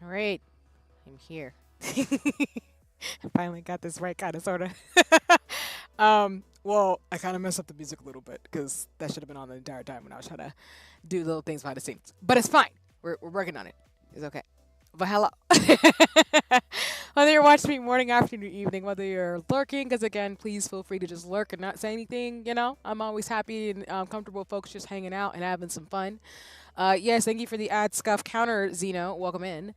All right, I'm here. I finally got this right, kind of, sort of. Well, I kind of messed up the music a little bit because that should have been on the entire time when I was trying to do little things behind the scenes. But it's fine. We're working on it. It's okay. But hello. Whether you're watching me morning, afternoon, evening, whether you're lurking, because again, please feel free to just lurk and not say anything. I'm always happy and comfortable with folks just hanging out and having some fun. Yes, thank you for the ad scuff counter, Zeno. Welcome in.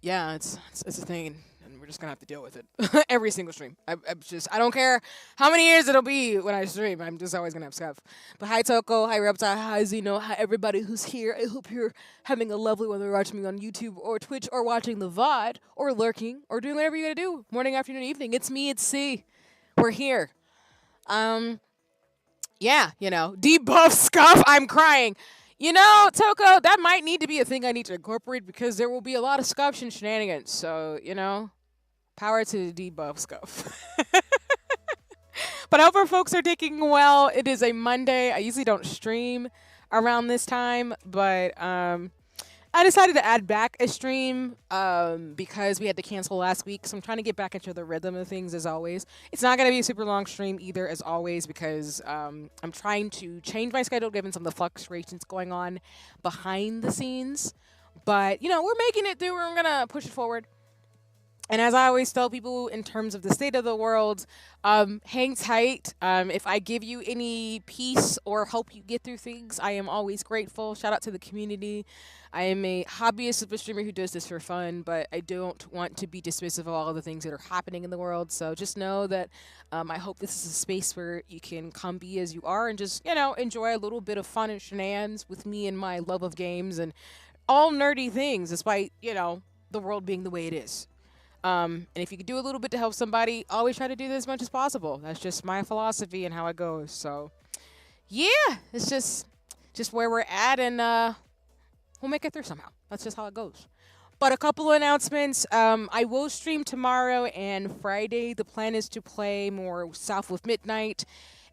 Yeah, it's a thing, and we're just gonna have to deal with it every single stream. I don't care how many years it'll be when I stream. I'm just always gonna have scuff. But hi Toko, hi Reptile, hi Zeno, hi everybody who's here. I hope you're having a lovely one. You're watching me on YouTube or Twitch or watching the VOD or lurking or doing whatever you gotta do. Morning, afternoon, evening. It's me. It's C. We're here. Um, yeah, debuff scuff. I'm crying. Toko, that might need to be a thing I need to incorporate because there will be a lot of scuffs and shenanigans. So, power to the debuff scuff. But I hope our folks are taking well. It is a Monday. I usually don't stream around this time, but I decided to add back a stream because we had to cancel last week. So I'm trying to get back into the rhythm of things as always. It's not going to be a super long stream either as always because I'm trying to change my schedule given some of the fluctuations going on behind the scenes. But, we're making it through. We're going to push it forward. And as I always tell people in terms of the state of the world, hang tight. If I give you any peace or help you get through things, I am always grateful. Shout out to the community. I am a hobbyist of a streamer who does this for fun, but I don't want to be dismissive of all of the things that are happening in the world. So just know that I hope this is a space where you can come be as you are and just, enjoy a little bit of fun and shenanigans with me and my love of games and all nerdy things, despite, the world being the way it is. And if you could do a little bit to help somebody, always try to do this as much as possible. That's just my philosophy and how it goes. So, yeah, it's just where we're at, and we'll make it through somehow. That's just how it goes. But a couple of announcements. I will stream tomorrow and Friday. The plan is to play more South with Midnight,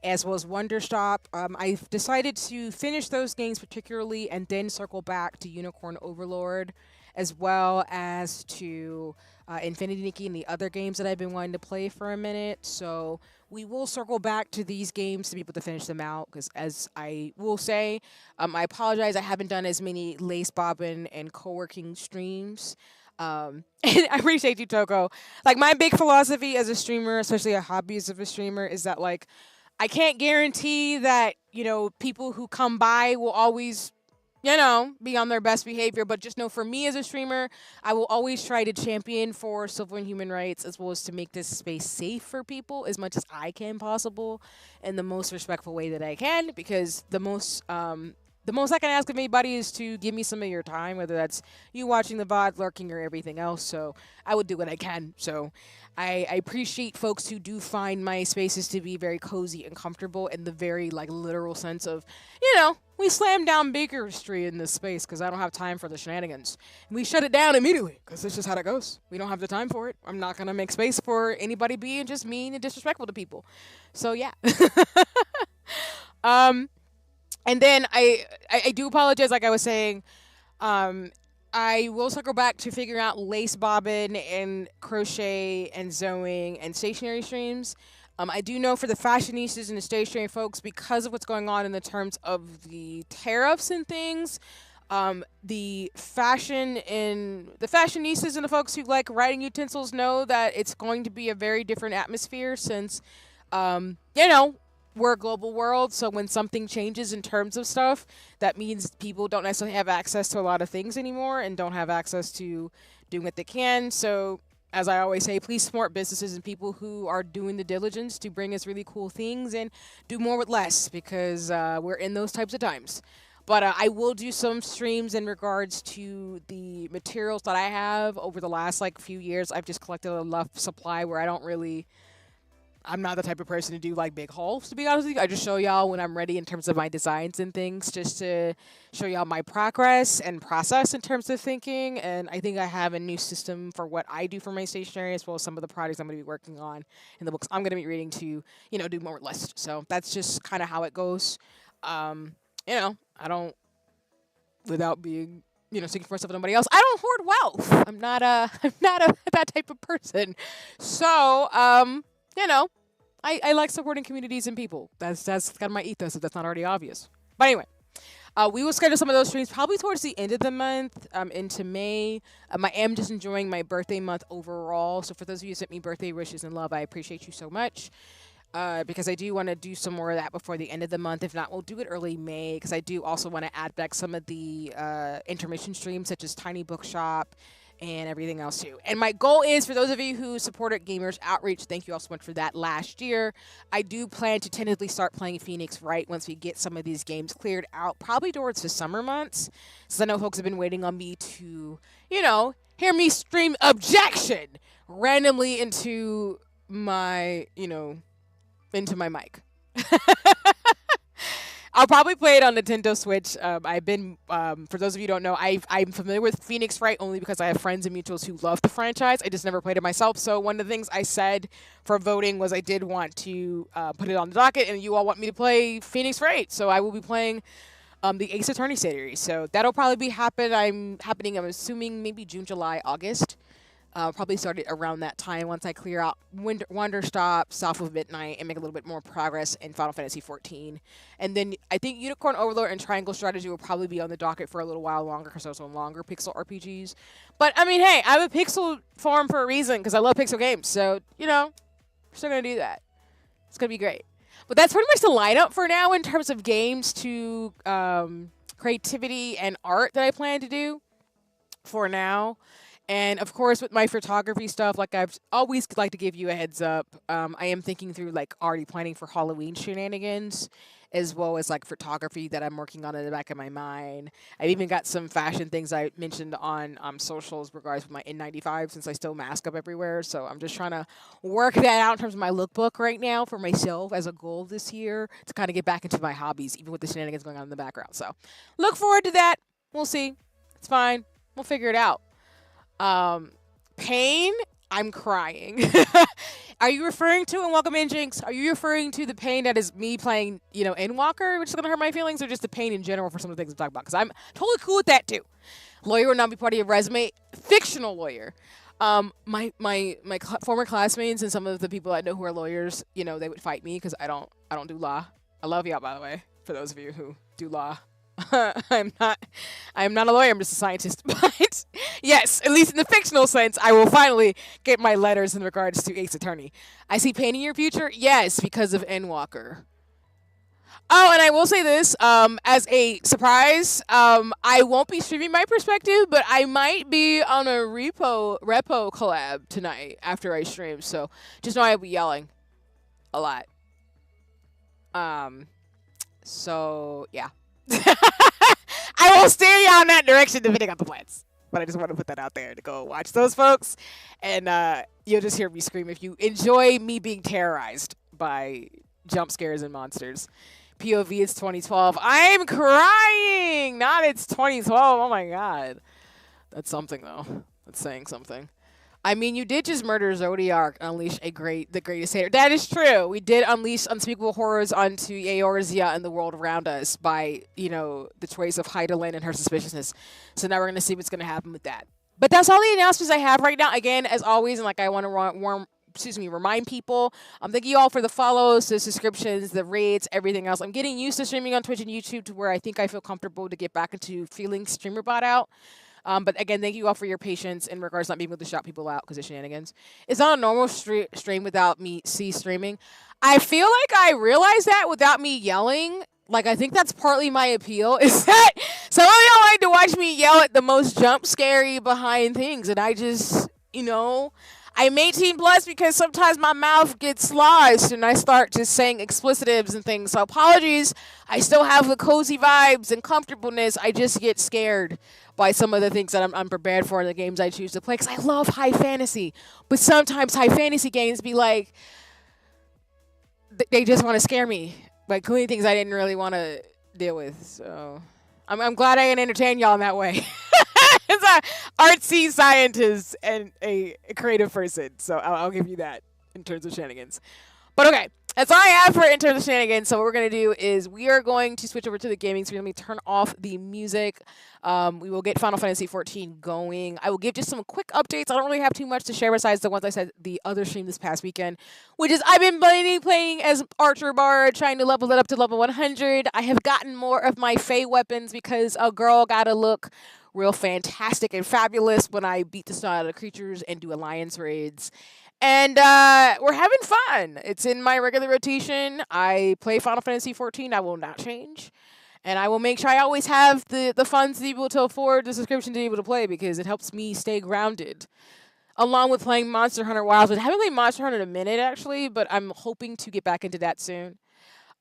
as well as Wonderstop. I've decided to finish those games particularly, and then circle back to Unicorn Overlord, as well as to Infinity Nikki and the other games that I've been wanting to play for a minute. So we will circle back to these games to be able to finish them out because, as I will say, I apologize. I haven't done as many lace bobbing and co-working streams. And I appreciate you, Toko. Like, my big philosophy as a streamer, especially a hobbyist of a streamer, is that, like, I can't guarantee that, people who come by will always be on their best behavior. But just know for me as a streamer, I will always try to champion for civil and human rights as well as to make this space safe for people as much as I can possible in the most respectful way that I can. Because the most I can ask of anybody is to give me some of your time, whether that's you watching the VOD, lurking, or everything else. So I would do what I can. So I appreciate folks who do find my spaces to be very cozy and comfortable in the very, like, literal sense of, we slam down Baker Street in this space because I don't have time for the shenanigans. And we shut it down immediately because it's just how it goes. We don't have the time for it. I'm not going to make space for anybody being just mean and disrespectful to people. So, yeah. And then I do apologize, like I was saying. I will circle back to figuring out lace bobbin and crochet and sewing and stationery streams. I do know for the fashionistas and the stationery folks, because of what's going on in the terms of the tariffs and things, the fashionistas and the folks who like writing utensils know that it's going to be a very different atmosphere since, we're a global world. So when something changes in terms of stuff, that means people don't necessarily have access to a lot of things anymore and don't have access to doing what they can. So, as I always say, please support businesses and people who are doing the diligence to bring us really cool things and do more with less because we're in those types of times. But I will do some streams in regards to the materials that I have over the last few years. I've just collected enough supply where I'm not the type of person to do big hauls, to be honest with you. I just show y'all when I'm ready in terms of my designs and things, just to show y'all my progress and process in terms of thinking. And I think I have a new system for what I do for my stationery, as well as some of the projects I'm going to be working on and the books I'm going to be reading to, do more with less. So that's just kind of how it goes. I don't, without being speaking for myself and nobody else, I don't hoard wealth. I'm not I'm not that type of person. So, I like supporting communities and people. That's kind of my ethos, if that's not already obvious. But anyway, we will schedule some of those streams probably towards the end of the month, into May. I am just enjoying my birthday month overall. So for those of you who sent me birthday wishes and love, I appreciate you so much. Because I do want to do some more of that before the end of the month. If not, we'll do it early May, because I do also want to add back some of the intermission streams, such as Tiny Bookshop and everything else too. And my goal is, for those of you who supported Gamers Outreach, thank you all so much for that last year. I do plan to tentatively start playing Phoenix Wright once we get some of these games cleared out, probably towards the summer months. So I know folks have been waiting on me to, hear me stream objection randomly into my, into my mic. I'll probably play it on Nintendo Switch. I've been, for those of you who don't know, I'm familiar with Phoenix Wright only because I have friends and mutuals who love the franchise. I just never played it myself. So one of the things I said for voting was I did want to put it on the docket, and you all want me to play Phoenix Wright. So I will be playing the Ace Attorney series. So that'll probably be happening, I'm assuming, maybe June, July, August. Probably started around that time once I clear out Wonder Stop, South of Midnight, and make a little bit more progress in Final Fantasy XIV. And then I think Unicorn Overlord and Triangle Strategy will probably be on the docket for a little while longer, because those are longer pixel RPGs. But, I mean, hey, I'm a pixel farm for a reason, because I love pixel games. So, we're still going to do that. It's going to be great. But that's pretty much the lineup for now in terms of games to creativity and art that I plan to do for now. And, of course, with my photography stuff, like I've always like to give you a heads up, I am thinking through, already planning for Halloween shenanigans, as well as, photography that I'm working on in the back of my mind. I've even got some fashion things I mentioned on socials regards to my N95, since I still mask up everywhere. So I'm just trying to work that out in terms of my lookbook right now for myself as a goal this year, to kind of get back into my hobbies, even with the shenanigans going on in the background. So look forward to that. We'll see. It's fine. We'll figure it out. Pain, I'm crying. Are you referring to, and welcome in, Jinx, are you referring to the pain that is me playing, Endwalker, which is going to hurt my feelings, or just the pain in general for some of the things I'm talking about? Because I'm totally cool with that, too. Lawyer will not be part of your resume. Fictional lawyer. My former classmates and some of the people I know who are lawyers, they would fight me because I don't do law. I love y'all, by the way, for those of you who do law. I'm not a lawyer, I'm just a scientist. But yes, at least in the fictional sense, I will finally get my letters in regards to Ace Attorney. I see pain in your future? Yes, because of Endwalker. Oh, and I will say this, as a surprise, I won't be streaming my perspective, but I might be on a repo collab tonight after I stream, so just know I'll be yelling a lot. So yeah. I will steer you in that direction depending on the plans. But I just want to put that out there to go watch those folks. And you'll just hear me scream if you enjoy me being terrorized by jump scares and monsters. POV, it's 2012. I'm crying! Not it's 2012. Oh my god. That's something, though. That's saying something. I mean, you did just murder Zodiac and unleash the greatest hater. That is true. We did unleash unspeakable horrors onto Eorzea and the world around us by, the choice of Heidelin and her suspiciousness. So now we're going to see what's going to happen with that. But that's all the announcements I have right now. Again, as always, and I want to remind people, thank you all for the follows, the subscriptions, the rates, everything else. I'm getting used to streaming on Twitch and YouTube to where I think I feel comfortable to get back into feeling streamer bot out. But again, thank you all for your patience in regards to not being able to shout people out because of shenanigans. It's not a normal stream without me streaming. I feel like I realized that without me yelling. I think that's partly my appeal, is that some of y'all like to watch me yell at the most jump scary behind things. And I just, I'm 18 plus because sometimes my mouth gets lodged and I start just saying explicitives and things. So apologies. I still have the cozy vibes and comfortableness. I just get scared by some of the things that I'm unprepared for in the games I choose to play. Because I love high fantasy. But sometimes high fantasy games be like, they just want to scare me. Including things I didn't really want to deal with. So I'm glad I can entertain y'all in that way. It's an artsy scientist and a creative person. So I'll give you that in terms of shenanigans. But okay, That's all I have for Enter the Shenanigans. So what we're going to do is we are going to switch over to the gaming screen. Let me turn off the music. We will get Final Fantasy 14 going. I will give just some quick updates. I don't really have too much to share besides the ones I said the other stream this past weekend, which is I've been playing as Archer Bard, trying to level it up to level 100. I have gotten more of my Fey weapons because a girl got to look real fantastic and fabulous when I beat the snot out of creatures and do alliance raids. And we're having fun. It's in my regular rotation. I play Final Fantasy 14. I will not change. And I will make sure I always have the funds to be able to afford the subscription to be able to play because it helps me stay grounded. Along with playing Monster Hunter Wilds. I haven't played Monster Hunter in a minute, actually, but I'm hoping to get back into that soon.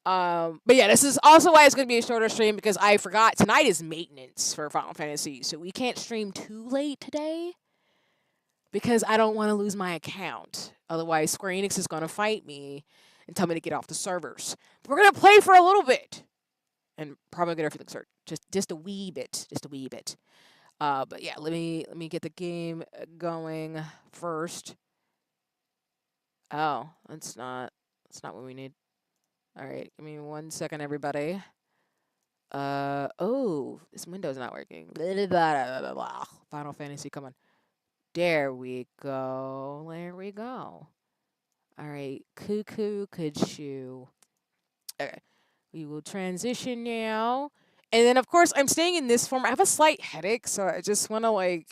But yeah, this is also why it's going to be a shorter stream because I forgot tonight is maintenance for Final Fantasy. So we can't stream too late today. Because I don't want to lose my account. Otherwise, Square Enix is going to fight me and tell me to get off the servers. But we're going to play for a little bit. And probably get our feelings hurt. Just a wee bit. Just a wee bit. But yeah, let me get the game going first. Oh, that's not what we need. All right, give me 1 second, everybody. Oh, this window's not working. Final Fantasy, come on. There we go. There we go. All right. Cuckoo could chew. Okay. We will transition now. And then, of course, I'm staying in this form. I have a slight headache, so I just want to,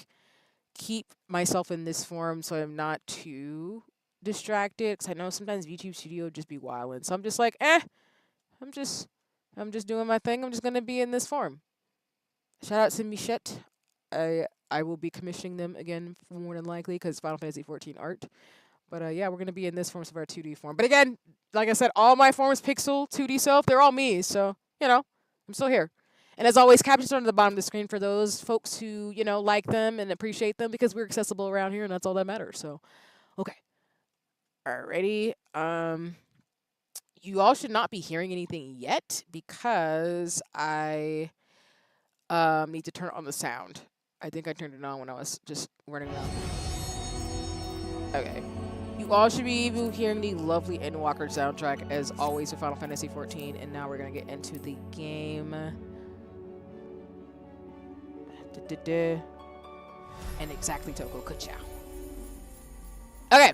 keep myself in this form so I'm not too distracted. Because I know sometimes YouTube Studio just be wilding. So I'm just like, I'm just doing my thing. I'm just going to be in this form. Shout out to Michette. I will be commissioning them again more than likely because Final Fantasy 14 art. But yeah, we're going to be in this form of our 2D form. But again, like I said, all my forms, Pixel, 2D self, they're all me. So, I'm still here. And as always, captions are on the bottom of the screen for those folks who, like them and appreciate them because we're accessible around here and that's all that matters. So, okay. Alrighty. You all should not be hearing anything yet because I need to turn on the sound. I think I turned it on when I was just running around. Okay. You all should be hearing the lovely Endwalker soundtrack as always for Final Fantasy 14. And now we're going to get into the game. And exactly Toko Kuchao. Okay.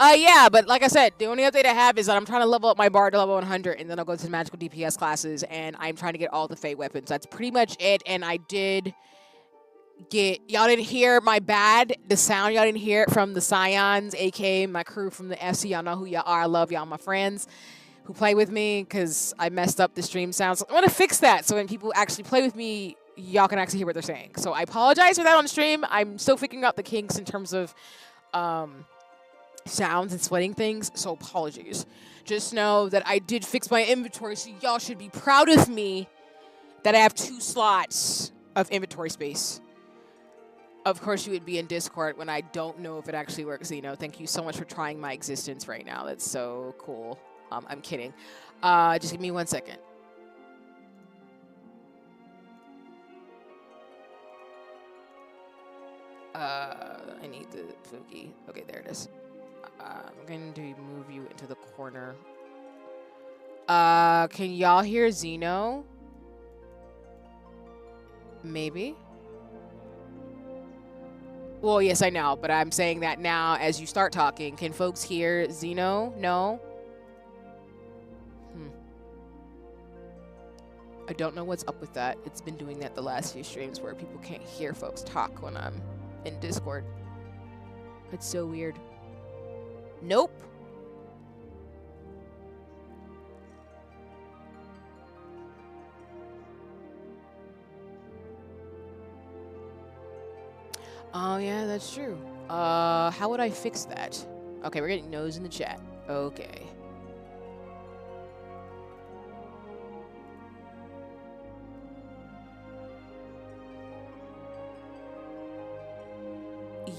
Yeah, but like I said, the only update I have is that I'm trying to level up my bard to level 100, and then I'll go to the magical DPS classes, and I'm trying to get all the Fey weapons. That's pretty much it, and I did y'all didn't hear the sound, y'all didn't hear it from the Scions, aka my crew from the FC. Y'all know who y'all are. I love y'all, my friends who play with me, because I messed up the stream sounds. I want to fix that, so when people actually play with me, y'all can actually hear what they're saying. So I apologize for that on stream. I'm still figuring out the kinks in terms of sounds and splitting things, so apologies. Just know that I did fix my inventory, so y'all should be proud of me that I have 2 slots of inventory space. Of course, you would be in Discord when I don't know if it actually works. Thank you so much for trying my existence right now. That's so cool. I'm kidding. Just give me 1 second. I need the Fluky. Okay, there it is. I'm going to move you into the corner. Can y'all hear Xeno? Maybe? Well, yes, I know, but I'm saying that now as you start talking. Can folks hear Xeno? No? I don't know what's up with that. It's been doing that the last few streams where people can't hear folks talk when I'm in Discord. It's so weird. Nope. Oh, yeah, that's true. How would I fix that? Okay, we're getting no's in the chat. Okay.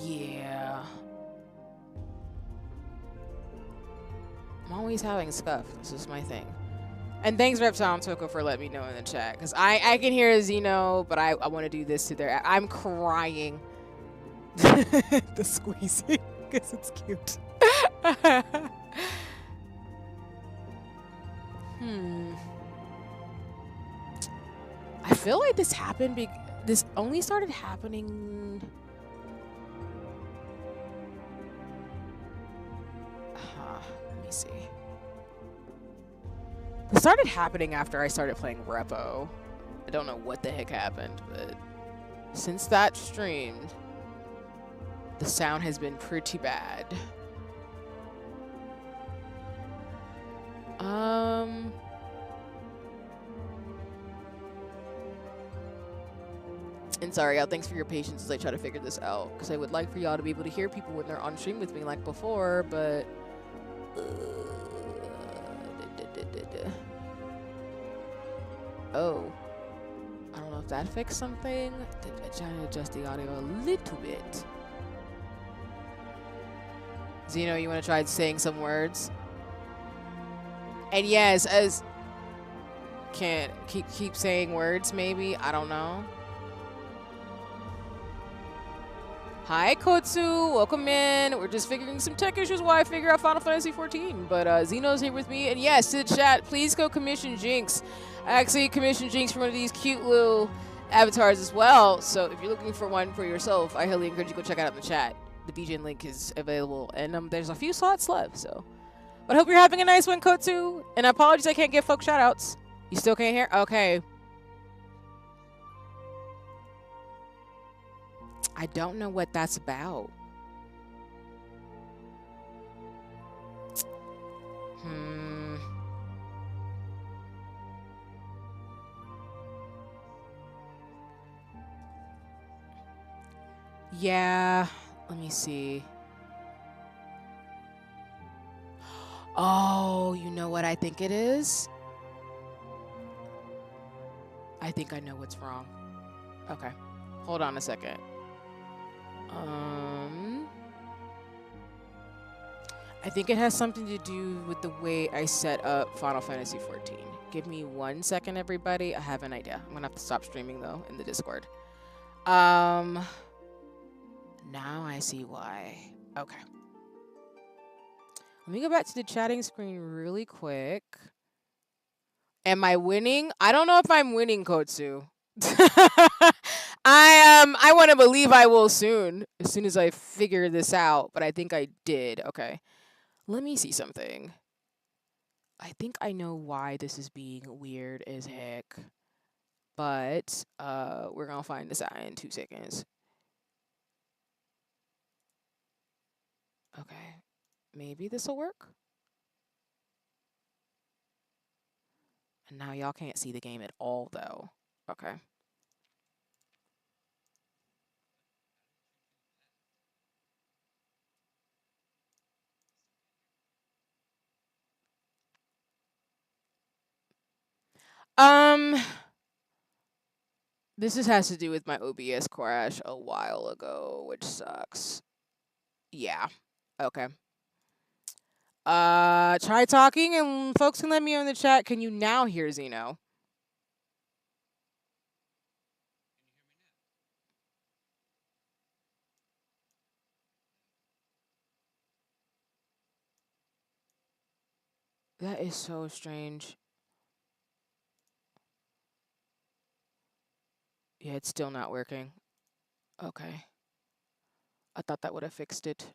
Yeah. I'm always having scuff. This is my thing. And thanks, Reptile Toko, for letting me know in the chat. Because I can hear Xeno, but I want to do this to their... I'm crying. The squeezing. Because it's cute. I feel like this happened this only started happening. Let me see. This started happening after I started playing Repo. I don't know what the heck happened, but since that streamed, the sound has been pretty bad. And sorry, y'all, thanks for your patience as I try to figure this out, because I would like for y'all to be able to hear people when they're on stream with me like before, but oh, I don't know if that fixed something. I'm trying to adjust the audio a little bit. Zeno, you want to try saying some words? And yes, as can't keep saying words, maybe, I don't know. Hi, Kotsu. Welcome in. We're just figuring some tech issues while I figure out Final Fantasy 14. But Zeno's here with me. And yes, to the chat, please go commission Jinx. I actually commissioned Jinx for one of these cute little avatars as well. So if you're looking for one for yourself, I highly encourage you to go check it out in the chat. The VGen link is available. And there's a few slots left. So, but I hope you're having a nice one, Kotsu. And apologies I can't give folks shoutouts. You still can't hear? Okay. I don't know what that's about. Yeah, let me see. Oh, you know what I think it is? I think I know what's wrong. Okay, hold on a second. I think it has something to do with the way I set up Final Fantasy 14. Give me 1 second, everybody. I have an idea. I'm gonna have to stop streaming though in the Discord. Now I see why. Okay. Let me go back to the chatting screen really quick. Am I winning? I don't know if I'm winning, Kotsu. I want to believe I will soon, as soon as I figure this out, but I think I did. Okay. Let me see something. I think I know why this is being weird as heck, but we're going to find this out in 2 seconds. Okay. Maybe this will work. And now y'all can't see the game at all, though. Okay. This just has to do with my OBS crash a while ago, which sucks. Yeah. Okay. Try talking, and folks can let me know in the chat. Can you now hear Zeno? That is so strange. Yeah, it's still not working. Okay. I thought that would have fixed it.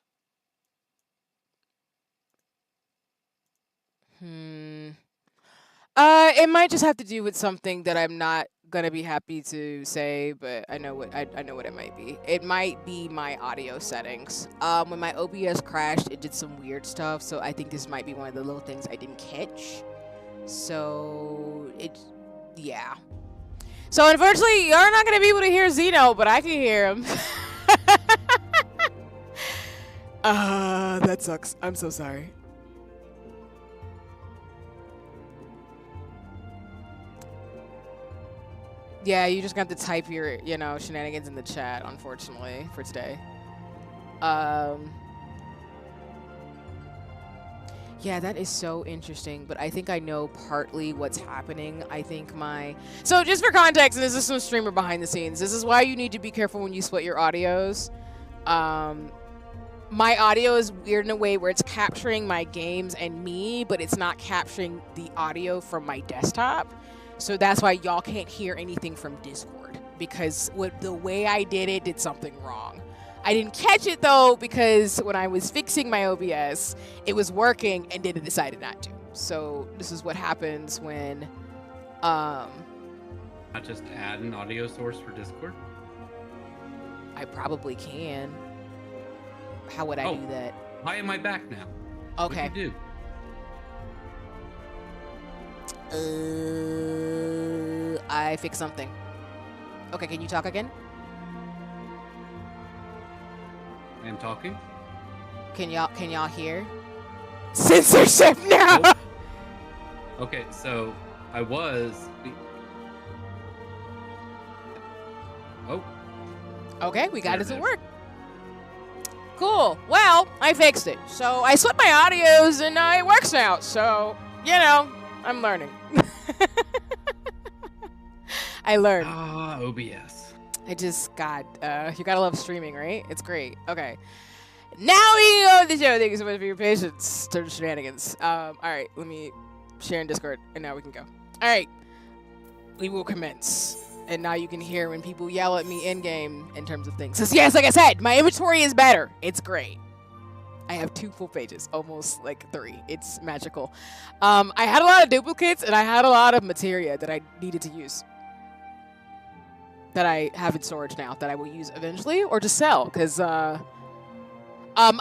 It might just have to do with something that I'm not gonna be happy to say, but I know what I know what it might be. It might be my audio settings. When my OBS crashed, it did some weird stuff, so I think this might be one of the little things I didn't catch. So yeah. So unfortunately, you're not gonna be able to hear Zeno, but I can hear him. That sucks. I'm so sorry. Yeah, you just got to type your, shenanigans in the chat, unfortunately, for today. Yeah, that is so interesting, but I think I know partly what's happening. I think so just for context, and this is some streamer behind the scenes, this is why you need to be careful when you split your audios. my audio is weird in a way where it's capturing my games and me, but it's not capturing the audio from my desktop. So that's why y'all can't hear anything from Discord, because the way I did something wrong. I didn't catch it though, because when I was fixing my OBS, it was working and then it decided not to. So this is what happens when Not just add an audio source for Discord? I probably can. How would I do that? Why am I back now? Okay. What'd you do? I fixed something. Okay, can you talk again? I am talking. Can y'all hear? Censorship now. Nope. Okay, so I was. Oh. Okay, we got it to work. Cool. Well, I fixed it. So I swapped my audios and it works now. So, you know, I'm learning. I learned. Ah, OBS. I just got, you gotta love streaming, right? It's great. Okay. Now we go with the show. Thank you so much for your patience. Turn shenanigans. All right, let me share in Discord and now we can go. All right. We will commence. And now you can hear when people yell at me in-game in terms of things. So yes, like I said, my inventory is better. It's great. I have 2 full pages, almost like 3. It's magical. I had a lot of duplicates and I had a lot of materia that I needed to use. That I have in storage now that I will use eventually or just sell. Because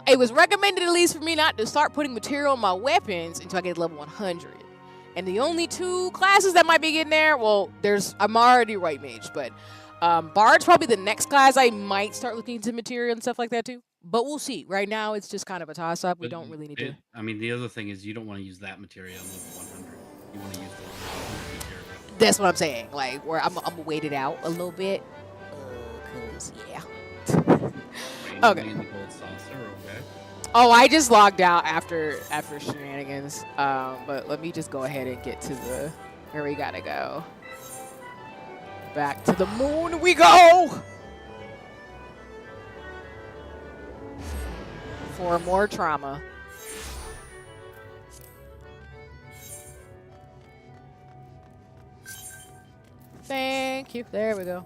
it was recommended at least for me not to start putting material on my weapons until I get level 100. And the only 2 classes that might be getting there, well, I'm already right mage, but Bard's probably the next class I might start looking into material and stuff like that too. But we'll see. Right now, it's just kind of a toss-up. We don't really need to. I mean, the other thing is you don't want to use that material on level 100. You want to use the level 100 material. That's what I'm saying. Like, where I'm gonna wait it out a little bit. Cause yeah. Okay. Oh, I just logged out after shenanigans. But let me just go ahead and get to where we gotta go. Back to the moon we go! For more trauma. Thank you. There we go.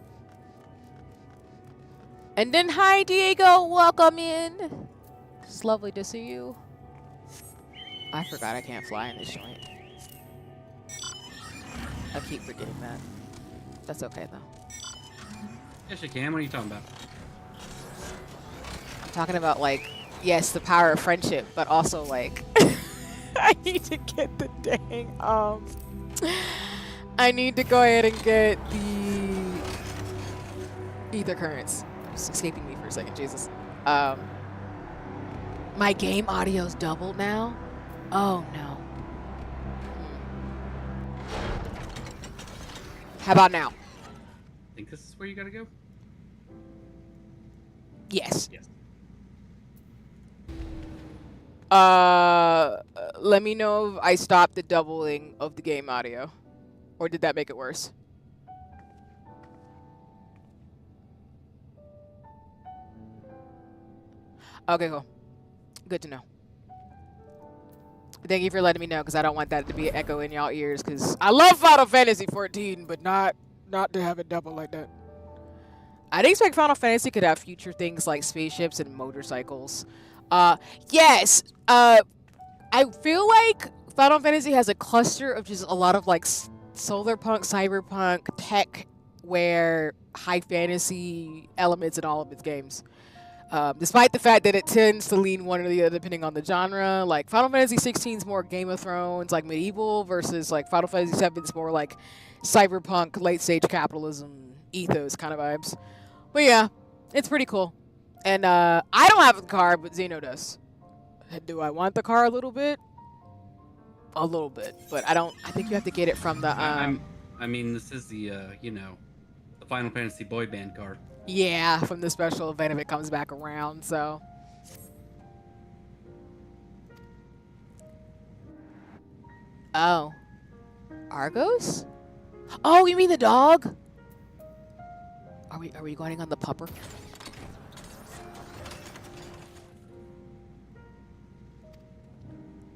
And then, hi, Diego. Welcome in. It's lovely to see you. I forgot I can't fly in this joint. I keep forgetting that. That's okay, though. Yes, you can. What are you talking about? I'm talking about, like, yes, the power of friendship, but also, like, I need to get the dang, I need to go ahead and get the ether currents. It's escaping me for a second, Jesus. My game audio's doubled now? Oh, no. How about now? I think this is where you gotta go? Yes. Yes. Let me know if I stopped the doubling of the game audio. Or did that make it worse? Okay, cool. Good to know. Thank you for letting me know, because I don't want that to be an echo in y'all ears, because I love Final Fantasy 14, but not to have it double like that. I didn't expect Final Fantasy could have future things like spaceships and motorcycles. Yes, I feel like Final Fantasy has a cluster of just a lot of like solar punk, cyberpunk, tech, where high fantasy elements in all of its games. Despite the fact that it tends to lean one or the other depending on the genre. Like Final Fantasy 16 is more Game of Thrones, like medieval, versus like Final Fantasy 7 is more like cyberpunk, late stage capitalism, ethos kind of vibes. But yeah, it's pretty cool. And I don't have a car, but Zeno does. Do I want the car a little bit? A little bit, but I don't. I think you have to get it from the. I mean, this is the the Final Fantasy boy band car. Yeah, from the special event if it comes back around. So. Oh. Argos? Oh, you mean the dog? Are we going on the pupper?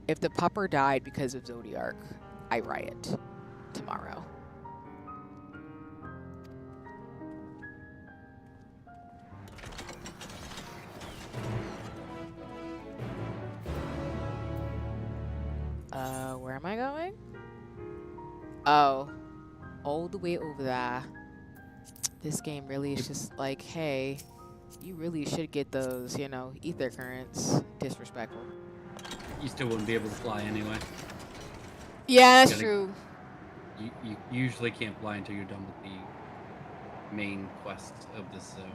If the pupper died because of Zodiac, I riot tomorrow. Where am I going? Oh, all the way over there. This game really is just like, hey, you really should get those, you know, ether currents. Disrespectful. You still wouldn't be able to fly anyway. Yeah, that's true. You usually can't fly until you're done with the main quests of this zone.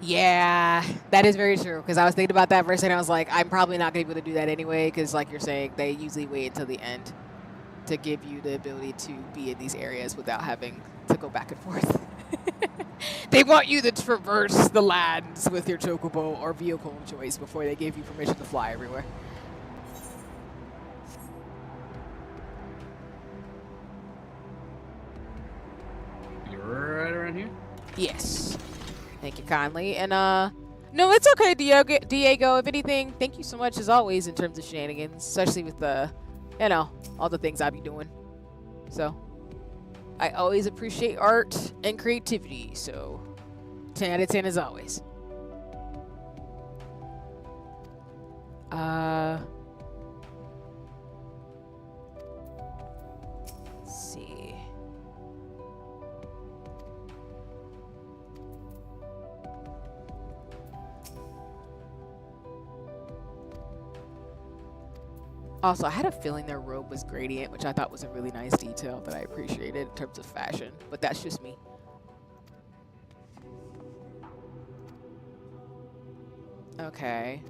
Yeah, that is very true. Because I was thinking about that for a second. I was like, I'm probably not going to be able to do that anyway. Because like you're saying, they usually wait until the end to give you the ability to be in these areas without having to go back and forth. They want you to traverse the lands with your chocobo or vehicle of choice before they give you permission to fly everywhere. You're right around here? Yes. Thank you kindly. And no, it's okay, Diego. If anything, thank you so much as always in terms of shenanigans, especially with the, you know, all the things I be doing. So I always appreciate art and creativity. So 10 out of 10 as always. Let's see. Also, I had a feeling their robe was gradient, which I thought was a really nice detail that I appreciated in terms of fashion, but that's just me. Okay.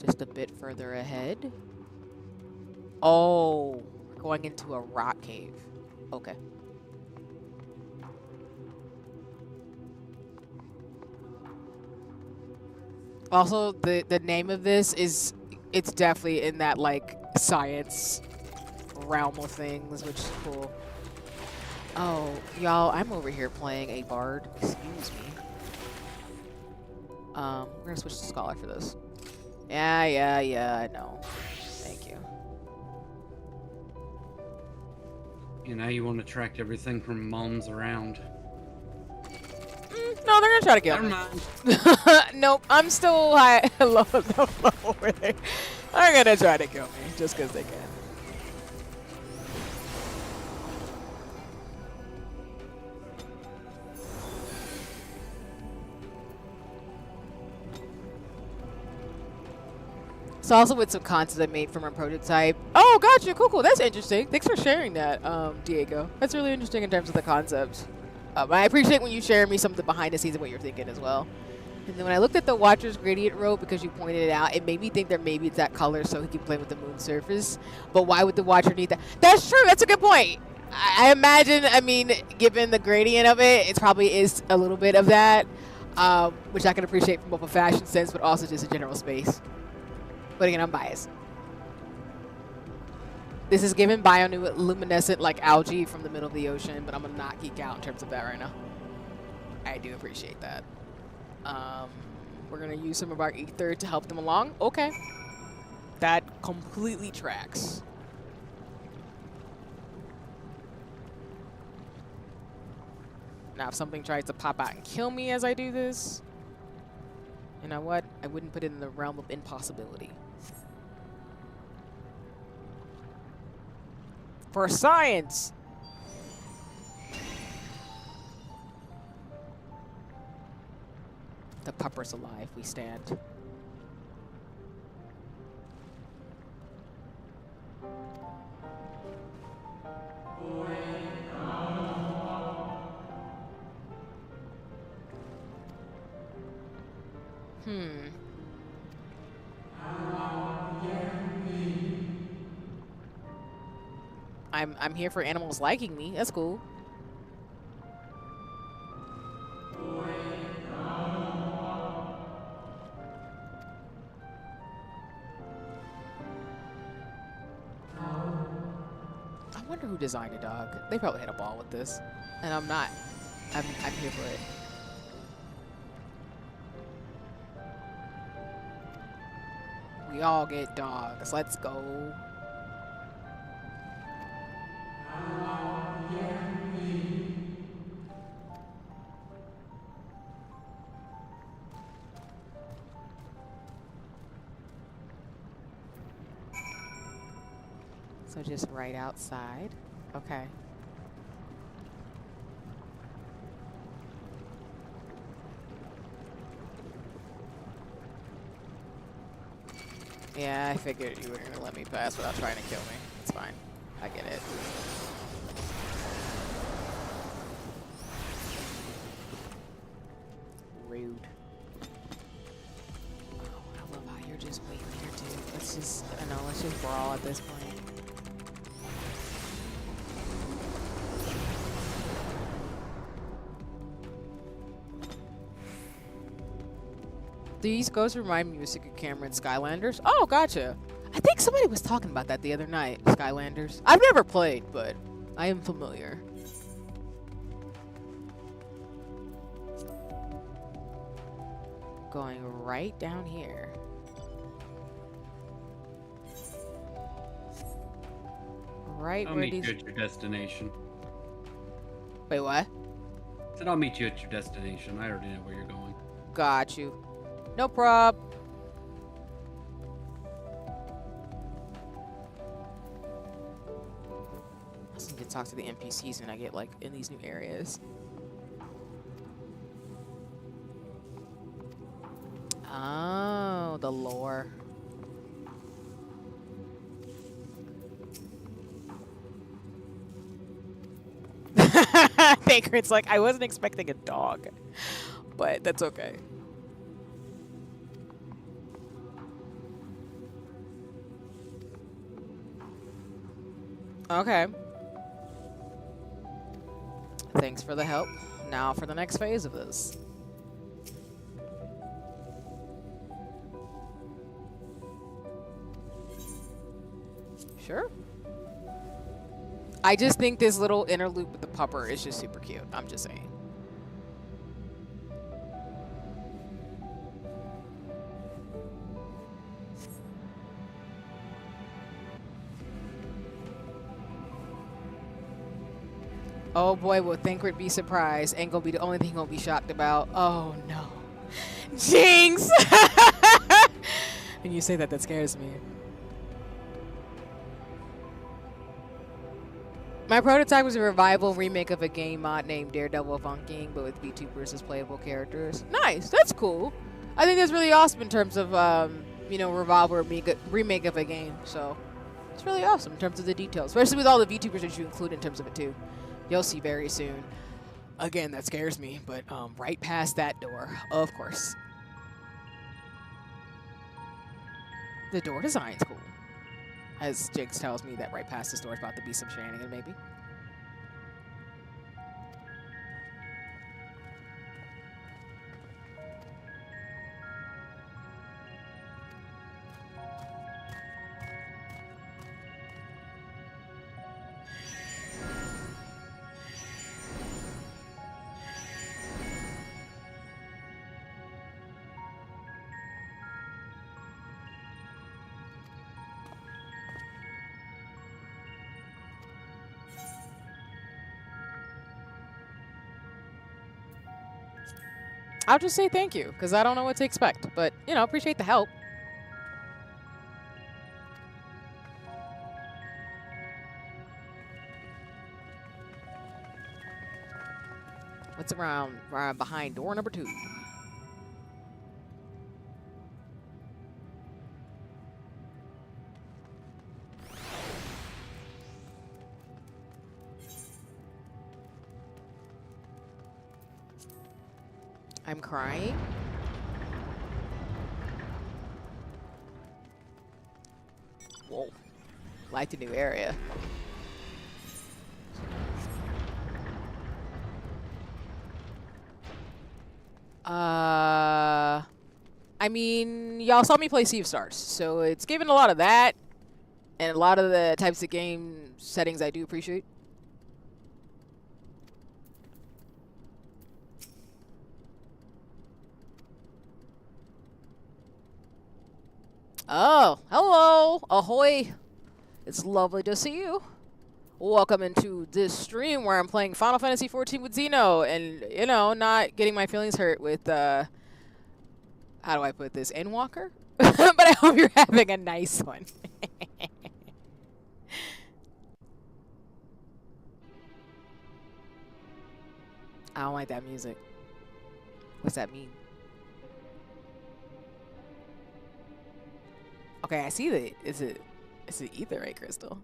Just a bit further ahead. Oh, we're going into a rock cave. Okay. Also, the name of this is, it's definitely in that, like, science realm of things, which is cool. Oh, y'all, I'm over here playing a bard. Excuse me. We're gonna switch to scholar for this. Yeah, I know. Thank you. You know, you want to track everything from moms around. No, they're gonna try to kill me. Never mind. Nope, I'm still high, low over there. They're gonna try to kill me just because they can. It's also with some concepts I made from a prototype. Oh, gotcha. Cool. That's interesting. Thanks for sharing that, Diego. That's really interesting in terms of the concept. I appreciate when you share me some of the behind the scenes of what you're thinking as well. And then when I looked at the Watcher's Gradient robe, because you pointed it out, it made me think that maybe it's that color so he can play with the moon surface. But why would the Watcher need that? That's true. That's a good point. I imagine, I mean, given the gradient of it, it probably is a little bit of that, which I can appreciate from both a fashion sense, but also just a general space. But again, I'm biased. This is given bioluminescent like algae from the middle of the ocean, but I'm gonna not geek out in terms of that right now. I do appreciate that. We're gonna use some of our ether to help them along. Okay. That completely tracks. Now, if something tries to pop out and kill me as I do this, you know what? I wouldn't put it in the realm of impossibility. For science! The pupper's alive. We stand. I'm here for animals liking me. That's cool. I wonder who designed a dog. They probably had a ball with this, and I'm not. I'm here for it. We all get dogs. Let's go. So just right outside. Okay. Yeah, I figured you were gonna let me pass without trying to kill me. It's fine. I get it. Rude. Oh, I love how you're just waiting here too. Let's just, I know, let's just brawl at this point. These ghosts remind me of Secret Camera and Skylanders. Oh, gotcha. I think somebody was talking about that the other night. Skylanders. I've never played, but I am familiar. Going right down here. Right I'll where meet these... you at your destination. Wait, what? I said I'll meet you at your destination. I already know where you're going. Got you. No prob. I just need to talk to the NPCs when I get like in these new areas. Oh, the lore. It's like, I wasn't expecting a dog, but that's okay. Okay. Thanks for the help. Now for the next phase of this. Sure. I just think this little interlude with the pupper is just super cute. I'm just saying. Oh boy, will Thancred be surprised. Ain't gonna be the only thing he'll be shocked about. Oh no. Jinx! When you say that, that scares me. My prototype was a revival remake of a game mod named Daredevil Funking, but with VTubers as playable characters. Nice, that's cool. I think that's really awesome in terms of, you know, revival remake of a game. So it's really awesome in terms of the details, especially with all the VTubers that you include in terms of it too. You'll see very soon. Again, that scares me, but right past that door, of course. The door design's cool. As Jigs tells me that right past this door is about to be some shenanigans, maybe. I'll just say thank you, because I don't know what to expect. But, you know, appreciate the help. What's around behind door number 2? I'm crying. Whoa. Like the new area. I mean, y'all saw me play Sea of Stars, so it's given a lot of that, and a lot of the types of game settings I do appreciate. Oh, hello. Ahoy. It's lovely to see you. Welcome into this stream where I'm playing Final Fantasy XIV with Zeno and, you know, not getting my feelings hurt with, how do I put this? Endwalker? But I hope you're having a nice one. I don't like that music. What's that mean? Okay, I see the, it's an etherite crystal.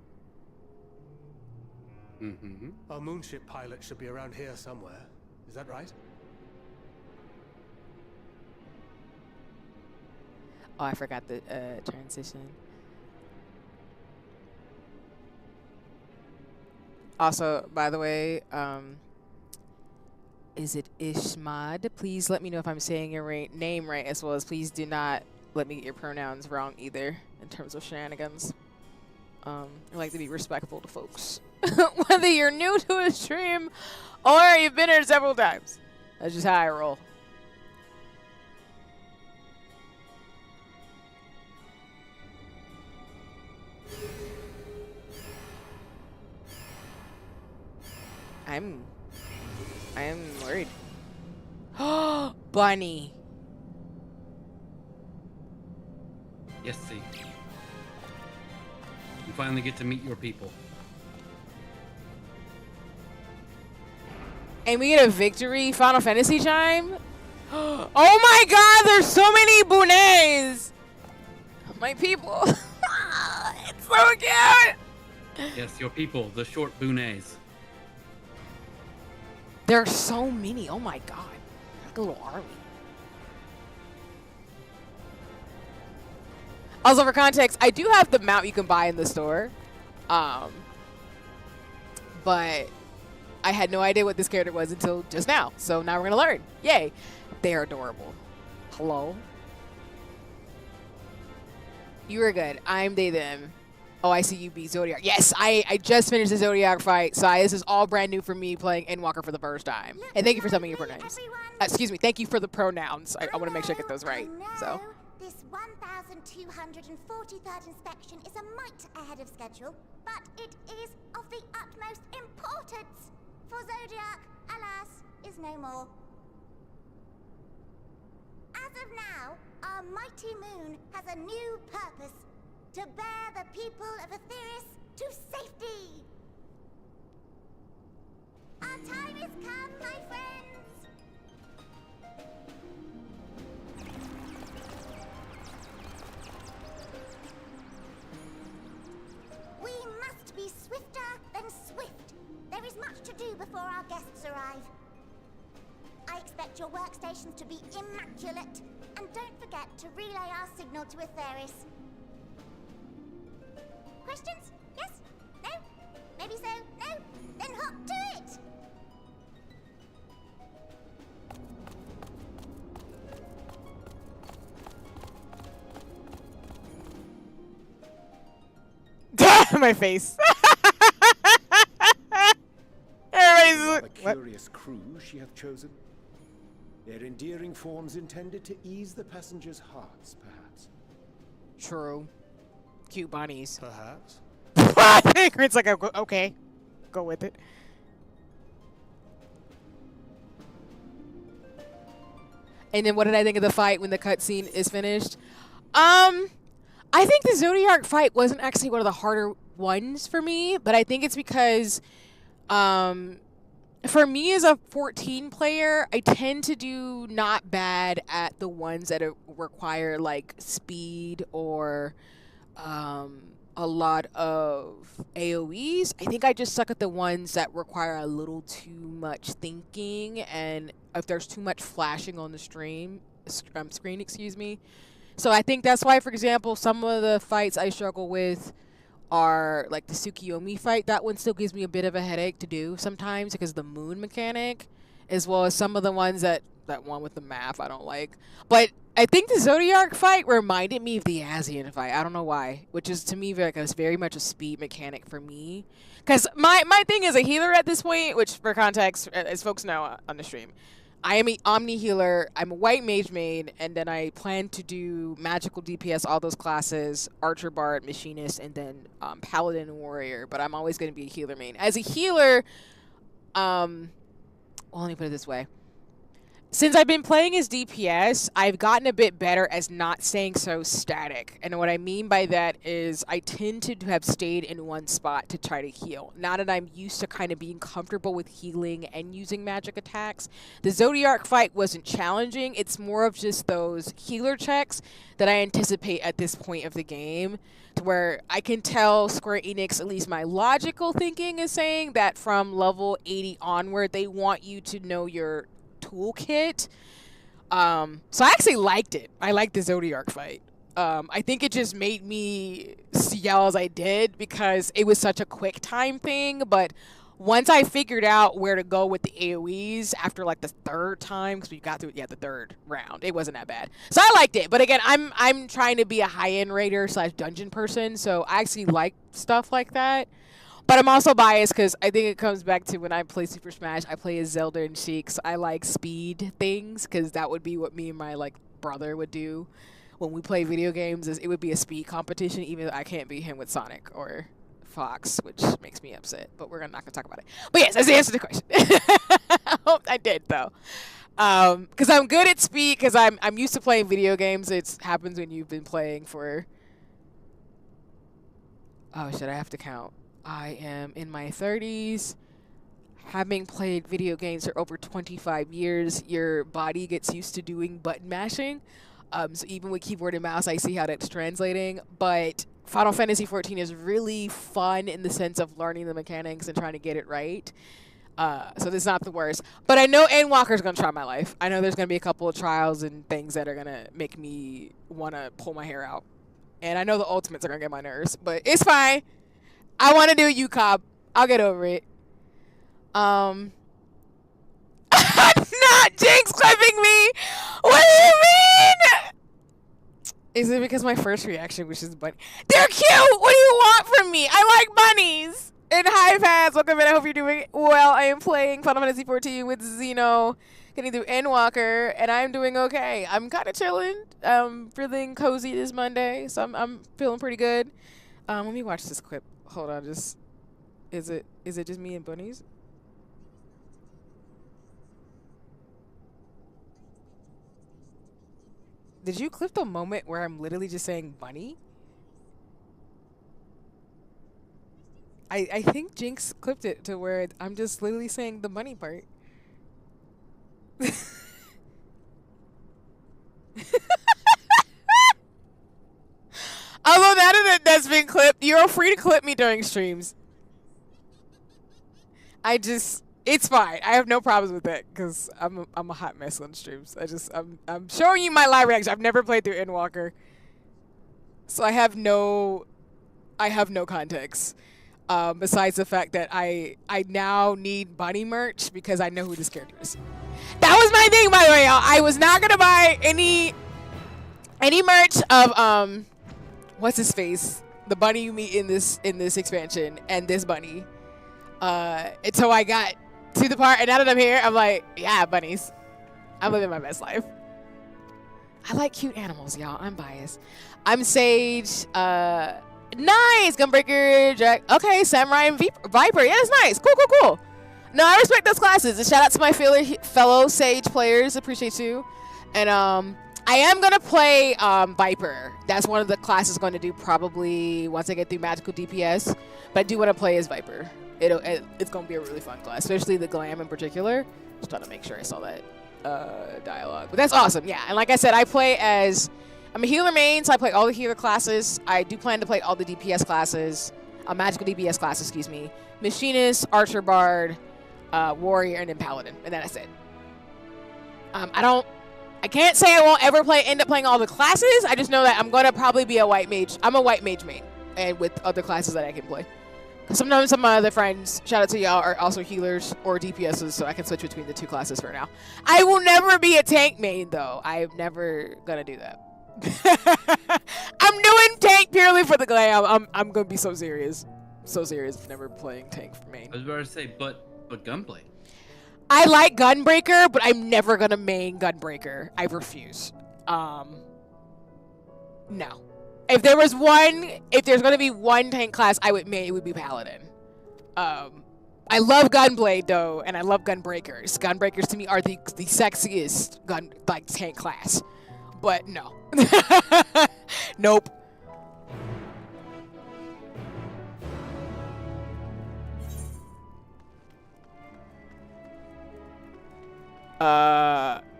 Mm-hmm. Our moonship pilot should be around here somewhere. Is that right? Oh, I forgot the transition. Also, by the way, is it Ishmad? Please let me know if I'm saying your name right, as well as please do not let me get your pronouns wrong either in terms of shenanigans. I like to be respectful to folks. Whether you're new to a stream or you've been here several times. That's just how I roll. I am worried. Bunny. Yes, see. You finally get to meet your people. And we get a victory Final Fantasy chime? Oh my god, there's so many bunets! My people. It's so cute! Yes, your people, the short bunets. There are so many. Oh my god. Like a little army. Also, for context, I do have the mount you can buy in the store. But I had no idea what this character was until just now. So now we're going to learn. Yay. They're adorable. Hello? You were good. I'm they, them. Oh, I see you beat Zodiac. Yes, I just finished the Zodiac fight, so this is all brand new for me playing Endwalker for the first time. And thank you for telling me your pronouns. Excuse me, thank you for the pronouns. I want to make sure I get those right. So. This 1243rd inspection is a mite ahead of schedule, but it is of the utmost importance. For Zodiac, alas, is no more. As of now, our mighty moon has a new purpose. To bear the people of Aetheris to safety! Our time has come, my friends! We must be swifter than swift. There is much to do before our guests arrive. I expect your workstations to be immaculate, and don't forget to relay our signal to Aetheris. Questions? Yes? No? Maybe so? No? Then hop to it! My face. A curious crew she hath chosen. Their endearing forms intended to ease the passengers' hearts, perhaps. True. Cute bunnies. Perhaps. It's like, okay, go with it. And then what did I think of the fight when the cutscene is finished? I think the Zodiac fight wasn't actually one of the harder ones for me, but I think it's because, for me as a 14 player, I tend to do not bad at the ones that require like speed or a lot of AoEs. I think I just suck at the ones that require a little too much thinking, and if there's too much flashing on the screen, excuse me. So I think that's why, for example, some of the fights I struggle with are like the Tsukiyomi fight. That one still gives me a bit of a headache to do sometimes because of the moon mechanic, as well as some of the ones that one with the map I don't like. But I think the Zodiac fight reminded me of the Asian fight. I don't know why, which is to me very much a speed mechanic for me. Because my thing is a healer at this point, which for context, as folks know on the stream, I am a Omni healer. I'm a white mage main, and then I plan to do magical DPS, all those classes, archer, bard, machinist, and then paladin and warrior. But I'm always going to be a healer main. As a healer, well, let me put it this way. Since I've been playing as DPS, I've gotten a bit better as not staying so static. And what I mean by that is I tend to have stayed in one spot to try to heal. Now that I'm used to kind of being comfortable with healing and using magic attacks, the Zodiac fight wasn't challenging. It's more of just those healer checks that I anticipate at this point of the game, to where I can tell Square Enix, at least my logical thinking is saying that from level 80 onward, they want you to know your toolkit. So I actually liked it. I liked the Zodiac fight. I think it just made me yell as I did because it was such a quick time thing. But once I figured out where to go with the AoEs after like the third time, because we got through the third round, it wasn't that bad. So I liked it. But again, I'm trying to be a high-end raider / dungeon person, so I actually like stuff like that. But I'm also biased because I think it comes back to when I play Super Smash, I play as Zelda and Sheik. So I like speed things because that would be what me and my brother would do when we play video games. Is it would be a speed competition, even though I can't beat him with Sonic or Fox, which makes me upset. But we're not going to talk about it. But yes, that's the answer to the question. I hope I did though, because I'm good at speed because I'm used to playing video games. It happens when you've been playing for. Oh, should I have to count? I am in my 30s, having played video games for over 25 years. Your body gets used to doing button mashing. So even with keyboard and mouse, I see how that's translating. But Final Fantasy XIV is really fun in the sense of learning the mechanics and trying to get it right. So this is not the worst. But I know Endwalker's going to try my life. I know there's going to be a couple of trials and things that are going to make me want to pull my hair out. And I know the ultimates are going to get my nerves, but it's fine. I want to do UCOB. I'll get over it. Not Jinx clipping me. What do you mean? Is it because my first reaction was just bunny? They're cute. What do you want from me? I like bunnies. And hi, fans. Welcome in. I hope you're doing well. I am playing Final Fantasy XIV with Xeno, getting through Endwalker, and I'm doing okay. I'm kind of chilling. Feeling cozy this Monday, so I'm feeling pretty good. Let me watch this clip. Hold on, is it just me and bunnies? Did you clip the moment where I'm literally just saying bunny? I think Jinx clipped it to where I'm just literally saying the bunny part. Although that's been clipped, you're free to clip me during streams. It's fine. I have no problems with that because I'm a hot mess on streams. I'm showing you my live reaction. I've never played through Endwalker, so I have no context besides the fact that I now need bunny merch because I know who this character is. That was my thing, by the way, y'all. I was not gonna buy any merch of what's his face, the bunny you meet in this expansion, and this bunny. Until I got to the part, and now that I'm here, I'm like, yeah, bunnies. I'm living my best life. I like cute animals, y'all. I'm biased. I'm Sage. Nice, Gunbreaker, Jack. Okay, Samurai and Viper. Yeah, that's nice. Cool. No, I respect those classes. And shout out to my fellow Sage players. Appreciate you. And I am gonna play Viper. That's one of the classes I'm going to do probably once I get through Magical DPS. But I do want to play as Viper. It's going to be a really fun class, especially the glam in particular. Just trying to make sure I saw that dialogue. But that's awesome, yeah. And like I said, I'm a healer main, so I play all the healer classes. I do plan to play all the DPS classes, magical DPS classes, excuse me. Machinist, Archer, Bard, Warrior, and then Paladin. And then that's it. I can't say I won't ever end up playing all the classes. I just know that I'm going to probably be a white mage. I'm a white mage main, and with other classes that I can play. Sometimes some of my other friends, shout out to y'all, are also healers or DPSs, so I can switch between the two classes for now. I will never be a tank main, though. I'm never gonna do that. I'm doing tank purely for the glam. I'm gonna be so serious, never playing tank for main. I was about to say, but gunplay. I like Gunbreaker, but I'm never gonna main Gunbreaker. I refuse. No. If there's gonna be one tank class I would main, it would be Paladin. I love Gunblade though, and I love Gunbreakers. Gunbreakers to me are the sexiest tank class. But no. Nope.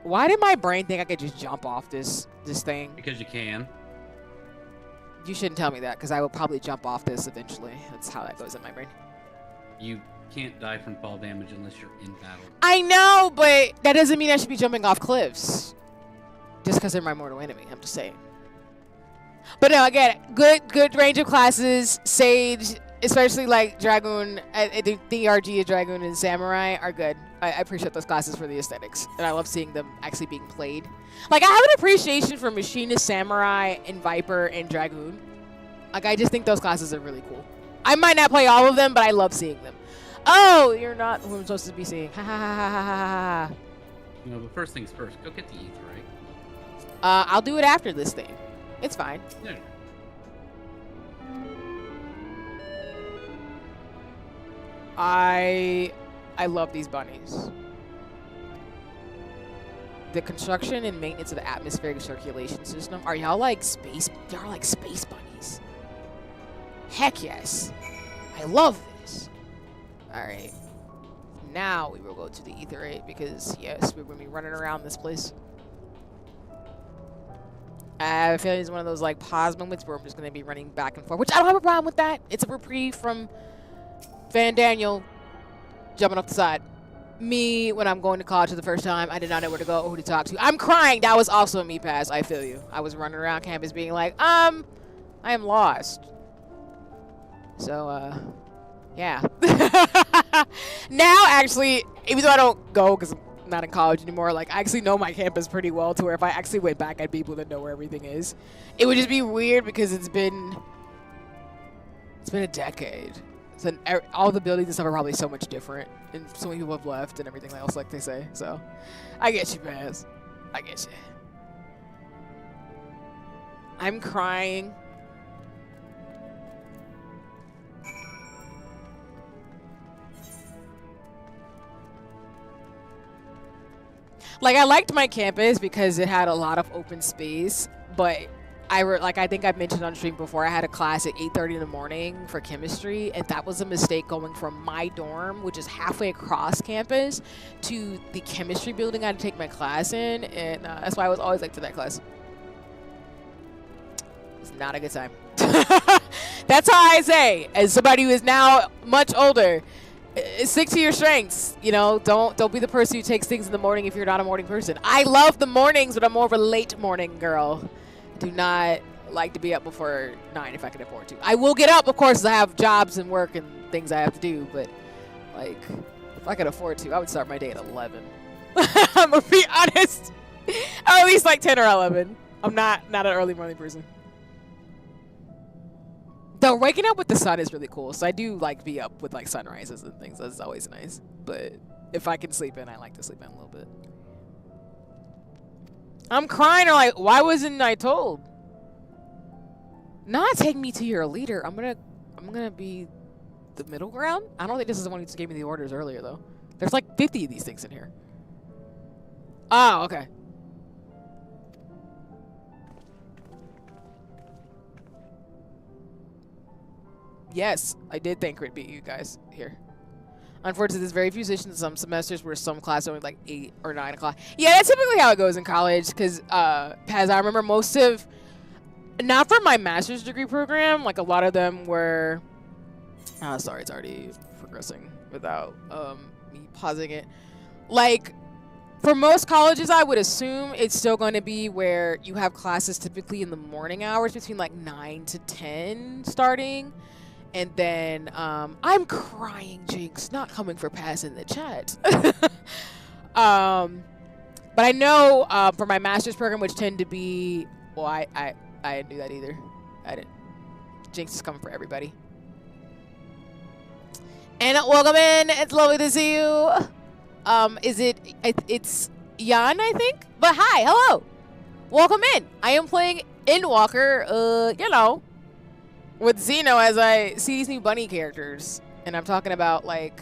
Why did my brain think I could just jump off this thing? Because you can. You shouldn't tell me that, because I will probably jump off this eventually. That's how that goes in my brain. You can't die from fall damage unless you're in battle. I know, but that doesn't mean I should be jumping off cliffs. Just because they're my mortal enemy, I'm just saying. But no, again, good range of classes. Sage, especially like Dragoon, the DRG of Dragoon and Samurai are good. I appreciate those classes for the aesthetics, and I love seeing them actually being played. Like, I have an appreciation for Machinist, Samurai, and Viper, and Dragoon. Like, I just think those classes are really cool. I might not play all of them, but I love seeing them. Oh, you're not who I'm supposed to be seeing. Ha ha ha ha ha ha ha. You know, but first things first, go get the ether, right? I'll do it after this thing. It's fine. Yeah. I love these bunnies. The construction and maintenance of the atmospheric circulation system. Are y'all like space? Y'all like space bunnies. Heck yes. I love this. All right. Now we will go to the Etherate because yes, we're going to be running around this place. I have a feeling it's one of those like pause moments where I'm just going to be running back and forth, which I don't have a problem with that. It's a reprieve from Van Daniel jumping off the side. Me, when I'm going to college for the first time, I did not know where to go or who to talk to. I'm crying. That was also a me pass. I feel you. I was running around campus being like, I am lost. So, yeah. Now, actually, even though I don't go because I'm not in college anymore, like, I actually know my campus pretty well to where if I actually went back, I'd be able to know where everything is. It would just be weird because it's been a decade. So all the buildings and stuff are probably so much different, and so many people have left and everything else, like they say. So, I get you, Paz. I get you. I'm crying. Like, I liked my campus because it had a lot of open space, but I think I mentioned on stream before, I had a class at 8:30 in the morning for chemistry, and that was a mistake going from my dorm, which is halfway across campus, to the chemistry building I had to take my class in, and that's why I was always late to that class. It's not a good time. That's how I say, as somebody who is now much older, stick to your strengths. You know, don't be the person who takes things in the morning if you're not a morning person. I love the mornings, but I'm more of a late morning girl. Do not like to be up before 9 if I can afford to. I will get up, of course, I have jobs and work and things I have to do, but like, if I could afford to, I would start my day at 11. I'm gonna be honest. Or at least like 10 or 11. I'm not an early morning person. Though waking up with the sun is really cool, so I do like be up with like sunrises and things. That's always nice. But if I can sleep in, I like to sleep in a little bit. I'm crying, or like, why wasn't I told? Not take me to your leader. I'm gonna be the middle ground. I don't think this is the one who just gave me the orders earlier though. There's like 50 of these things in here. Oh, okay. Yes, I did think we'd beat you guys here. Unfortunately, there's very few sessions in some semesters where some classes are only like 8 or 9 o'clock. Yeah, that's typically how it goes in college. Because, Paz, I remember most of, not for my master's degree program, like a lot of them were, sorry, it's already progressing without me pausing it. Like, for most colleges, I would assume it's still going to be where you have classes typically in the morning hours between like 9 to 10 starting. And then, I'm crying, Jinx, not coming for pass in the chat. But I know for my master's program, which tend to be, well, I didn't do that either. I didn't. Jinx is coming for everybody. And welcome in. It's lovely to see you. It's Jan, I think. But hi, hello, welcome in. I am playing Endwalker. You know, with Xeno as I see these new bunny characters, and I'm talking about like,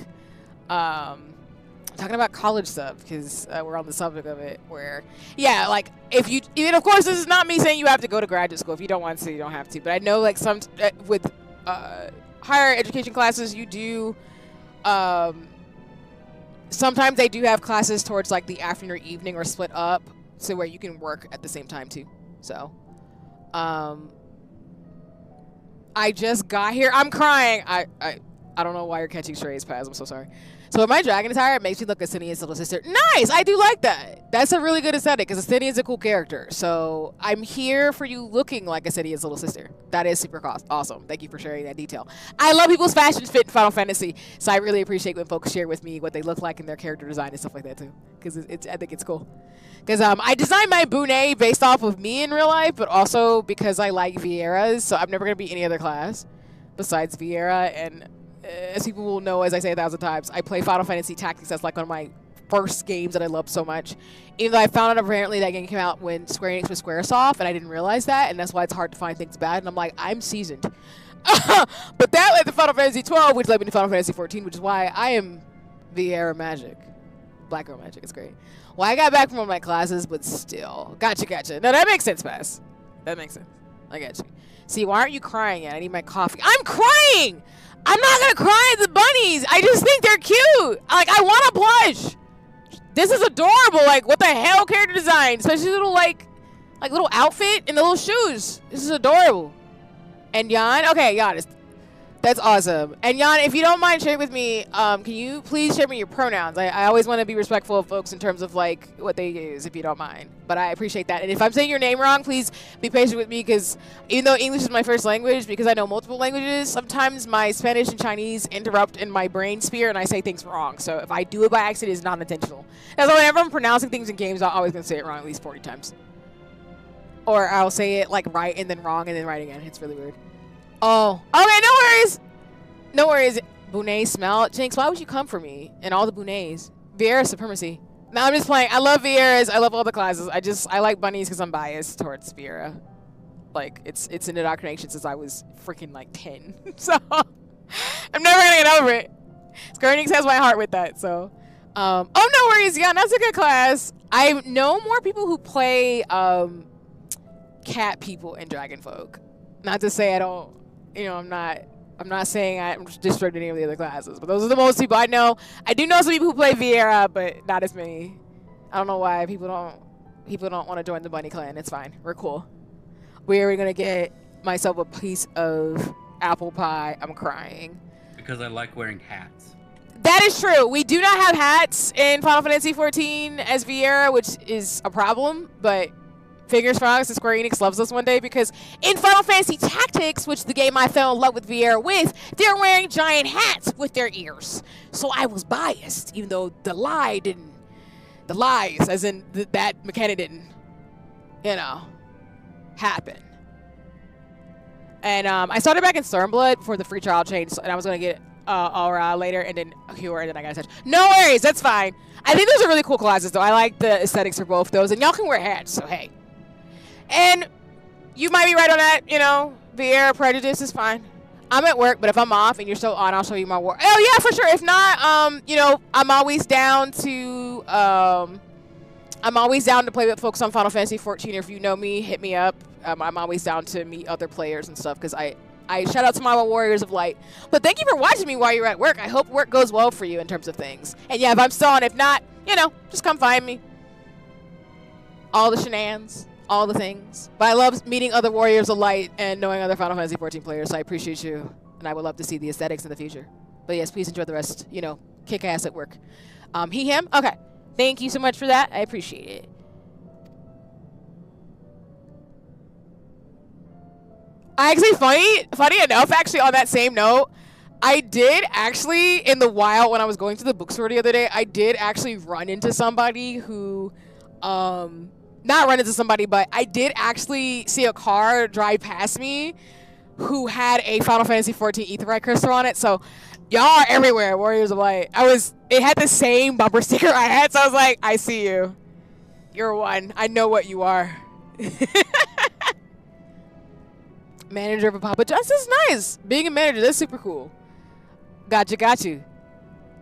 talking about college stuff because we're on the subject of it. Where, yeah, like if you, even of course, this is not me saying you have to go to graduate school. If you don't want to, you don't have to. But I know like some with higher education classes, you do. Sometimes they do have classes towards like the afternoon or evening or split up so where you can work at the same time too. So, I just got here. I'm crying. I don't know why you're catching strays, Paz. I'm so sorry. So with my dragon attire, it makes me look like Asinia's little sister. Nice! I do like that. That's a really good aesthetic because Asinia's a cool character. So I'm here for you looking like Asinia's little sister. That is super awesome. Thank you for sharing that detail. I love people's fashion fit in Final Fantasy, so I really appreciate when folks share with me what they look like in their character design and stuff like that too. Because I think it's cool. Because I designed my Bune based off of me in real life, but also because I like Vieira's, so I'm never going to be any other class besides Vieira. And as people will know, as I say 1,000 times, I play Final Fantasy Tactics. That's like one of my first games that I love so much. Even though I found out apparently that game came out when Square Enix was Squaresoft, and I didn't realize that, and that's why it's hard to find things bad. And I'm like, I'm seasoned. But that led to Final Fantasy 12, which led me to Final Fantasy 14, which is why I am Vieira Magic. Black Girl Magic. It's great. Well, I got back from one of my classes, but still. Gotcha. No, that makes sense, Pass. That makes sense. I got you. See, why aren't you crying yet? I need my coffee. I'm crying! I'm not gonna cry at the bunnies. I just think they're cute. Like, I want a plush. This is adorable. Like, what the hell character design? Especially little, like little outfit and the little shoes. This is adorable. And Jan? Okay, Jan. That's awesome. And Jan, if you don't mind sharing with me, can you please share me your pronouns? I always want to be respectful of folks in terms of like what they use, if you don't mind. But I appreciate that. And if I'm saying your name wrong, please be patient with me because even though English is my first language, because I know multiple languages, sometimes my Spanish and Chinese interrupt in my brain sphere and I say things wrong. So if I do it by accident, it's not intentional. That's why whenever I'm pronouncing things in games, I'm always going to say it wrong at least 40 times. Or I'll say it like right and then wrong and then right again. It's really weird. Oh, okay, no worries. No worries. Bune smell. Jinx, why would you come for me and all the Bunes? Vieira supremacy. No, I'm just playing. I love Vieiras. I love all the classes. I like bunnies because I'm biased towards Vieira. Like, it's an indoctrination since I was freaking like 10. So, I'm never going to get over it. Square Enix has my heart with that, so. Oh, no worries. Yeah, that's a good class. I know more people who play cat people in Dragon Folk. Not to say I don't, I'm not saying I'm disrespecting any of the other classes, but those are the most people I know. I do know some people who play Vieira, but not as many. I don't know why people don't want to join the bunny clan. It's fine. We're cool. Where are we gonna get myself a piece of apple pie? I'm crying. Because I like wearing hats. That is true. We do not have hats in Final Fantasy 14 as Vieira, which is a problem, but fingers crossed that Square Enix loves us one day, because in Final Fantasy Tactics, which the game I fell in love with Vieira with, they're wearing giant hats with their ears. So I was biased, even though the lies, as in that mechanic didn't, happen. And I started back in Stormblood before the free trial changed, and I was going to get Aura later, and then Cure, and then I got a touch. No worries, that's fine. I think those are really cool classes, though. I like the aesthetics for both those, and y'all can wear hats, so hey. And you might be right on that, Vieira prejudice is fine. I'm at work, but if I'm off and you're still on, I'll show you my work. Oh yeah, for sure. If not, I'm always down to play with folks on Final Fantasy 14. If you know me, hit me up. I'm always down to meet other players and stuff, because I shout out to my Warriors of Light. But thank you for watching me while you're at work. I hope work goes well for you in terms of things. And yeah, if I'm still on, if not, just come find me. All the shenanigans. All the things. But I love meeting other Warriors of Light and knowing other Final Fantasy 14 players, so I appreciate you, and I would love to see the aesthetics in the future. But yes, please enjoy the rest, kick ass at work. He, him? Okay. Thank you so much for that. I appreciate it. Funny enough, actually, on that same note, I did actually, in the wild, when I was going to the bookstore the other day, I did actually run into somebody who, not run into somebody, but I did actually see a car drive past me who had a Final Fantasy 14 Aetheryte crystal on it. So y'all are everywhere, Warriors of Light. It had the same bumper sticker I had, so I was like, I see you. You're one. I know what you are. Manager of a Papa John's is nice. Being a manager, that's super cool. Got you.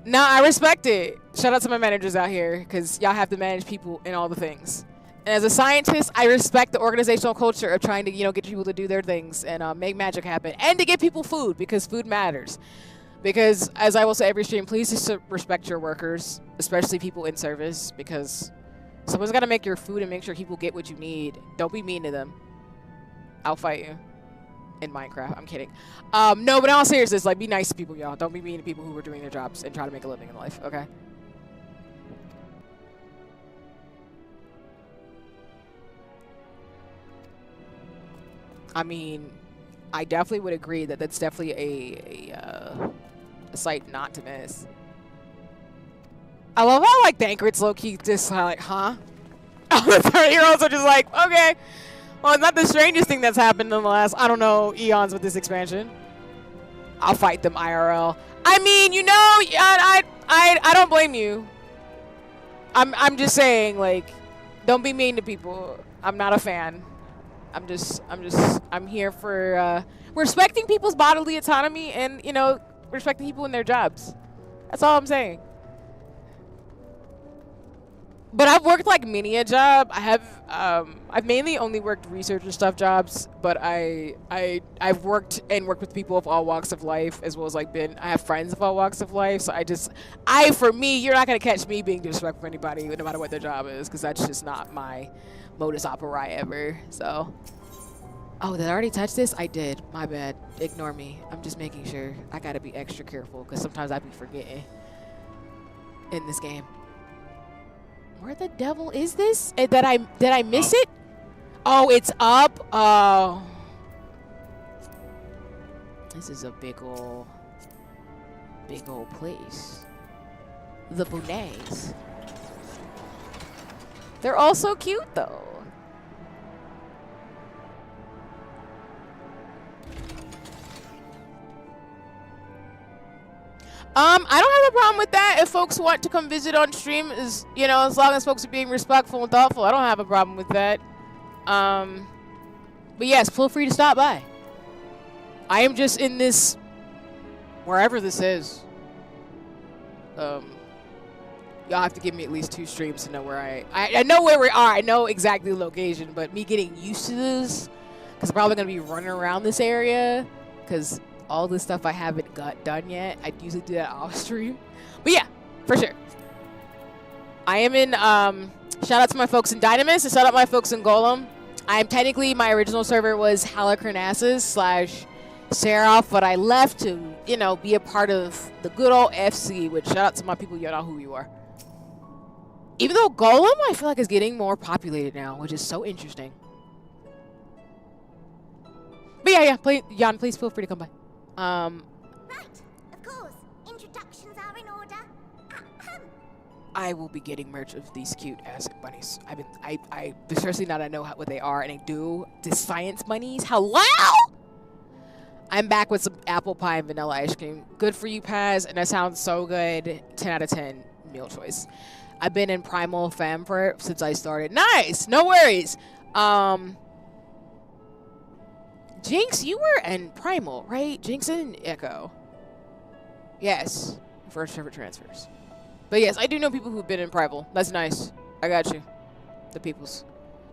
No, I respect it. Shout out to my managers out here, because y'all have to manage people and all the things. And as a scientist, I respect the organizational culture of trying to, get people to do their things and make magic happen. And to give people food, because food matters. Because, as I will say every stream, please just respect your workers, especially people in service, because someone's got to make your food and make sure people get what you need. Don't be mean to them. I'll fight you. In Minecraft. I'm kidding. No, but in all seriousness, like, be nice to people, y'all. Don't be mean to people who are doing their jobs and try to make a living in life, okay? I mean, I definitely would agree that that's definitely a sight not to miss. I love how, like, Banquet's low-key just like, huh? All the 30-year-olds are just like, okay. Well, it's not the strangest thing that's happened in the last, I don't know, eons with this expansion. I'll fight them IRL. I mean, I don't blame you. I'm just saying, like, don't be mean to people. I'm not a fan. I'm here for respecting people's bodily autonomy and, respecting people in their jobs. That's all I'm saying. But I've worked like many a job. I've mainly only worked research and stuff jobs, but I've worked with people of all walks of life, as well as I have friends of all walks of life. So for me, you're not gonna catch me being disrespectful for anybody, no matter what their job is, because that's just not my modus operandi ever. So, oh, did I already touch this? I did. My bad. Ignore me. I'm just making sure. I gotta be extra careful, because sometimes I be forgetting in this game. Where the devil is this? Did I miss it? Oh, it's up. Oh. This is a big old place. The Boonets. They're all so cute though. I don't have a problem with that if folks want to come visit on stream, as long as folks are being respectful and thoughtful. I don't have a problem with that. But yes, feel free to stop by. I am just in this, wherever this is. Y'all have to give me at least 2 streams to know where I know where we are. I know exactly the location, but me getting used to this, because I'm probably going to be running around this area, because all the stuff I haven't got done yet. I usually do that off stream. But yeah, for sure. I am in, shout out to my folks in Dynamis, and shout out my folks in Golem. My original server was Halicarnassus / Seraph, but I left to, be a part of the good old FC, which shout out to my people, you know who you are. Even though Golem, I feel like is getting more populated now, which is so interesting. But yeah, Jan, please feel free to come by. Right, of course. Introductions are in order. I will be getting merch of these cute ass bunnies. I especially now that I know what they are and I do. The science bunnies. Hello! I'm back with some apple pie and vanilla ice cream. Good for you, Paz, and that sounds so good. 10 out of 10 meal choice. I've been in Primal Fam since I started. Nice! No worries. Jinx, you were in Primal, right? Jinx and Echo. Yes. First server transfers. But yes, I do know people who've been in Primal. That's nice. I got you. The peoples.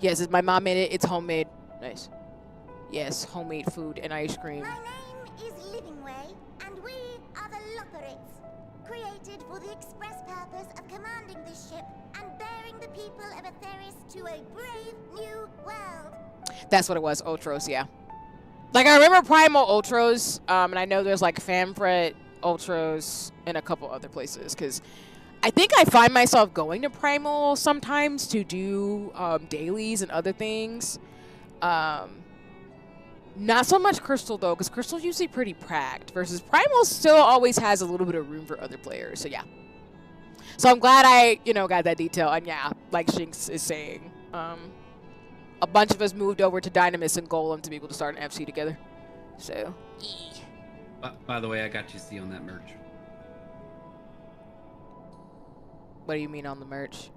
Yes, my mom made it. It's homemade. Nice. Yes, homemade food and ice cream. My name is Livingway, and we are the Lockerites, created for the express purpose of commanding this ship and bearing the people of Atheris to a brave new world. That's what it was, Ultros, yeah. Like, I remember Primal Ultros, and I know there's, like, Famfret Ultros and a couple other places, because I think I find myself going to Primal sometimes to do dailies and other things. Not so much Crystal, though, because Crystal's usually pretty pragged, versus Primal still always has a little bit of room for other players, so yeah. So I'm glad I, got that detail, and yeah, like Shinx is saying, a bunch of us moved over to Dynamis and Golem to be able to start an FC together. So, By the way, I got you C on that merch. what do you mean on the merch?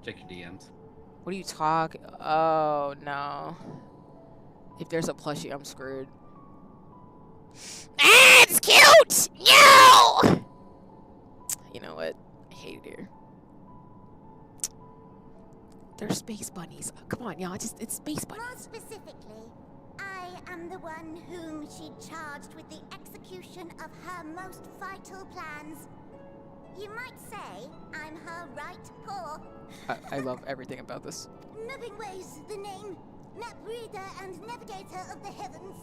Check your DMs. What are you talking? Oh no! If there's a plushie, I'm screwed. Ah, it's cute. No. You know what? I hate it here. They're space bunnies. Oh, come on, y'all. It's space bunnies. More specifically, I am the one whom she charged with the execution of her most vital plans. You might say I'm her right paw. I love everything about this. Moving Ways, the name, map reader and navigator of the heavens.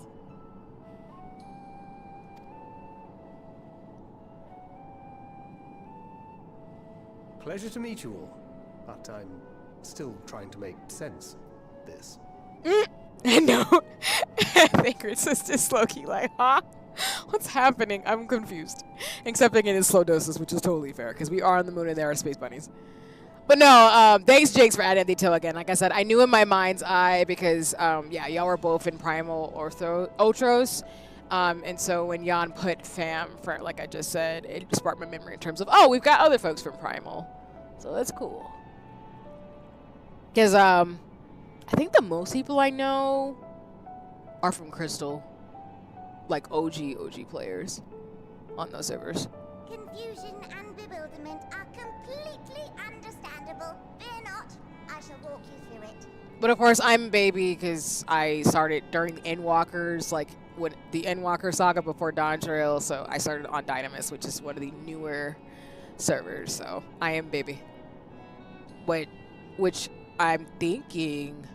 Pleasure to meet you all, but I'm still trying to make sense of this. I know. I think it's just low-key like, huh? What's happening? I'm confused. Except again in slow doses, which is totally fair, because we are on the moon and there are space bunnies. But no, thanks, Jinx, for adding detail again. Like I said, I knew in my mind's eye because, yeah, y'all were both in Primal Ultros. And so when Jan put fam for, like I just said, it sparked my memory in terms of, oh, we've got other folks from Primal. So that's cool. Because, I think the most people I know are from Crystal. Like OG players on those servers. Confusion and bewilderment are completely understandable. Fear not, I shall walk you through it. But of course, I'm a baby because I started during the Endwalkers, like when the Endwalker saga before Dawn Trail. So I started on Dynamis, which is one of the newer servers. So I am baby. Which I'm thinking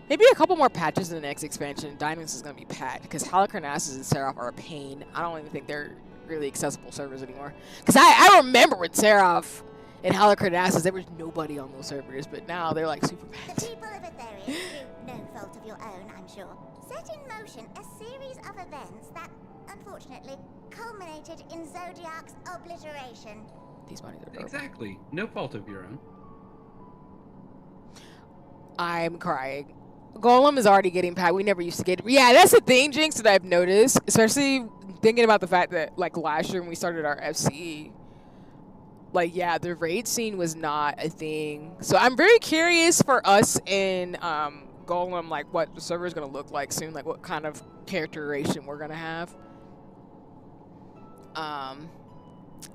maybe a couple more patches in the next expansion. Dynamis is going to be patched because Halicarnassus and Seraph are a pain. I don't even think they're really accessible servers anymore. Because I remember with Seraph and Halicarnassus, there was nobody on those servers, but now they're like super The packed. people of Etheria, through no fault of your own, I'm sure, set in motion a series of events that, unfortunately, culminated in Zodiac's obliteration. These bodies are adorable. Exactly. No fault of your own. I'm crying. Golem is already getting packed. We never used to get. Yeah, that's the thing, Jinx, that I've noticed. Especially thinking about the fact that, like, last year when we started our FC, like, yeah, the raid scene was not a thing. So I'm very curious for us in Golem, like, what the server is going to look like soon. Like, what kind of characterization we're going to have.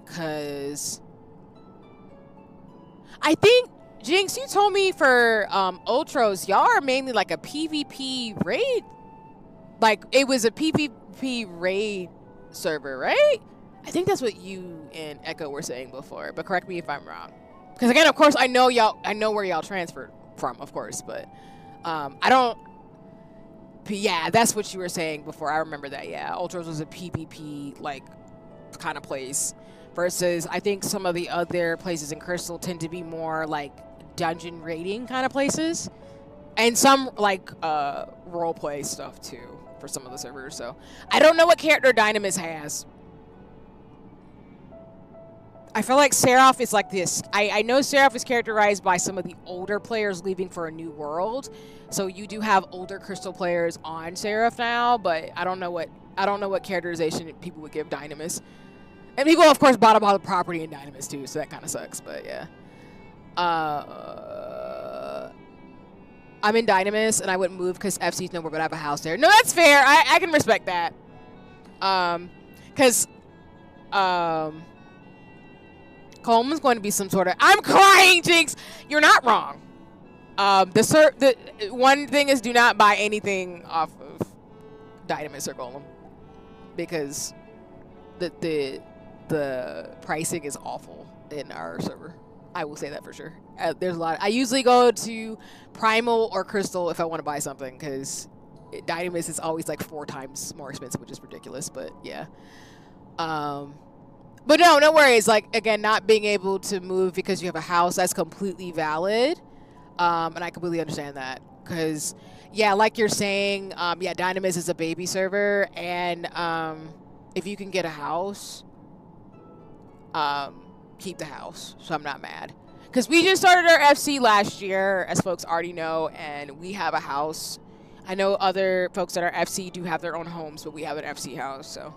Because I think, Jinx, you told me for Ultros, y'all are mainly like a PvP raid. Like, it was a PvP raid server, right? I think that's what you and Echo were saying before, but correct me if I'm wrong. Because again, of course, I know where y'all transferred from, of course, but I don't. But yeah, that's what you were saying before. I remember that. Yeah, Ultros was a PvP like kind of place, versus I think some of the other places in Crystal tend to be more like dungeon raiding kind of places, and some like roleplay stuff too for some of the servers. So I don't know what character Dynamis has. I feel like Seraph is like this. I know Seraph is characterized by some of the older players leaving for a new world. So you do have older Crystal players on Seraph now, but I don't know what characterization people would give Dynamis. And people, of course, bought up all the property in Dynamis too, so that kind of sucks. But yeah, I'm in Dynamis, and I wouldn't move because FC's nowhere, but I have a house there. No, that's fair. I can respect that. Because Coleman's going to be some sort of. I'm crying, Jinx. You're not wrong. The one thing is, do not buy anything off of Dynamis or Golem, because the pricing is awful in our server. I will say that for sure. There's a lot. I usually go to Primal or Crystal if I want to buy something, because Dynamis is always like 4 times more expensive, which is ridiculous. But yeah. But no worries. Like, again, not being able to move because you have a house, that's completely valid. And I completely understand that. Because, yeah, like you're saying, yeah, Dynamis is a baby server. And if you can get a house, keep the house. So I'm not mad. Because we just started our FC last year, as folks already know. And we have a house. I know other folks that are FC do have their own homes, but we have an FC house, so.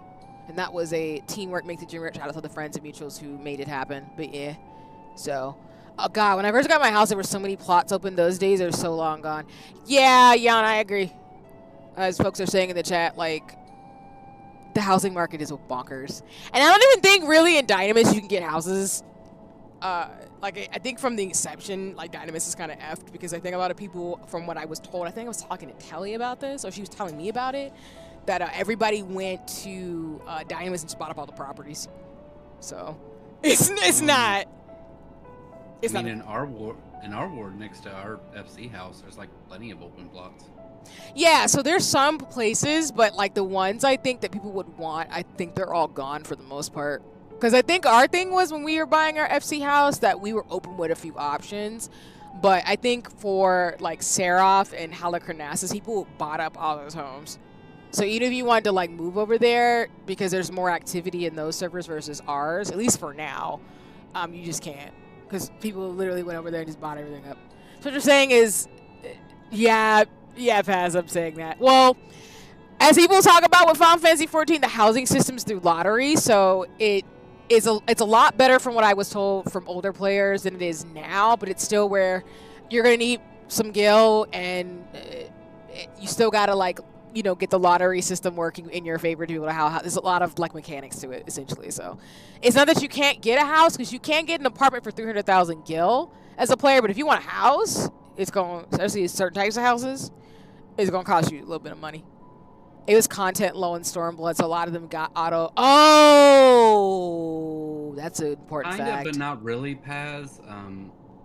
And that was a teamwork make the dream work. Shout out to the friends and mutuals who made it happen. But yeah, so. Oh God, when I first got my house, there were so many plots open those days. They're so long gone. Yeah, Jan, I agree. As folks are saying in the chat, like, the housing market is bonkers. And I don't even think really in Dynamis you can get houses. Like, I think from the inception, like, Dynamis is kind of effed because I think a lot of people, from what I was told, I think I was talking to Kelly about this, or she was telling me about it, that everybody went to Dynamis and just bought up all the properties. So, it's not. It's I mean, not. in our ward next to our FC house, there's like plenty of open plots. Yeah, so there's some places, but like the ones I think that people would want, I think they're all gone for the most part. Because I think our thing was when we were buying our FC house that we were open with a few options. But I think for like Seraph and Halicarnassus, people bought up all those homes. So even if you wanted to like move over there, because there's more activity in those servers versus ours, at least for now, you just can't. Because people literally went over there and just bought everything up. So what you're saying is, yeah, Paz, I'm saying that. Well, as people talk about with Final Fantasy 14, the housing system's through lottery, so it's a lot better from what I was told from older players than it is now, but it's still where you're going to need some gil, and you still got to, like, you know, get the lottery system working in your favor to be able to how there's a lot of like mechanics to it essentially. So it's not that you can't get a house, because you can get an apartment for 300,000 gil as a player, but if you want a house, it's going, especially certain types of houses, it's going to cost you a little bit of money. It was content low in Stormblood, so a lot of them got auto. Oh, that's an important fact. Kind of, but not really, Paz.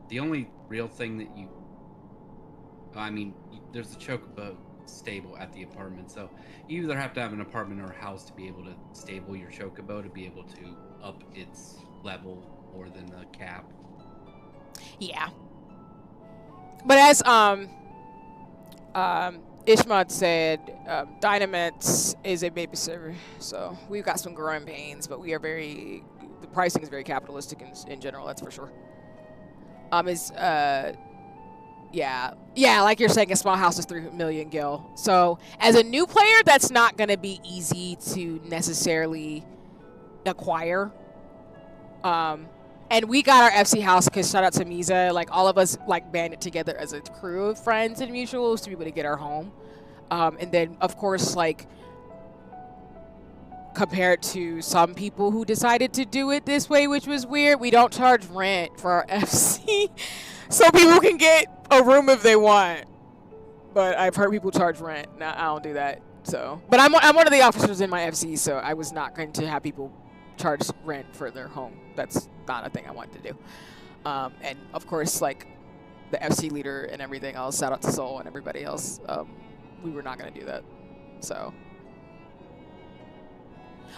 The only real thing that I mean, there's a chocobo stable at the apartment, so you either have to have an apartment or a house to be able to stable your chocobo to be able to up its level more than the cap. Yeah. But as Ishmael said, Dynamits is a baby server, so we've got some growing pains, but the pricing is very capitalistic in general, that's for sure. Yeah, like you're saying, a small house is 3 million gil. So as a new player, that's not going to be easy to necessarily acquire. And we got our FC house because, shout out to Misa, like all of us like banded together as a crew of friends and mutuals to be able to get our home. And then of course, like compared to some people who decided to do it this way, which was weird, we don't charge rent for our FC. So people can get a room if they want. But I've heard people charge rent. No, I don't do that. So, but I'm one of the officers in my FC, so I was not going to have people charge rent for their home. That's not a thing I wanted to do. And of course, like the FC leader and everything else, shout out to Soul and everybody else, we were not going to do that. So,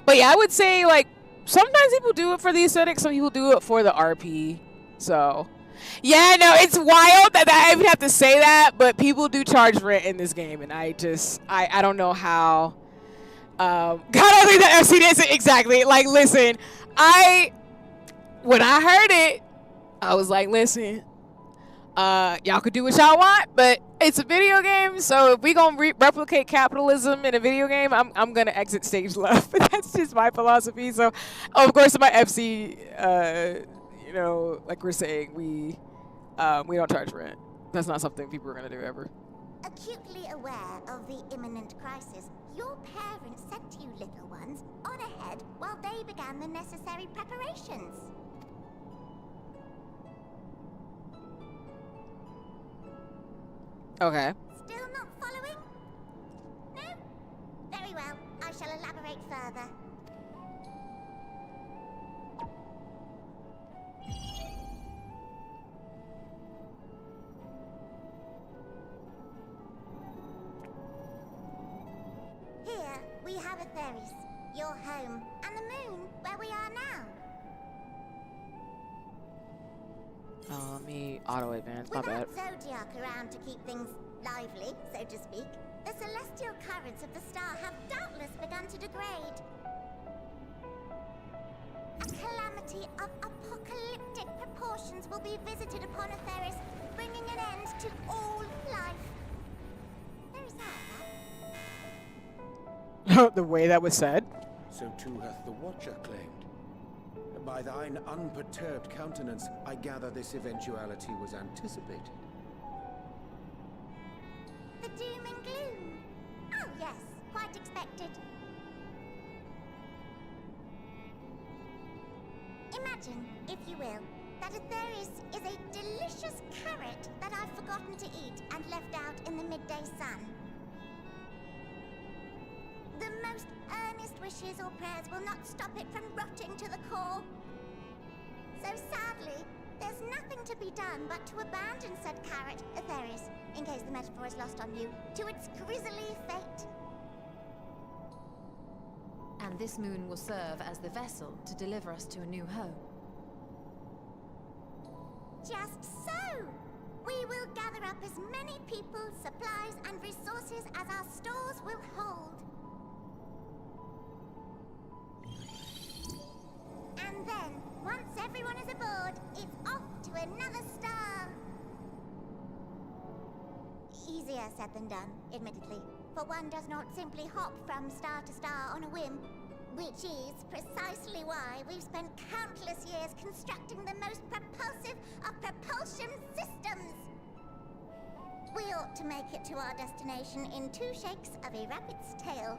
but yeah, I would say like sometimes people do it for the aesthetics, some people do it for the RP. So yeah, no, it's wild that I even have to say that, but people do charge rent in this game, and I don't know how. God, I think that FC did exactly. Like, listen, when I heard it, I was like, listen, y'all could do what y'all want, but it's a video game, so if we gonna replicate capitalism in a video game, I'm gonna exit stage left. That's just my philosophy. So, of course, in my FC, you know, like we're saying, we don't charge rent. That's not something people are gonna do ever. Acutely aware of the imminent crisis, your parents sent you little ones on ahead while they began the necessary preparations. Okay. Still not following? No? Very well. I shall elaborate further. Here we have Atheris, your home, and the moon, where we are now. Oh, let me auto advance. My bad. Without Zodiac around to keep things lively, so to speak, the celestial currents of the star have doubtless begun to degrade. A calamity of apocalyptic proportions will be visited upon Atheris, bringing an end to all life. There is that. the way that was said. So too hath the Watcher claimed. By thine unperturbed countenance, I gather this eventuality was anticipated. The doom and gloom. Oh yes, quite expected. Imagine, if you will, that Atheris is a delicious carrot that I've forgotten to eat and left out in the midday sun. The most earnest wishes or prayers will not stop it from rotting to the core. So sadly, there's nothing to be done but to abandon said carrot, Atheris, in case the metaphor is lost on you, to its grisly fate. And this moon will serve as the vessel to deliver us to a new home. Just so! We will gather up as many people, supplies, and resources as our stores will hold. And then, once everyone is aboard, it's off to another star. Easier said than done, admittedly, for one does not simply hop from star to star on a whim, which is precisely why we've spent countless years constructing the most propulsive of propulsion systems. We ought to make it to our destination in 2 shakes of a rabbit's tail.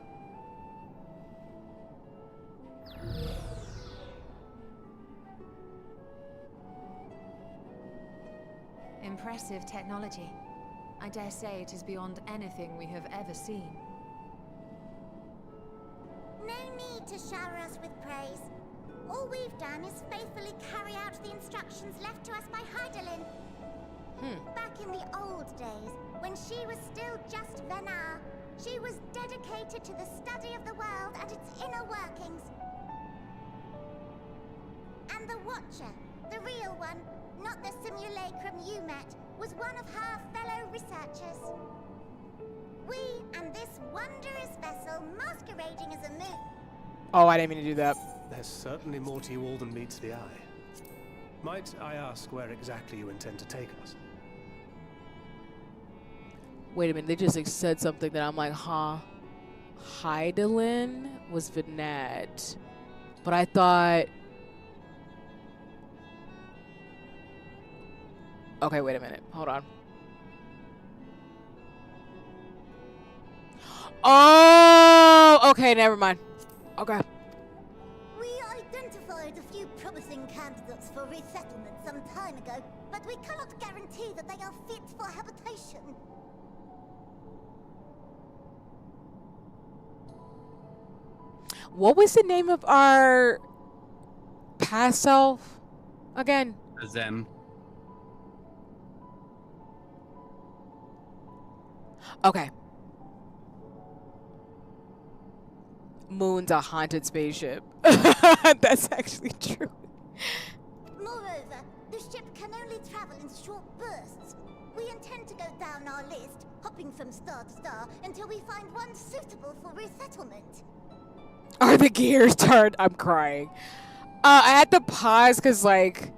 Impressive technology. I dare say it is beyond anything we have ever seen. No need to shower us with praise. All we've done is faithfully carry out the instructions left to us by Heidelin. Back in the old days, when she was still just Venar, she was dedicated to the study of the world and its inner workings. And the Watcher, the real one, not the simulacrum you met, was one of her fellow researchers. We and this wondrous vessel masquerading as a moon. Oh, I didn't mean to do that. There's certainly more to you all than meets the eye. Might I ask where exactly you intend to take us? Wait a minute, they just like, said something that I'm like, huh? Heidelin was Vinette. But I thought... Okay, wait a minute. Hold on. Oh! Okay, never mind. Okay. We identified a few promising candidates for resettlement some time ago, but we cannot guarantee that they are fit for habitation. What was the name of our past self again? Zem. Okay. Moon's a haunted spaceship. That's actually true. Moreover, the ship can only travel in short bursts. We intend to go down our list, hopping from star to star, until we find one suitable for resettlement. Are the gears turned? I'm crying. I had to pause because, like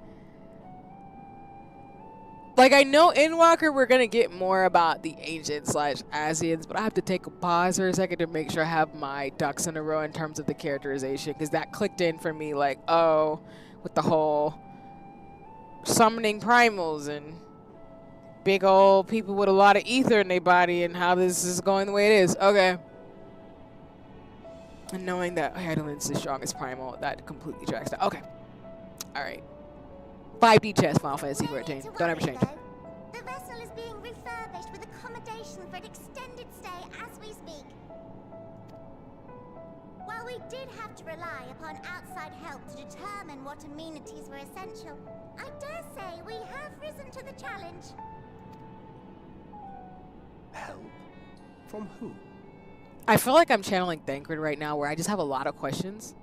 I know in Walker we're gonna get more about the ancient/Asians, but I have to take a pause for a second to make sure I have my ducks in a row in terms of the characterization, because that clicked in for me, like, oh, with the whole summoning primals and big old people with a lot of ether in their body and how this is going the way it is. Okay. And knowing that Heidelin's the strongest primal, that completely tracks that. Okay. Alright. 5D chess, Final Fantasy 14. Don't ever change. The vessel is being refurbished with accommodation for an extended stay as we speak. While we did have to rely upon outside help to determine what amenities were essential, I dare say we have risen to the challenge. Help? From who? I feel like I'm channeling Thancred right now, where I just have a lot of questions.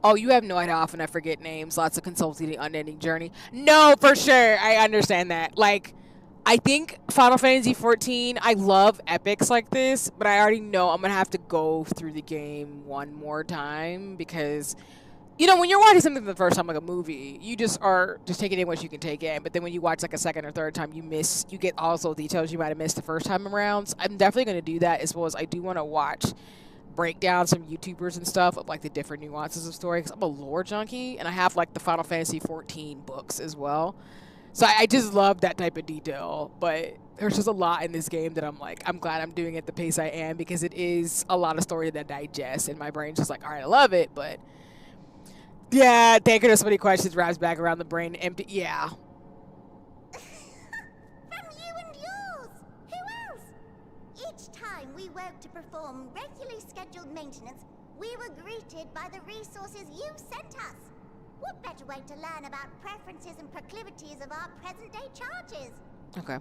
Oh, you have no idea how often I forget names. Lots of consulting the unending journey. No, for sure. I understand that. Like, I think Final Fantasy 14, I love epics like this, but I already know I'm going to have to go through the game one more time because, you know, when you're watching something for the first time, like a movie, you just are just taking in what you can take in. But then when you watch like a second or third time, you get also details you might have missed the first time around. So I'm definitely going to do that, as well as I do want to watch breakdowns from YouTubers and stuff of like the different nuances of story, because I'm a lore junkie and I have like the Final Fantasy 14 books as well. So I just love that type of detail, but there's just a lot in this game that I'm like, I'm glad I'm doing it at the pace I am, because it is a lot of story that digests, and my brain's just like, all right, I love it, but yeah, thinking of so many questions wraps back around the brain empty. Yeah. From you and yours. Who else? Each time we woke to perform regularly scheduled maintenance, we were greeted by the resources you sent us. What better way to learn about preferences and proclivities of our present-day charges? Okay.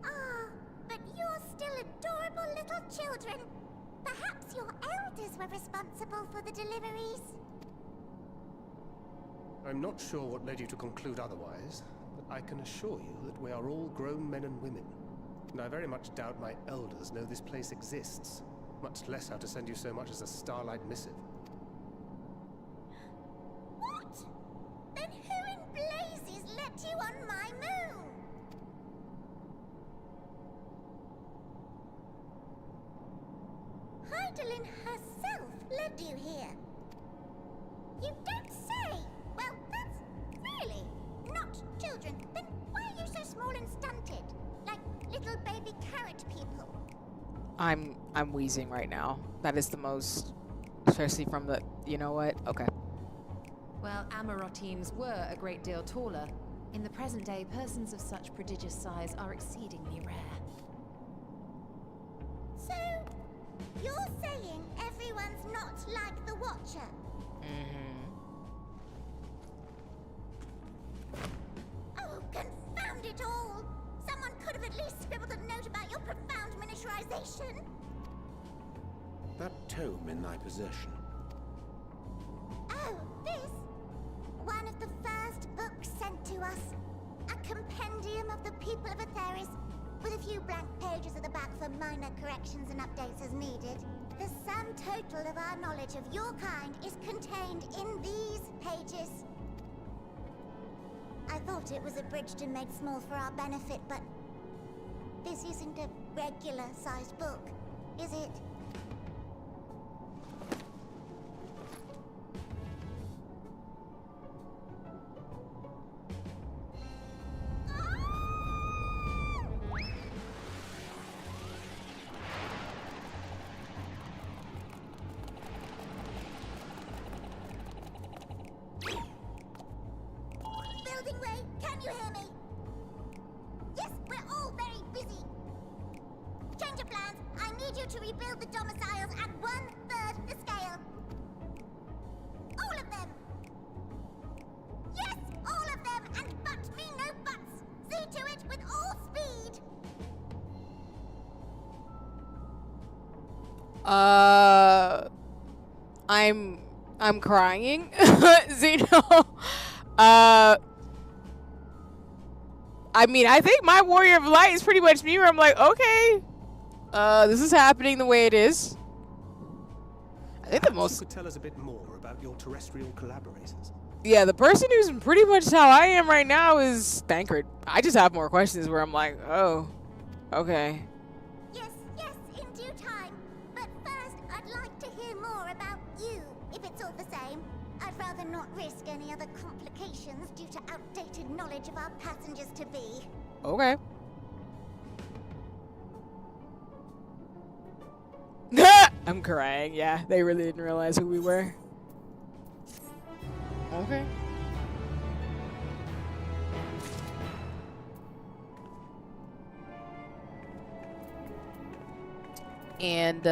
Ah, but you're still adorable little children. Perhaps your elders were responsible for the deliveries. I'm not sure what led you to conclude otherwise, but I can assure you that we are all grown men and women. And I very much doubt my elders know this place exists, much less how to send you so much as a starlight missive. What? Then who in blazes let you on my moon? Heidelin herself led you here. You don't say. Well, that's really not children. Then why are you so small and stunted? Like little baby carrot people. I'm wheezing right now. That is the most, especially from the, you know what? Okay. Well, Amarotines were a great deal taller. In the present day, persons of such prodigious size are exceedingly rare. So, you're saying everyone's not like the Watcher? Oh, confound it all! Someone could have at least scribbled a note about your profound miniaturization. That tome in thy possession. Oh, this? One of the first books sent to us. A compendium of the people of Aetheris, with a few blank pages at the back for minor corrections and updates as needed. The sum total of our knowledge of your kind is contained in these pages. I thought it was abridged and made small for our benefit, but this isn't a regular-sized book, is it? Building Ray, can you hear me? Yes, we're all very busy. Change of plans. I need you to rebuild the domiciles at 1/3 the scale. All of them. Yes, all of them, and but me no buts. See to it with all speed. I'm crying. Zeno. I mean, I think my Warrior of Light is pretty much me, where I'm like, okay, this is happening the way it is. I think the most... You could tell us a bit more about your terrestrial collaborators. Yeah, the person who's pretty much how I am right now is Thancred. I just have more questions where I'm like, oh, okay. Yes, in due time. But first, I'd like to hear more about you, if it's all the same. I'd rather not risk any other complications due to outdated knowledge of our passengers-to-be. Okay. I'm crying, yeah. They really didn't realize who we were. Okay. And,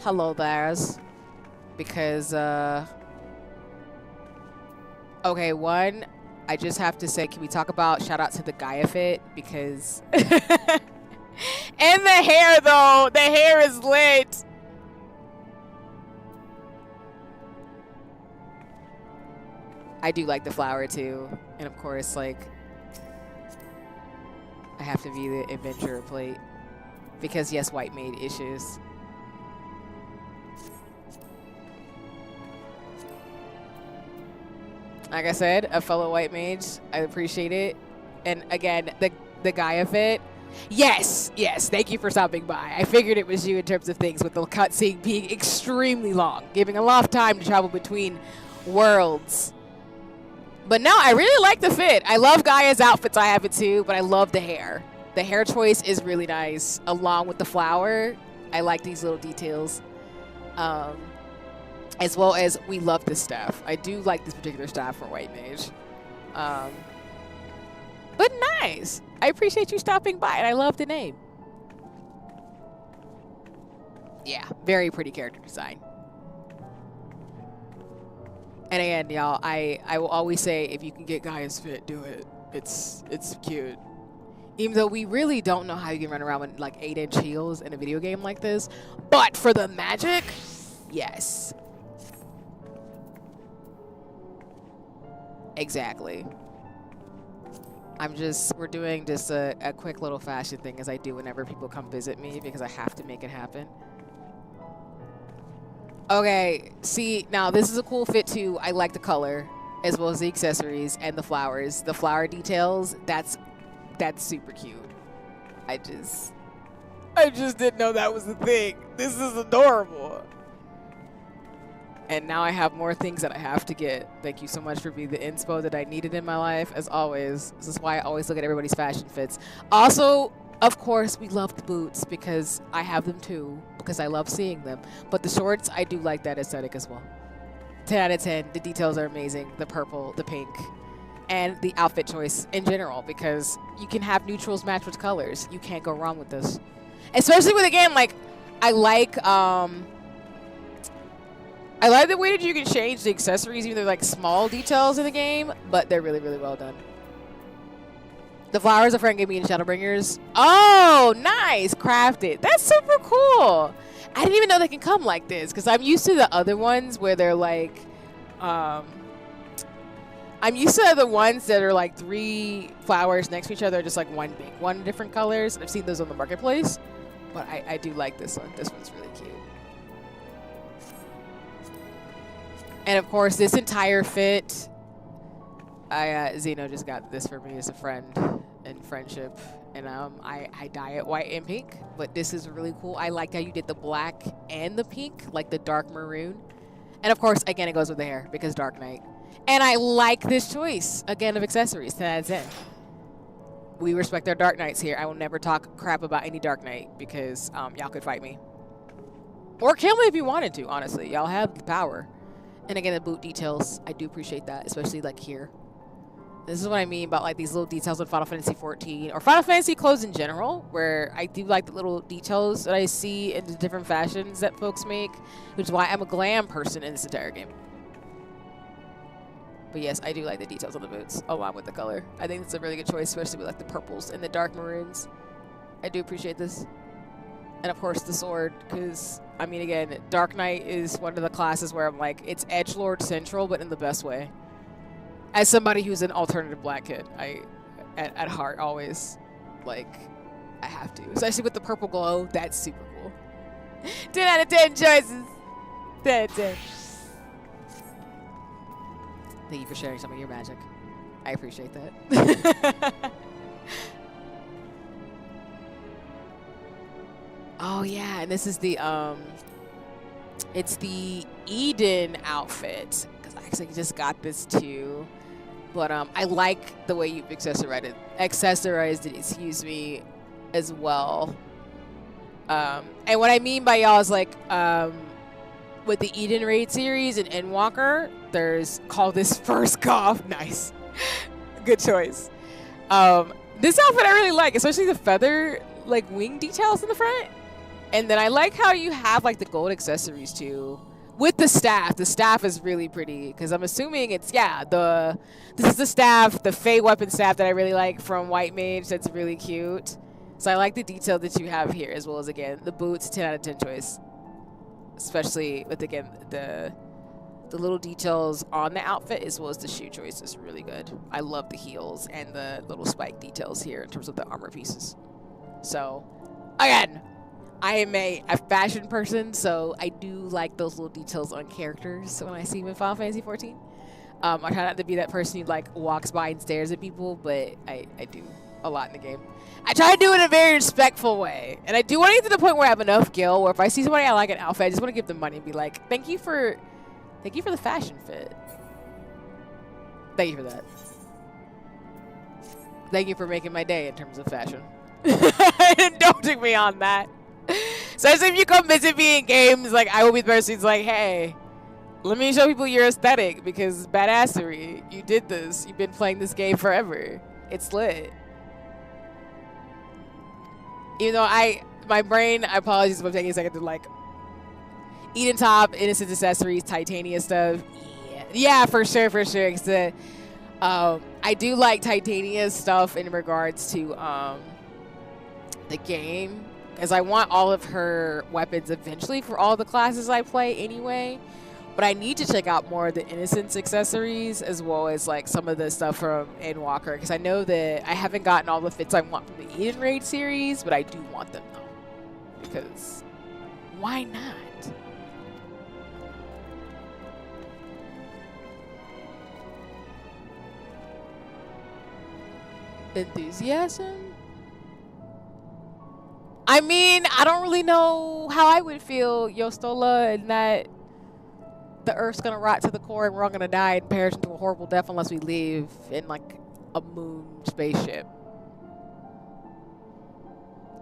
hello there's. Because, okay, one, I just have to say, can we talk about shout out to the Gaia fit? Because and the hair though, the hair is lit. I do like the flower too, and of course, like, I have to view the adventurer plate because yes, white maid issues. Like I said, a fellow white mage, I appreciate it. And again, the Gaia fit, Yes, yes. Thank you for stopping by. I figured it was you in terms of things, with the cutscene being extremely long, giving a lot of time to travel between worlds. But no, I really like the fit. I love Gaia's outfits. I have it too, but I love the hair. The hair choice is really nice, along with the flower. I like these little details. As well as we love this staff. I do like this particular staff for White Mage. But nice. I appreciate you stopping by, and I love the name. Yeah, very pretty character design. And again, y'all, I will always say, if you can get Gaia's fit, do it. It's cute. Even though we really don't know how you can run around with like 8-inch heels in a video game like this. But for the magic, yes. Exactly. We're doing just a quick little fashion thing, as I do whenever people come visit me, because I have to make it happen. Okay, see, now this is a cool fit too. I like the color, as well as the accessories and the flowers. The flower details, that's super cute. I just didn't know that was a thing. This is adorable. And now I have more things that I have to get. Thank you so much for being the inspo that I needed in my life, as always. This is why I always look at everybody's fashion fits. Also, of course, we love the boots, because I have them too, because I love seeing them. But the shorts, I do like that aesthetic as well. 10 out of 10. The details are amazing. The purple, the pink, and the outfit choice in general, because you can have neutrals match with colors. You can't go wrong with this. Especially with, again, like, I like the way that you can change the accessories, even though they're like small details in the game, but they're really, really well done. The flowers a friend gave me in Shadowbringers. Oh, nice. Crafted. That's super cool. I didn't even know they can come like this, because I'm used to the other ones where they're like, I'm used to the ones that are like 3 flowers next to each other, just like one big one, different colors. And I've seen those on the marketplace, but I do like this one. This one's really cute. And of course, this entire fit, Zeno just got this for me as a friend in friendship. And I dye it white and pink, but this is really cool. I like how you did the black and the pink, like the dark maroon. And of course, again, it goes with the hair, because Dark Knight. And I like this choice, again, of accessories. 10 out of 10. We respect our Dark Knights here. I will never talk crap about any Dark Knight, because y'all could fight me. Or kill me if you wanted to, honestly. Y'all have the power. And again, the boot details, I do appreciate that, especially like here. This is what I mean about like these little details in Final Fantasy 14 or Final Fantasy clothes in general, where I do like the little details that I see in the different fashions that folks make, which is why I'm a glam person in this entire game. But yes, I do like the details on the boots, along with the color. I think it's a really good choice, especially with like the purples and the dark maroons. I do appreciate this. And of course the sword, because, I mean, again, Dark Knight is one of the classes where I'm like, it's edgelord central, but in the best way. As somebody who's an alternative black kid, at heart, always, like, I have to. Especially with the purple glow, that's super cool. 10 out of 10 choices. 10 out of 10. Thank you for sharing some of your magic. I appreciate that. Oh yeah, and this is the it's the Eden outfit, because I actually just got this too. But I like the way you've accessorized it, excuse me, as well. And what I mean by y'all is like with the Eden Raid series and Endwalker, there's called this First Cough. Nice. Good choice. This outfit I really like, especially the feather like wing details in the front. And then I like how you have like the gold accessories too. With the staff. The staff is really pretty, because I'm assuming it's, yeah, this is the staff, the Fey weapon staff that I really like from White Mage. That's really cute. So I like the detail that you have here, as well as, again, the boots, 10 out of 10 choice. Especially with, again, the little details on the outfit, as well as the shoe choice is really good. I love the heels and the little spike details here in terms of the armor pieces. So, again, I am a fashion person, so I do like those little details on characters when I see them in Final Fantasy 14. I try not to be that person who like walks by and stares at people, but I do a lot in the game. I try to do it in a very respectful way. And I do want to get to the point where I have enough gil where if I see somebody I like an outfit, I just want to give them money and be like, thank you for the fashion fit. Thank you for that. Thank you for making my day in terms of fashion. Indulging me on that. Especially if you come visit me in games, like I will be the person who's like, hey, let me show people your aesthetic because badassery. You did this. You've been playing this game forever. It's lit. Even though my brain, I apologize if I'm taking a second to like Eden Top, Innocent Accessories, Titania stuff. Yeah, for sure. Cause I do like Titania's stuff in regards to the game, because I want all of her weapons eventually for all the classes I play anyway. But I need to check out more of the Innocence accessories as well as like some of the stuff from Endwalker, because I know that I haven't gotten all the fits I want from the Eden Raid series, but I do want them though, because why not? Enthusiasm? I mean, I don't really know how I would feel, Yostola, and that the Earth's gonna rot to the core and we're all gonna die and perish into a horrible death unless we leave in like a moon spaceship.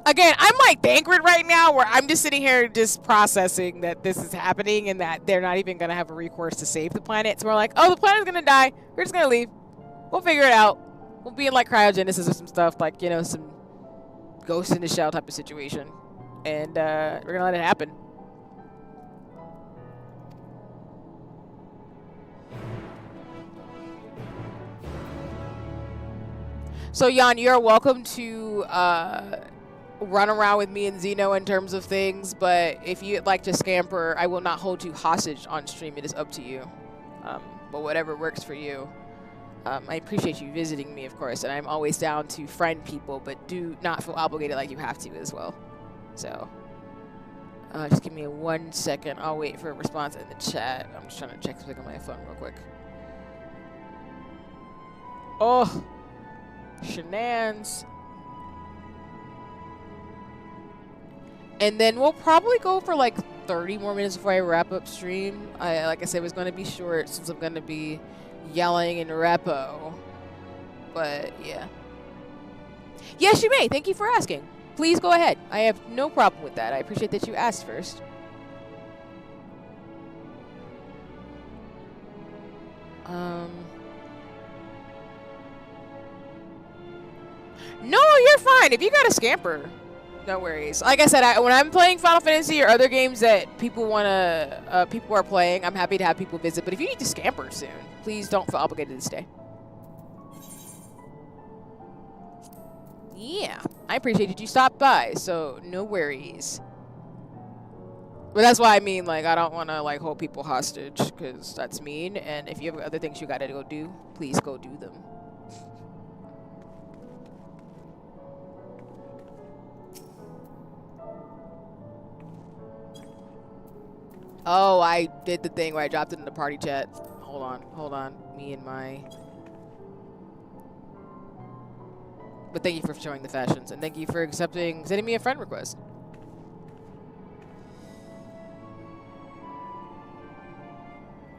Again, I'm like banquet right now where I'm just sitting here just processing that this is happening and that they're not even gonna have a recourse to save the planet. So we're like, oh, the planet's gonna die. We're just gonna leave. We'll figure it out. We'll be in like cryogenesis or some stuff, like, you know, some ghost in the shell type of situation. And we're gonna let it happen. So Jan, you're welcome to run around with me and Zeno in terms of things, but if you'd like to scamper, I will not hold you hostage on stream. It is up to you. But whatever works for you. I appreciate you visiting me, of course, and I'm always down to friend people, but do not feel obligated like you have to as well. So, just give me 1 second. I'll wait for a response in the chat. I'm just trying to check something on my phone real quick. Oh, shenanigans. And then we'll probably go for like 30 more minutes before I wrap up stream. Like I said, it was going to be short since I'm going to be yelling in repo. But yeah. Yes, you may. Thank you for asking. Please go ahead. I have no problem with that. I appreciate that you asked first. No, you're fine. If you got a scamper, no worries. Like I said, when I'm playing Final Fantasy or other games that people are playing, I'm happy to have people visit. But if you need to scamper soon, please don't feel obligated to stay. Yeah, I appreciate that you stopped by, so no worries. But that's why I mean, like, I don't want to like hold people hostage because that's mean. And if you have other things you gotta go do, please go do them. Oh, I did the thing where I dropped it in the party chat. Hold on. Me and my... But thank you for showing the fashions, and thank you for sending me a friend request.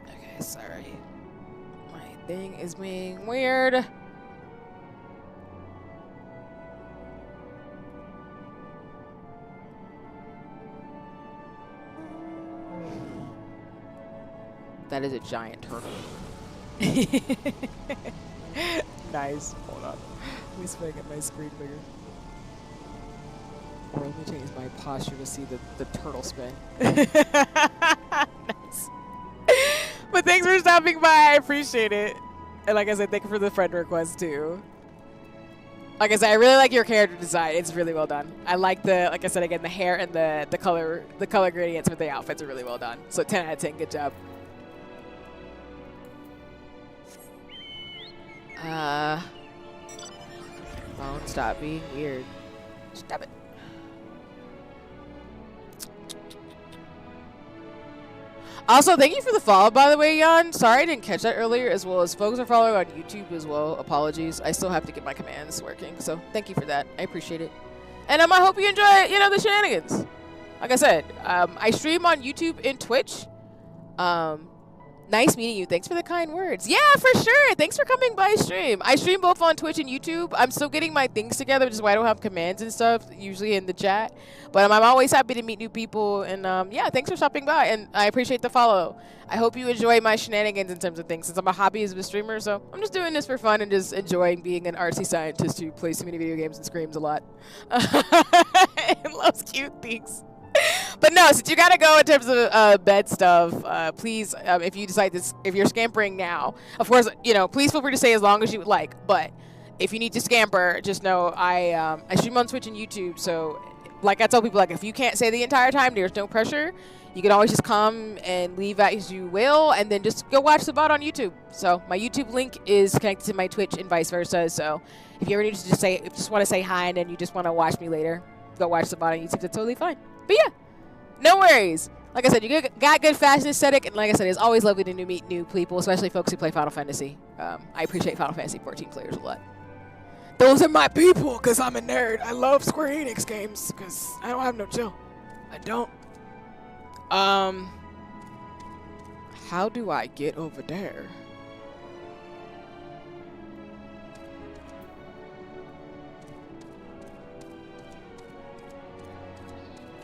Okay, sorry. My thing is being weird. That is a giant turtle. Nice. Hold on. Let me see if I get my screen bigger. Or let me change my posture to see the turtle spin. Nice. But thanks for stopping by. I appreciate it. And like I said, thank you for the friend request too. Like I said, I really like your character design. It's really well done. I like like I said again, the hair and the color gradients with the outfits are really well done. So 10 out of 10, good job. Phone, stop being weird. Stop it. Also, thank you for the follow, by the way, Jan. Sorry I didn't catch that earlier, as well as folks are following on YouTube as well. Apologies. I still have to get my commands working, so thank you for that. I appreciate it. And I hope you enjoy, you know, the shenanigans. Like I said, I stream on YouTube and Twitch. Nice meeting you. Thanks for the kind words. Yeah, for sure. Thanks for coming by stream. I stream both on Twitch and YouTube. I'm still getting my things together, which is why I don't have commands and stuff usually in the chat. But I'm always happy to meet new people. And yeah, thanks for stopping by. And I appreciate the follow. I hope you enjoy my shenanigans in terms of things, since I'm a hobbyist of a streamer. So I'm just doing this for fun and just enjoying being an artsy scientist who plays too many video games and screams a lot. And loves cute things. But no, since you gotta go in terms of bed stuff, please, if you decide this, if you're scampering now, of course, you know, please feel free to stay as long as you would like. But if you need to scamper, just know I stream on Twitch and YouTube. So, like I tell people, like if you can't stay the entire time, there's no pressure. You can always just come and leave as you will, and then just go watch the bot on YouTube. So my YouTube link is connected to my Twitch and vice versa. So if you ever need to just want to say hi and then you just want to watch me later, go watch the bot on YouTube. That's totally fine. But yeah, no worries. Like I said, you got good fashion aesthetic, and like I said, it's always lovely to meet new people, especially folks who play Final Fantasy. I appreciate Final Fantasy 14 players a lot. Those are my people, because I'm a nerd. I love Square Enix games, because I don't have no chill. I don't. How do I get over there?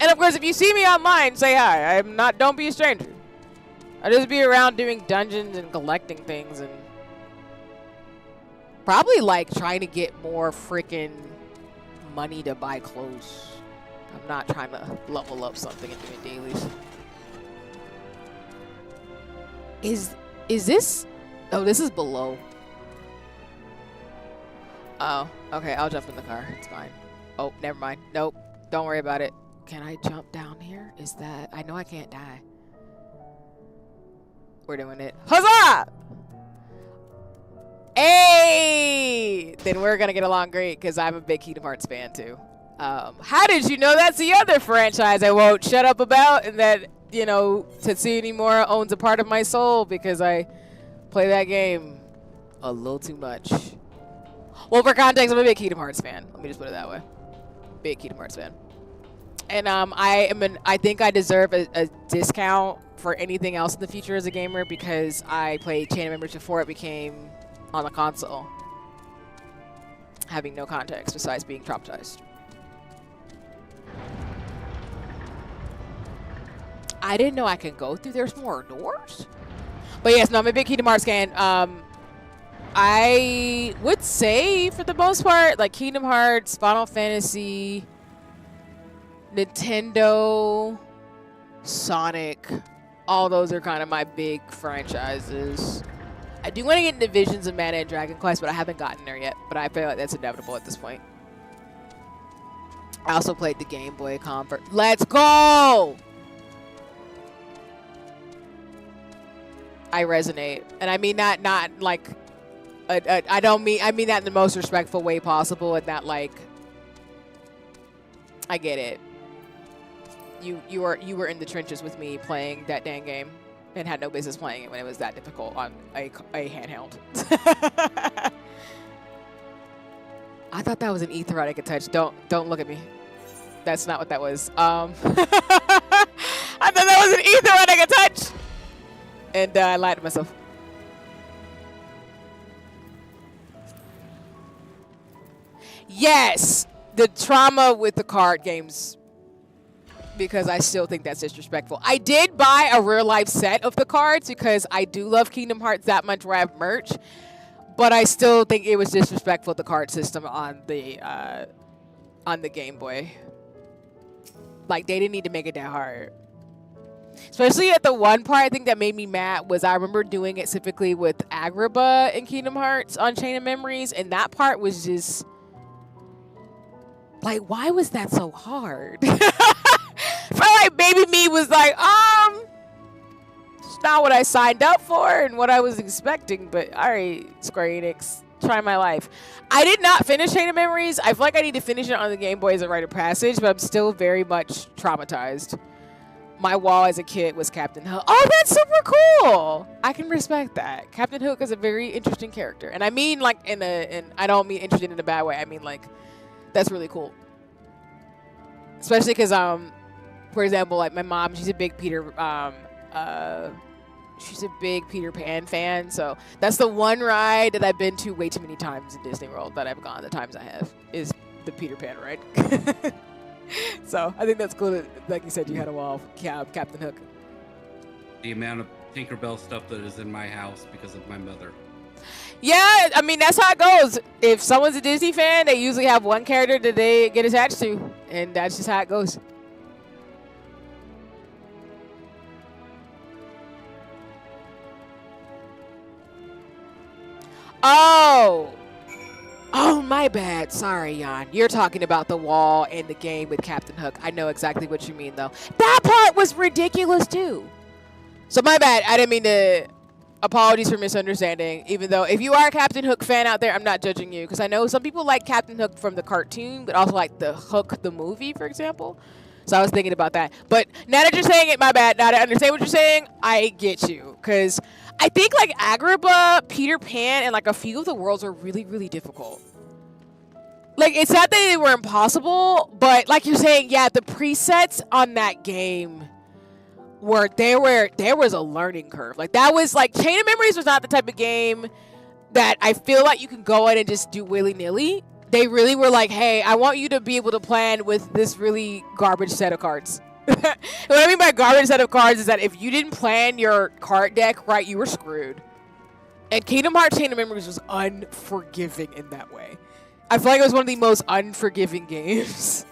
And of course, if you see me online, say hi. Don't be a stranger. I just be around doing dungeons and collecting things and probably like trying to get more freaking money to buy clothes. I'm not trying to level up something and doing dailies. Is this? Oh, this is below. Oh, okay. I'll jump in the car. It's fine. Oh, never mind. Nope. Don't worry about it. Can I jump down here? Is that... I know I can't die. We're doing it. Huzzah! Hey! Then we're gonna get along great, because I'm a big Kingdom Hearts fan, too. How did you know that's the other franchise I won't shut up about, and that, you know, Tetsuya Nomura owns a part of my soul, because I play that game a little too much. Well, for context, I'm a big Kingdom Hearts fan. Let me just put it that way. Big Kingdom Hearts fan. And I think I deserve a discount for anything else in the future as a gamer, because I played Chain of Memories before it became on the console, having no context besides being traumatized. I didn't know I could go through. There's more doors. But yes, no, I'm a big Kingdom Hearts fan. I would say for the most part, like Kingdom Hearts, Final Fantasy, Nintendo, Sonic, all those are kind of my big franchises. I do want to get into Visions of Mana and Dragon Quest, but I haven't gotten there yet. But I feel like that's inevitable at this point. I also played the Game Boy Convert. Let's go! I resonate, and I mean that not like I mean that in the most respectful way possible, and that like I get it. You were in the trenches with me playing that dang game and had no business playing it when it was that difficult on a handheld. I thought that was an ether I could touch. Don't look at me. That's not what that was. I thought that was an ether I could touch. And I lied to myself. Yes, the trauma with the card games, because I still think that's disrespectful. I did buy a real life set of the cards because I do love Kingdom Hearts that much where I have merch, but I still think it was disrespectful, the card system on the Game Boy. Like, they didn't need to make it that hard. Especially at the one part, I think that made me mad was I remember doing it specifically with Agrabah in Kingdom Hearts on Chain of Memories, and that part was just like, why was that so hard? Felt like baby me was like, it's not what I signed up for and what I was expecting, but all right, Square Enix, try my life. I did not finish Chain of Memories. I feel like I need to finish it on the Game Boy as a rite of passage, but I'm still very much traumatized. my wall as a kid was Captain Hook. Oh, that's super cool. I can respect that. Captain Hook is a very interesting character, and I mean like I don't mean interesting in a bad way. I mean like that's really cool. Especially because for example, like my mom, she's a big Peter Pan fan. So that's the one ride that I've been to way too many times in Disney World that I've gone. The times I have is the Peter Pan ride. So I think that's cool that, like you said, you had a wall of Captain Hook. The amount of Tinkerbell stuff that is in my house because of my mother. Yeah, I mean, that's how it goes. If someone's a Disney fan, they usually have one character that they get attached to, and that's just how it goes. Oh, my bad. Sorry, Jan. You're talking about the wall in the game with Captain Hook. I know exactly what you mean, though. That part was ridiculous, too. So my bad. I didn't mean to... Apologies for misunderstanding. Even though, if you are a Captain Hook fan out there, I'm not judging you. Because I know some people like Captain Hook from the cartoon, but also like the Hook, the movie, for example. So I was thinking about that. But now that you're saying it, my bad. Now that I understand what you're saying, I get you. Because I think like Agrabah, Peter Pan, and like a few of the worlds are really, really difficult. Like, it's not that they were impossible, but like you're saying, yeah, the presets on that game there was a learning curve. Like, that was like Chain of Memories was not the type of game that I feel like you can go in and just do willy-nilly. They really were like, hey, I want you to be able to plan with this really garbage set of cards. What I mean by garbage set of cards is that if you didn't plan your card deck right, you were screwed. And Kingdom Hearts Chain of Memories was unforgiving in that way. I feel like it was one of the most unforgiving games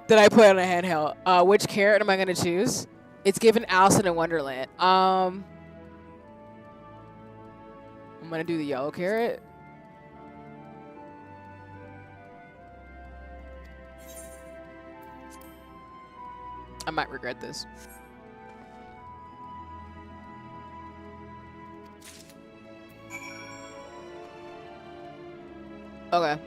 that I put on a handheld. Which carrot am I going to choose? It's given Alice in Wonderland. I'm going to do the yellow carrot. I might regret this. Okay.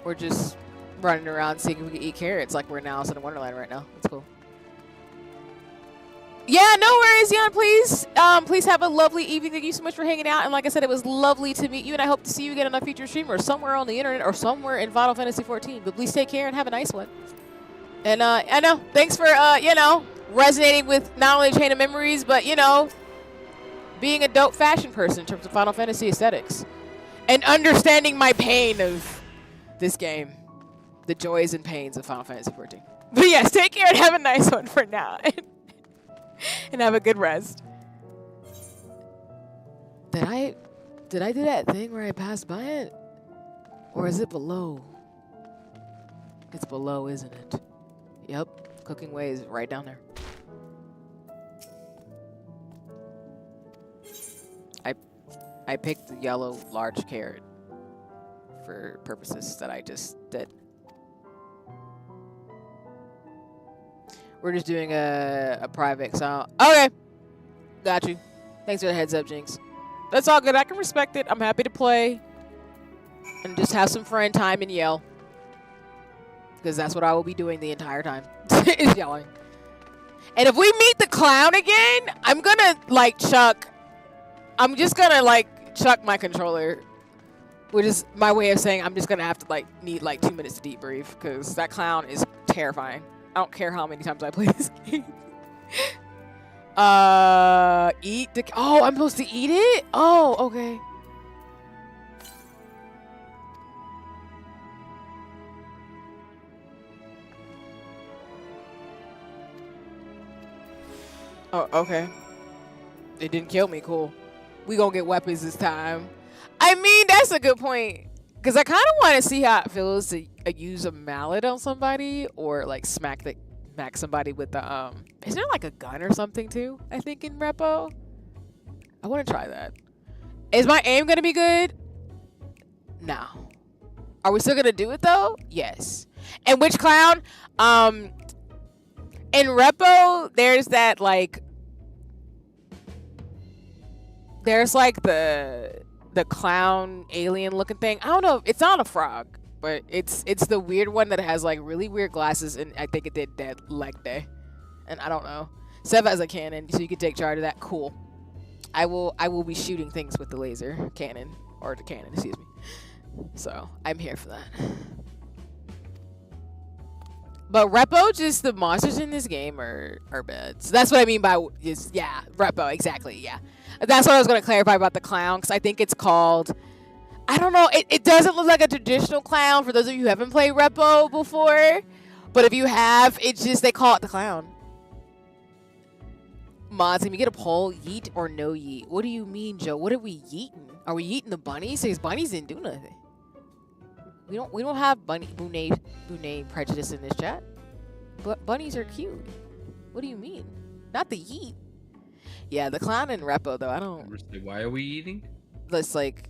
We're just running around seeing if we can eat carrots like we're in Alice in Wonderland right now. That's cool. Yeah, no worries, Jan, please. Please have a lovely evening. Thank you so much for hanging out. And like I said, it was lovely to meet you, and I hope to see you again on a future stream or somewhere on the internet or somewhere in Final Fantasy XIV. But please take care and have a nice one. And I know, thanks for resonating with not only Chain of Memories, but being a dope fashion person in terms of Final Fantasy aesthetics. And understanding my pain of this game. The joys and pains of Final Fantasy XIV. But yes, take care and have a nice one for now. And have a good rest. Did I do that thing where I passed by it? Or is it below? It's below, isn't it? Yep. Cooking Way is right down there. I picked the yellow large carrot for purposes that I just did. We're just doing a private sound. Okay. Got you. Thanks for the heads up, Jinx. That's all good. I can respect it. I'm happy to play. And just have some friend time and yell. Because that's what I will be doing the entire time. Is yelling. And if we meet the clown again, I'm gonna I'm just gonna chuck my controller. Which is my way of saying I'm just gonna have to need 2 minutes to debrief. Because that clown is terrifying. I don't care how many times I play this game. Eat the... Oh, I'm supposed to eat it? Oh, okay. Oh, okay. It didn't kill me. Cool. We gonna get weapons this time. I mean, that's a good point. Because I kind of want to see how it feels to use a mallet on somebody or smack somebody with the is there a gun or something too? I think in Repo. I want to try that. Is my aim gonna be good? No. Are we still gonna do it though? Yes. And which clown? In Repo, there's that there's the clown alien looking thing. I don't know. It's not a frog. But it's the weird one that has like really weird glasses, and I think it did dead leg day. And I don't know. Sev has a cannon, so you can take charge of that. Cool. I will be shooting things with the laser cannon, or the cannon, excuse me. So I'm here for that. But Repo, just the monsters in this game are bad. So that's what I mean by yeah, Repo, exactly, yeah. That's what I was gonna clarify about the clown, because I think it's called, I don't know, it doesn't look like a traditional clown for those of you who haven't played Repo before. But if you have, it's just they call it the clown. Mods, can we get a poll? Yeet or no yeet? What do you mean, Joe? What are we yeeting? Are we yeeting the bunnies? Because bunnies didn't do nothing. We don't have bunny prejudice in this chat. But bunnies are cute. What do you mean? Not the yeet. Yeah, the clown and Repo though. I don't. Why are we eating? Let's like.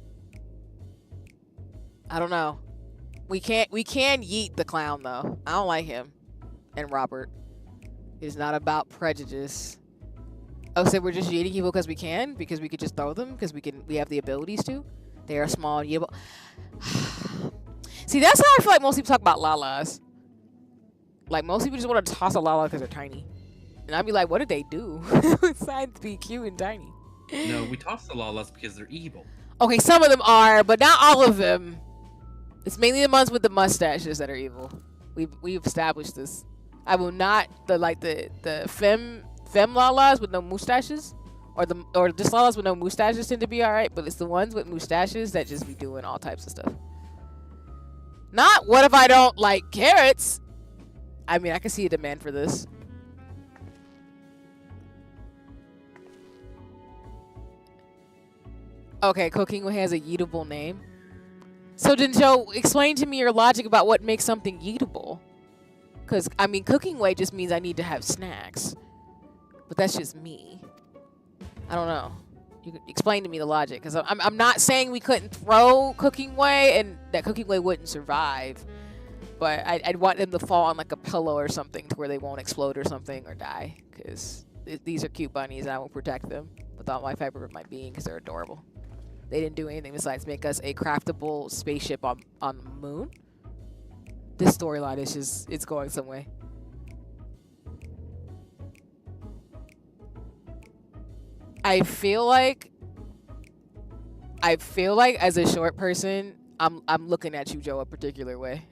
I don't know. We can yeet the clown though. I don't like him. And Robert. It's not about prejudice. Oh, so we're just yeeting people because we could just throw them because we have the abilities to. They are small and yeetable. See, that's how I feel like most people talk about Lalas. Like, most people just want to toss a Lala because they're tiny. And I'd be like, what did they do? Besides be cute and tiny. No, we toss the Lalas because they're evil. Okay, some of them are, but not all of them. It's mainly the ones with the mustaches that are evil. We've established this. I will not, the femme Lalas with no mustaches. Or just Lalas with no mustaches tend to be alright, but it's the ones with mustaches that just be doing all types of stuff. Not what if I don't like carrots? I mean, I can see a demand for this. Okay, cooking has a yeetable name. So then, Joe, explain to me your logic about what makes something yeetable. Because, I mean, cooking way just means I need to have snacks. But that's just me. I don't know. You could explain to me the logic, because I'm not saying we couldn't throw cooking way and that cooking way wouldn't survive, but I'd want them to fall on like a pillow or something to where they won't explode or something or die, because these are cute bunnies and I will protect them with all my fiber of my being because they're adorable. They didn't do anything besides make us a craftable spaceship on the moon. This storyline is just, it's going some way. I feel like as a short person, I'm looking at you, Joe, a particular way.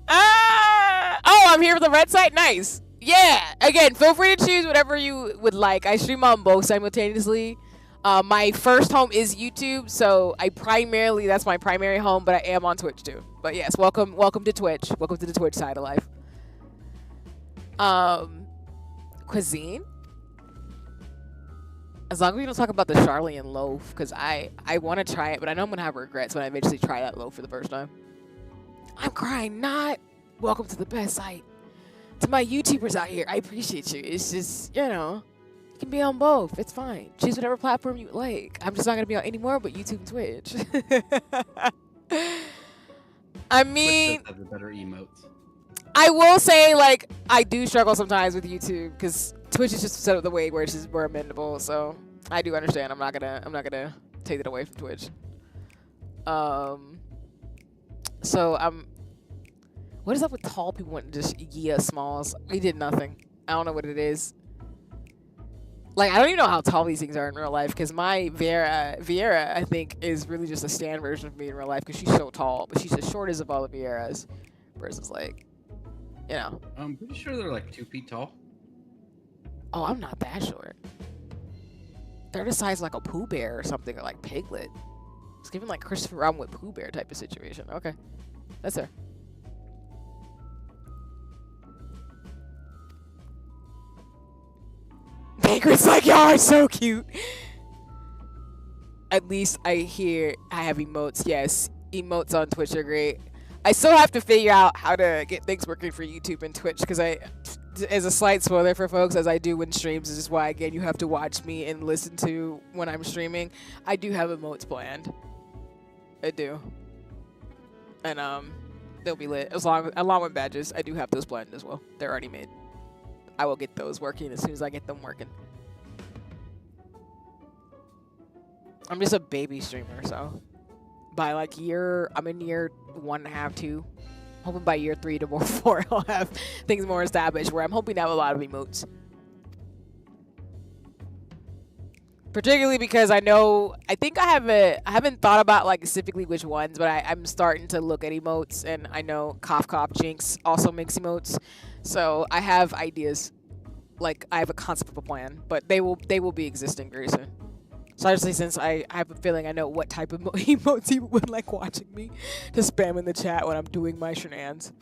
Oh, I'm here for the red site. Nice. Yeah. Again, feel free to choose whatever you would like. I stream on both simultaneously. My first home is YouTube, so that's my primary home, but I am on Twitch too. But yes, welcome to Twitch. Welcome to the Twitch side of life. Cuisine? As long as we don't talk about the Charlian loaf, because I want to try it, but I know I'm going to have regrets when I eventually try that loaf for the first time. I'm crying not. Welcome to the best site. To my YouTubers out here, I appreciate you. It's just, you can be on both. It's fine. Choose whatever platform you like. I'm just not going to be on any more but YouTube and Twitch. I mean, Twitch does have the better emotes. I will say, like, I do struggle sometimes with YouTube because Twitch is just set up the way where it's just more amendable. So I do understand. I'm not gonna take it away from Twitch. So what is up with tall people wanting to just yee us smalls? We did nothing. I don't know what it is. Like, I don't even know how tall these things are in real life, because my Vieira, I think, is really just a stand version of me in real life, because she's so tall, but she's the shortest of all the Vieiras. Versus, like, I'm pretty sure they're like 2 feet tall. Oh, I'm not that short. They're the size like a Pooh Bear or something, or like Piglet. It's giving like Christopher Robin with Pooh Bear type of situation. Okay, that's her. Vagrant's like, y'all are so cute. At least I have emotes. Yes, emotes on Twitch are great. I still have to figure out how to get things working for YouTube and Twitch, because as a slight spoiler for folks, as I do when streams, this is why, again, you have to watch me and listen to when I'm streaming. I do have emotes planned. I do. And they'll be lit. Along with badges, I do have those planned as well. They're already made. I will get those working as soon as I get them working. I'm just a baby streamer, so by like I'm in year 1.5, 2. Hoping by year 3 to more 4, I'll have things more established. Where I'm hoping to have a lot of emotes. Particularly because I think I haven't thought about like specifically which ones, but I'm starting to look at emotes, and I know Cough Cough Jinx also makes emotes, so I have ideas. Like I have a concept of a plan, but they will be existing very soon. Especially since I have a feeling I know what type of emotes he would like watching me to spam in the chat when I'm doing my shenanigans.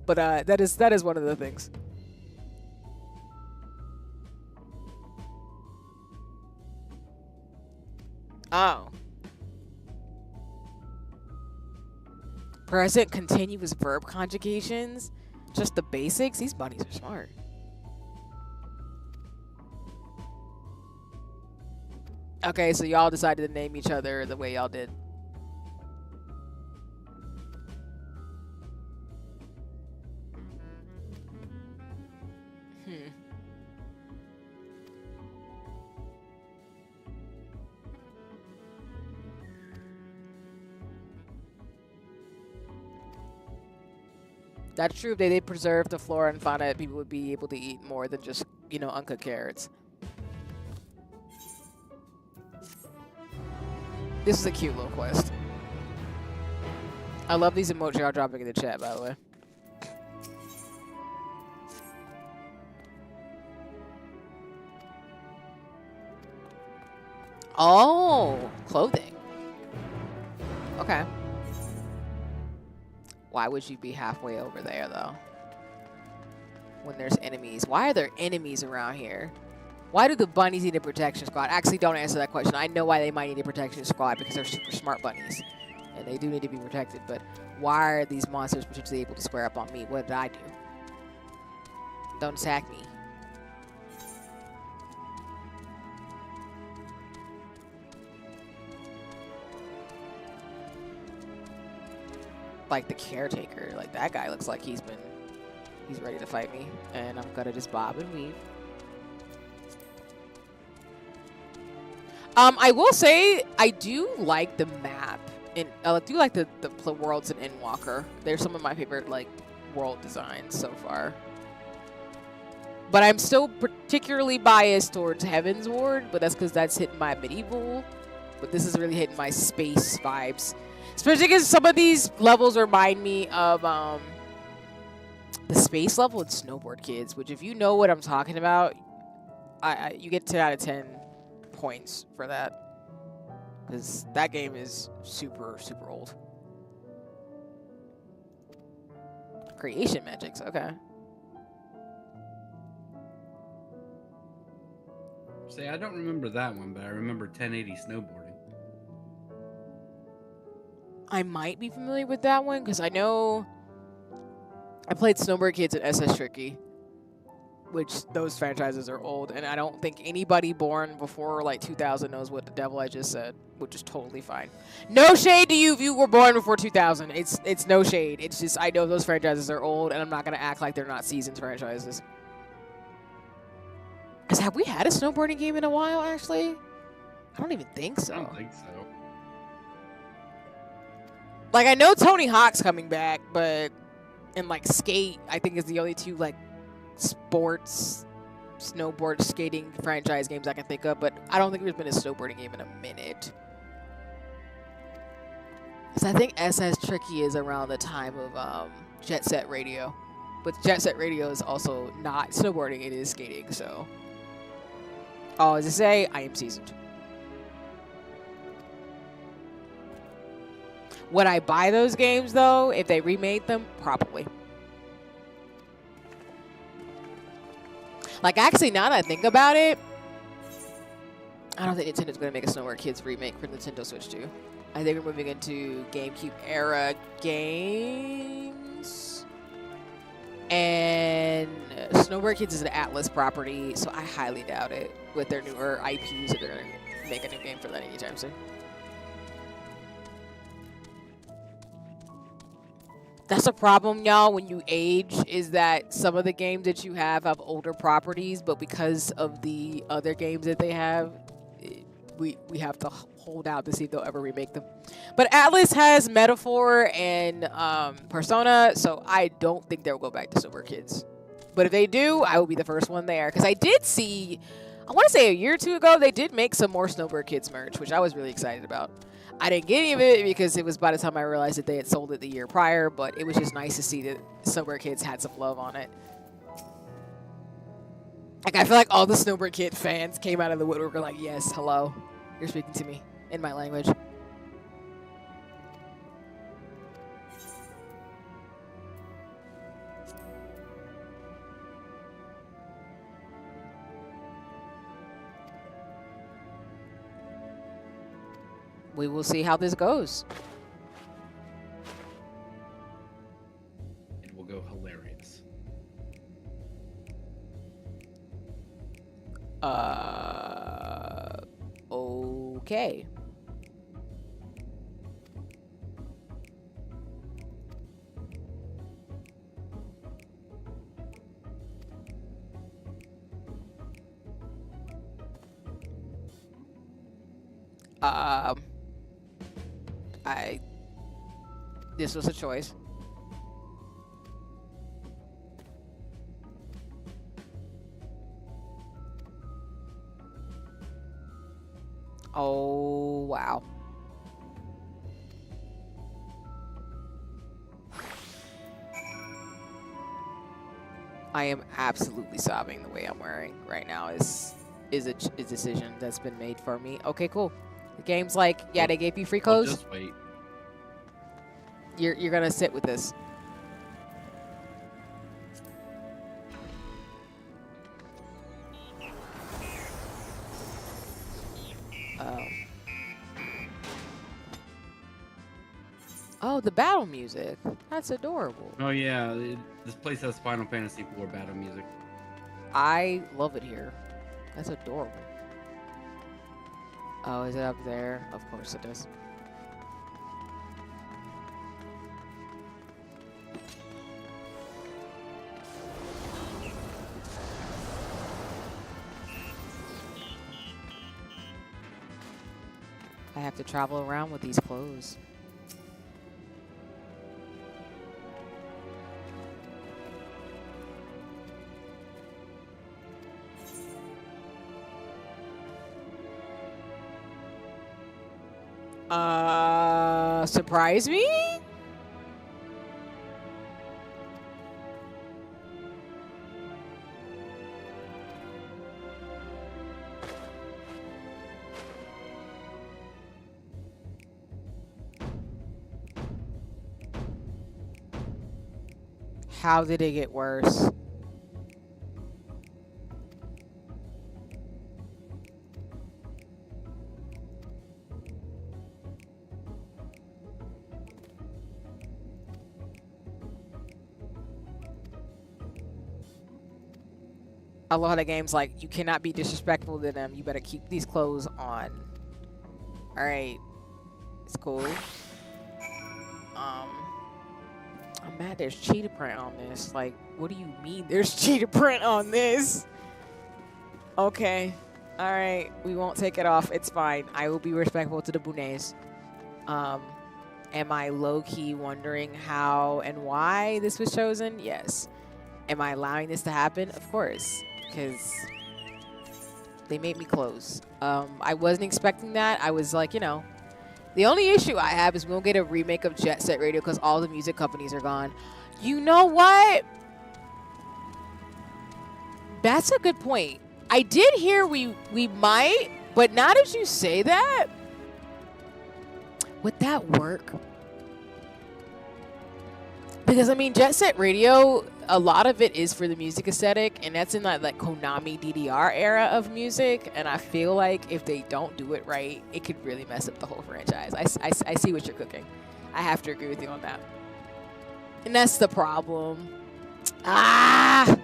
But that is one of the things. Oh. Present continuous verb conjugations. Just the basics. These bunnies are smart. Okay, so y'all decided to name each other the way y'all did. That's true. If they did preserve the flora and fauna, people would be able to eat more than just, uncooked carrots. This is a cute little quest. I love these emotes y'all dropping in the chat, by the way. Oh, clothing. Okay. Why would you be halfway over there, though? When there's enemies. Why are there enemies around here? Why do the bunnies need a protection squad? Actually, don't answer that question. I know why they might need a protection squad, because they're super smart bunnies. And they do need to be protected. But why are these monsters potentially able to square up on me? What did I do? Don't attack me. Like the caretaker. Like that guy looks like he's ready to fight me. And I'm gonna just bob and weave. I will say I do like the map, and I do like the worlds in Endwalker. They're some of my favorite like world designs so far. But I'm still particularly biased towards Heaven's Ward, but that's because that's hitting my medieval. But this is really hitting my space vibes, especially because some of these levels remind me of the space level in Snowboard Kids, which if you know what I'm talking about, you get 10 out of 10. Points for that, because that game is super old. Creation magics, okay. See, I don't remember that one, but I remember 1080 snowboarding. I might be familiar with that one because I know I played Snowboard Kids at SS Tricky, which those franchises are old, and I don't think anybody born before like 2000 knows what the devil I just said, which is totally fine. No shade to you if you were born before 2000. It's no shade. It's just I know those franchises are old, and I'm not gonna act like they're not seasoned franchises. Cause have we had a snowboarding game in a while? Actually, I don't even think so. I don't think so. Like I know Tony Hawk's coming back, but and like Skate, I think is the only two like sports snowboard skating franchise games I can think of, but I don't think there's been a snowboarding game in a minute. Because I think SS Tricky is around the time of Jet Set Radio, but Jet Set Radio is also not snowboarding, it is skating, so all as I say, I am seasoned. Would I buy those games though if they remade them? Probably. Like, actually, now that I think about it, I don't think Nintendo's going to make a Snowboard Kids remake for Nintendo Switch 2. I think we're moving into GameCube era games. And Snowboard Kids is an Atlas property, so I highly doubt it with their newer IPs that they're going to make a new game for that anytime soon. That's a problem, y'all, when you age, is that some of the games that you have older properties, but because of the other games that they have, we have to hold out to see if they'll ever remake them. But Atlas has Metaphor and Persona, so I don't think they'll go back to Sober Kids. But if they do, I will be the first one there. Because I did see, I want to say a year or two ago, they did make some more Snowbird Kids merch, which I was really excited about. I didn't get any of it because it was by the time I realized that they had sold it the year prior, but it was just nice to see that Snowbird Kids had some love on it. Like, I feel like all the Snowbird Kid fans came out of the woodwork were like, yes, hello, you're speaking to me in my language. We will see how this goes. It will go hilarious. Okay. This was a choice. Oh, wow. I am absolutely sobbing the way I'm wearing right now is a decision that's been made for me. Okay, cool. The game's like, yeah, they gave you free clothes. Just wait. You're gonna sit with this. Oh, the battle music. That's adorable. Oh yeah, this place has Final Fantasy IV battle music. I love it here. That's adorable. Oh, is it up there? Of course it is. I have to travel around with these clothes. Surprise me? How did it get worse? A lot of games like, you cannot be disrespectful to them. You better keep these clothes on. All right, it's cool. I'm mad there's cheetah print on this. Like, what do you mean there's cheetah print on this? Okay, all right, we won't take it off. It's fine. I will be respectful to the Bunés. Am I low-key wondering how and why this was chosen? Yes. Am I allowing this to happen? Of course. Because they made me close. I wasn't expecting that. I was like, you know, the only issue I have is we won't get a remake of Jet Set Radio because all the music companies are gone. You know what? That's a good point. I did hear we might, but now that you say that, would that work? Because, I mean, Jet Set Radio, a lot of it is for the music aesthetic, and that's in that like Konami DDR era of music, and I feel like if they don't do it right, it could really mess up the whole franchise. I see what you're cooking. I have to agree with you on that. And that's the problem. Because,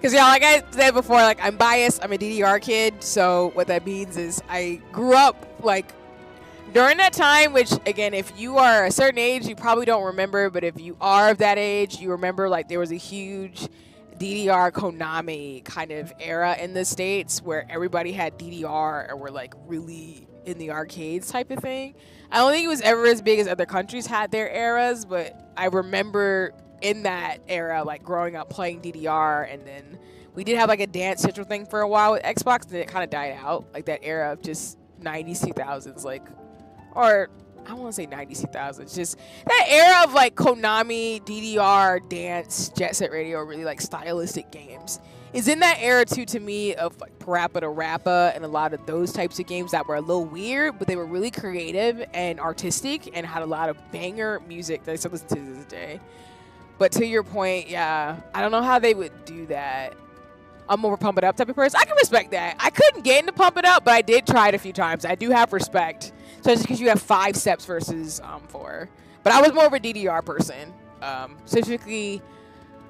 yeah, like I said before, like, I'm biased. I'm a DDR kid, so what that means is I grew up, like, during that time, which, again, if you are a certain age, you probably don't remember, but if you are of that age, you remember, like, there was a huge DDR Konami kind of era in the States where everybody had DDR or were like really in the arcades type of thing. I don't think it was ever as big as other countries had their eras, but I remember in that era, like growing up playing DDR, and then we did have like a Dance Central thing for a while with Xbox, and then it kind of died out. Like that era of just 90s, 2000s, like, or I don't want to say 90s, 2000s, just that era of like Konami, DDR, Dance, Jet Set Radio, really like stylistic games. Is in that era too, to me, of like Parappa to Rappa and a lot of those types of games that were a little weird, but they were really creative and artistic and had a lot of banger music that I still listen to this day. But to your point, yeah, I don't know how they would do that. I'm more Pump It Up type of person. I can respect that. I couldn't get into Pump It Up, but I did try it a few times. I do have respect, especially because you have 5 steps versus 4. But I was more of a DDR person. Specifically,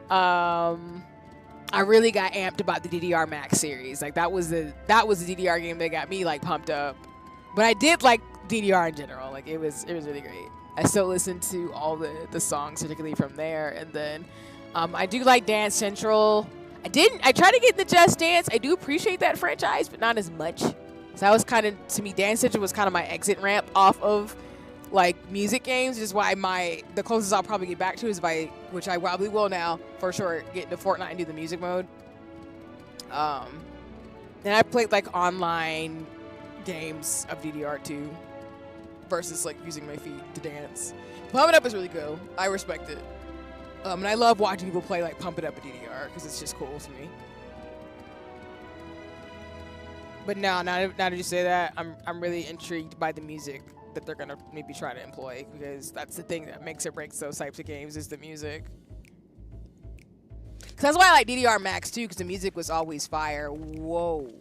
I really got amped about the DDR Max series. Like that was the DDR game that got me like pumped up. But I did like DDR in general. Like it was really great. I still listen to all the songs, particularly from there. And then I do like Dance Central. I tried to get the Just Dance. I do appreciate that franchise, but not as much. So that was kind of, to me, Dance Central was kind of my exit ramp off of like music games, which is why the closest I'll probably get back to is which I probably will now for sure, get into Fortnite and do the music mode. And I played like online games of DDR2 versus like using my feet to dance. Pump It Up is really cool. I respect it. And I love watching people play like Pump It Up at DDR because it's just cool to me. But now that you say that, I'm really intrigued by the music that they're gonna maybe try to employ, because that's the thing that makes or breaks those types of games is the music. Cause that's why I like DDR Max too, because the music was always fire. Whoa.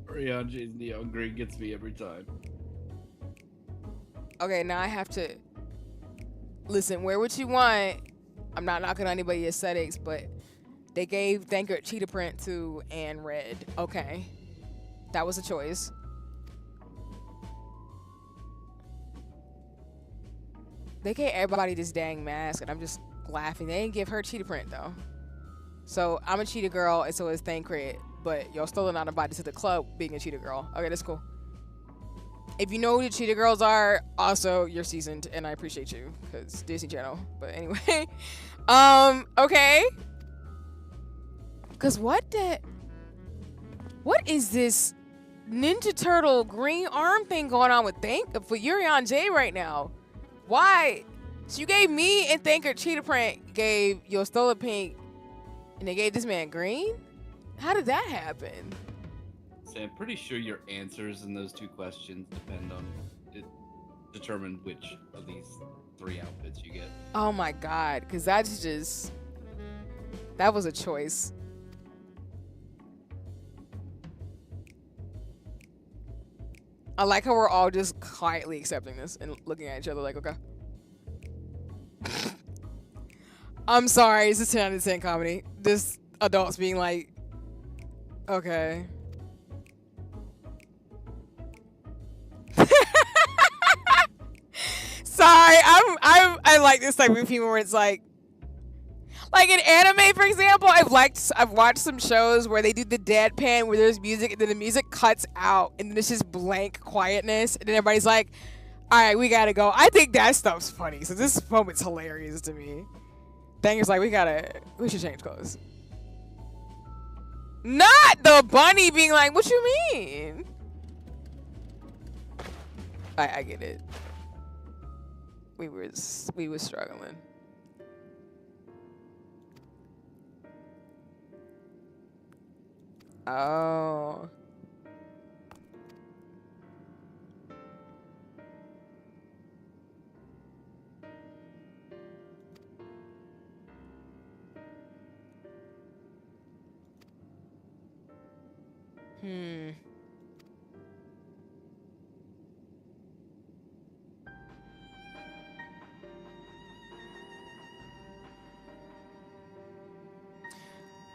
Rihanna's neon green gets me every time. Okay, now I have to listen. Wear what you want. I'm not knocking on anybody's aesthetics, but they gave Thanker cheetah print to Anne Red. Okay, that was a choice. They gave everybody this dang mask, and I'm just laughing. They didn't give her cheetah print though. So I'm a cheetah girl, and so is Thancred. But y'all still not invited to the club being a cheetah girl. Okay, that's cool. If you know who the cheetah girls are, also you're seasoned, and I appreciate you, because Disney Channel. But anyway, okay. Cause what is this Ninja Turtle green arm thing going on with Yuri on J right now? Why? So you gave me and Thanker cheetah print, gave Yostola pink, and they gave this man green? How did that happen? So I'm pretty sure your answers in those 2 questions determine which of these 3 outfits you get. Oh my god, because that was a choice. I like how we're all just quietly accepting this and looking at each other like, okay. I'm sorry, it's a 10 out of 10 comedy. This adults being like, okay. Sorry, I like this type of humor where it's like in anime, for example, I've watched some shows where they do the deadpan where there's music and then the music cuts out and then it's just blank quietness and then everybody's like, all right, we gotta go. I think that stuff's funny, so this moment's hilarious to me. Thanker's like, we should change clothes. Not the bunny being like, what you mean? I get it. We were struggling. Oh.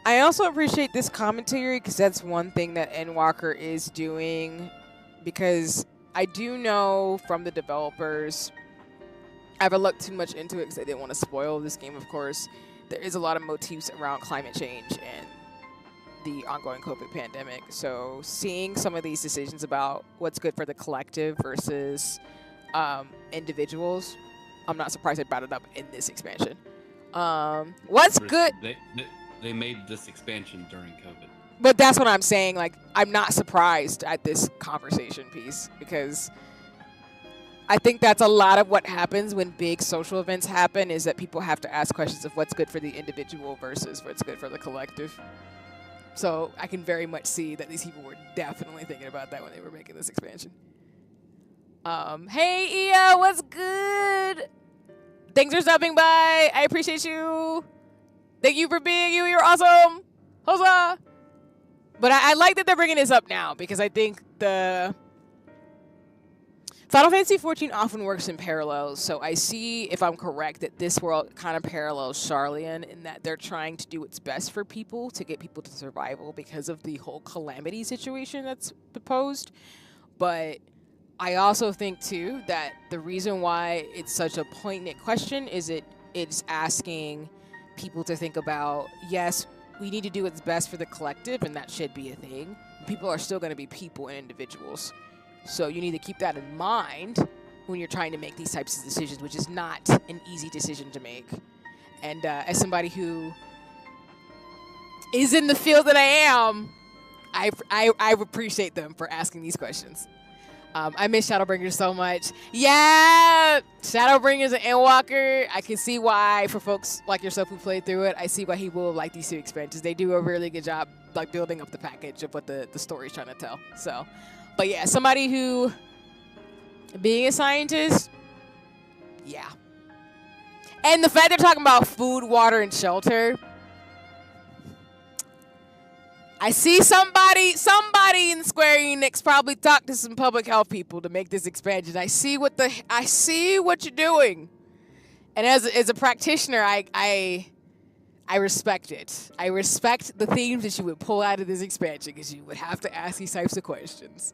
I also appreciate this commentary because that's one thing that Endwalker is doing, because I do know from the developers I haven't looked too much into it because I didn't want to spoil this game, of course. There is a lot of motifs around climate change and the ongoing COVID pandemic. So seeing some of these decisions about what's good for the collective versus individuals, I'm not surprised they brought it up in this expansion. What's good? They made this expansion during COVID. But that's what I'm saying. Like, I'm not surprised at this conversation piece because I think that's a lot of what happens when big social events happen is that people have to ask questions of what's good for the individual versus what's good for the collective. So I can very much see that these people were definitely thinking about that when they were making this expansion. Hey, Iya, what's good? Thanks for stopping by. I appreciate you. Thank you for being you. You're awesome. Huzzah. But I like that they're bringing this up now because I think the Final Fantasy XIV often works in parallels. So I see, if I'm correct, that this world kind of parallels Charlian in that they're trying to do what's best for people to get people to survival because of the whole calamity situation that's proposed. But I also think, too, that the reason why it's such a poignant question is it's asking people to think about, yes, we need to do what's best for the collective, and that should be a thing. People are still going to be people and individuals. So you need to keep that in mind when you're trying to make these types of decisions, which is not an easy decision to make. And as somebody who is in the field that I am, I appreciate them for asking these questions. I miss Shadowbringers so much. Yeah, Shadowbringers and Endwalker. I can see why, for folks like yourself who played through it, I see why he will like these two expansions. They do a really good job like building up the package of what the story's trying to tell. So, but yeah, somebody who, being a scientist, yeah. And the fact they're talking about food, water, and shelter. I see somebody in Square Enix probably talked to some public health people to make this expansion. I see what you're doing, and as a practitioner, I respect it. I respect the themes that you would pull out of this expansion because you would have to ask these types of questions.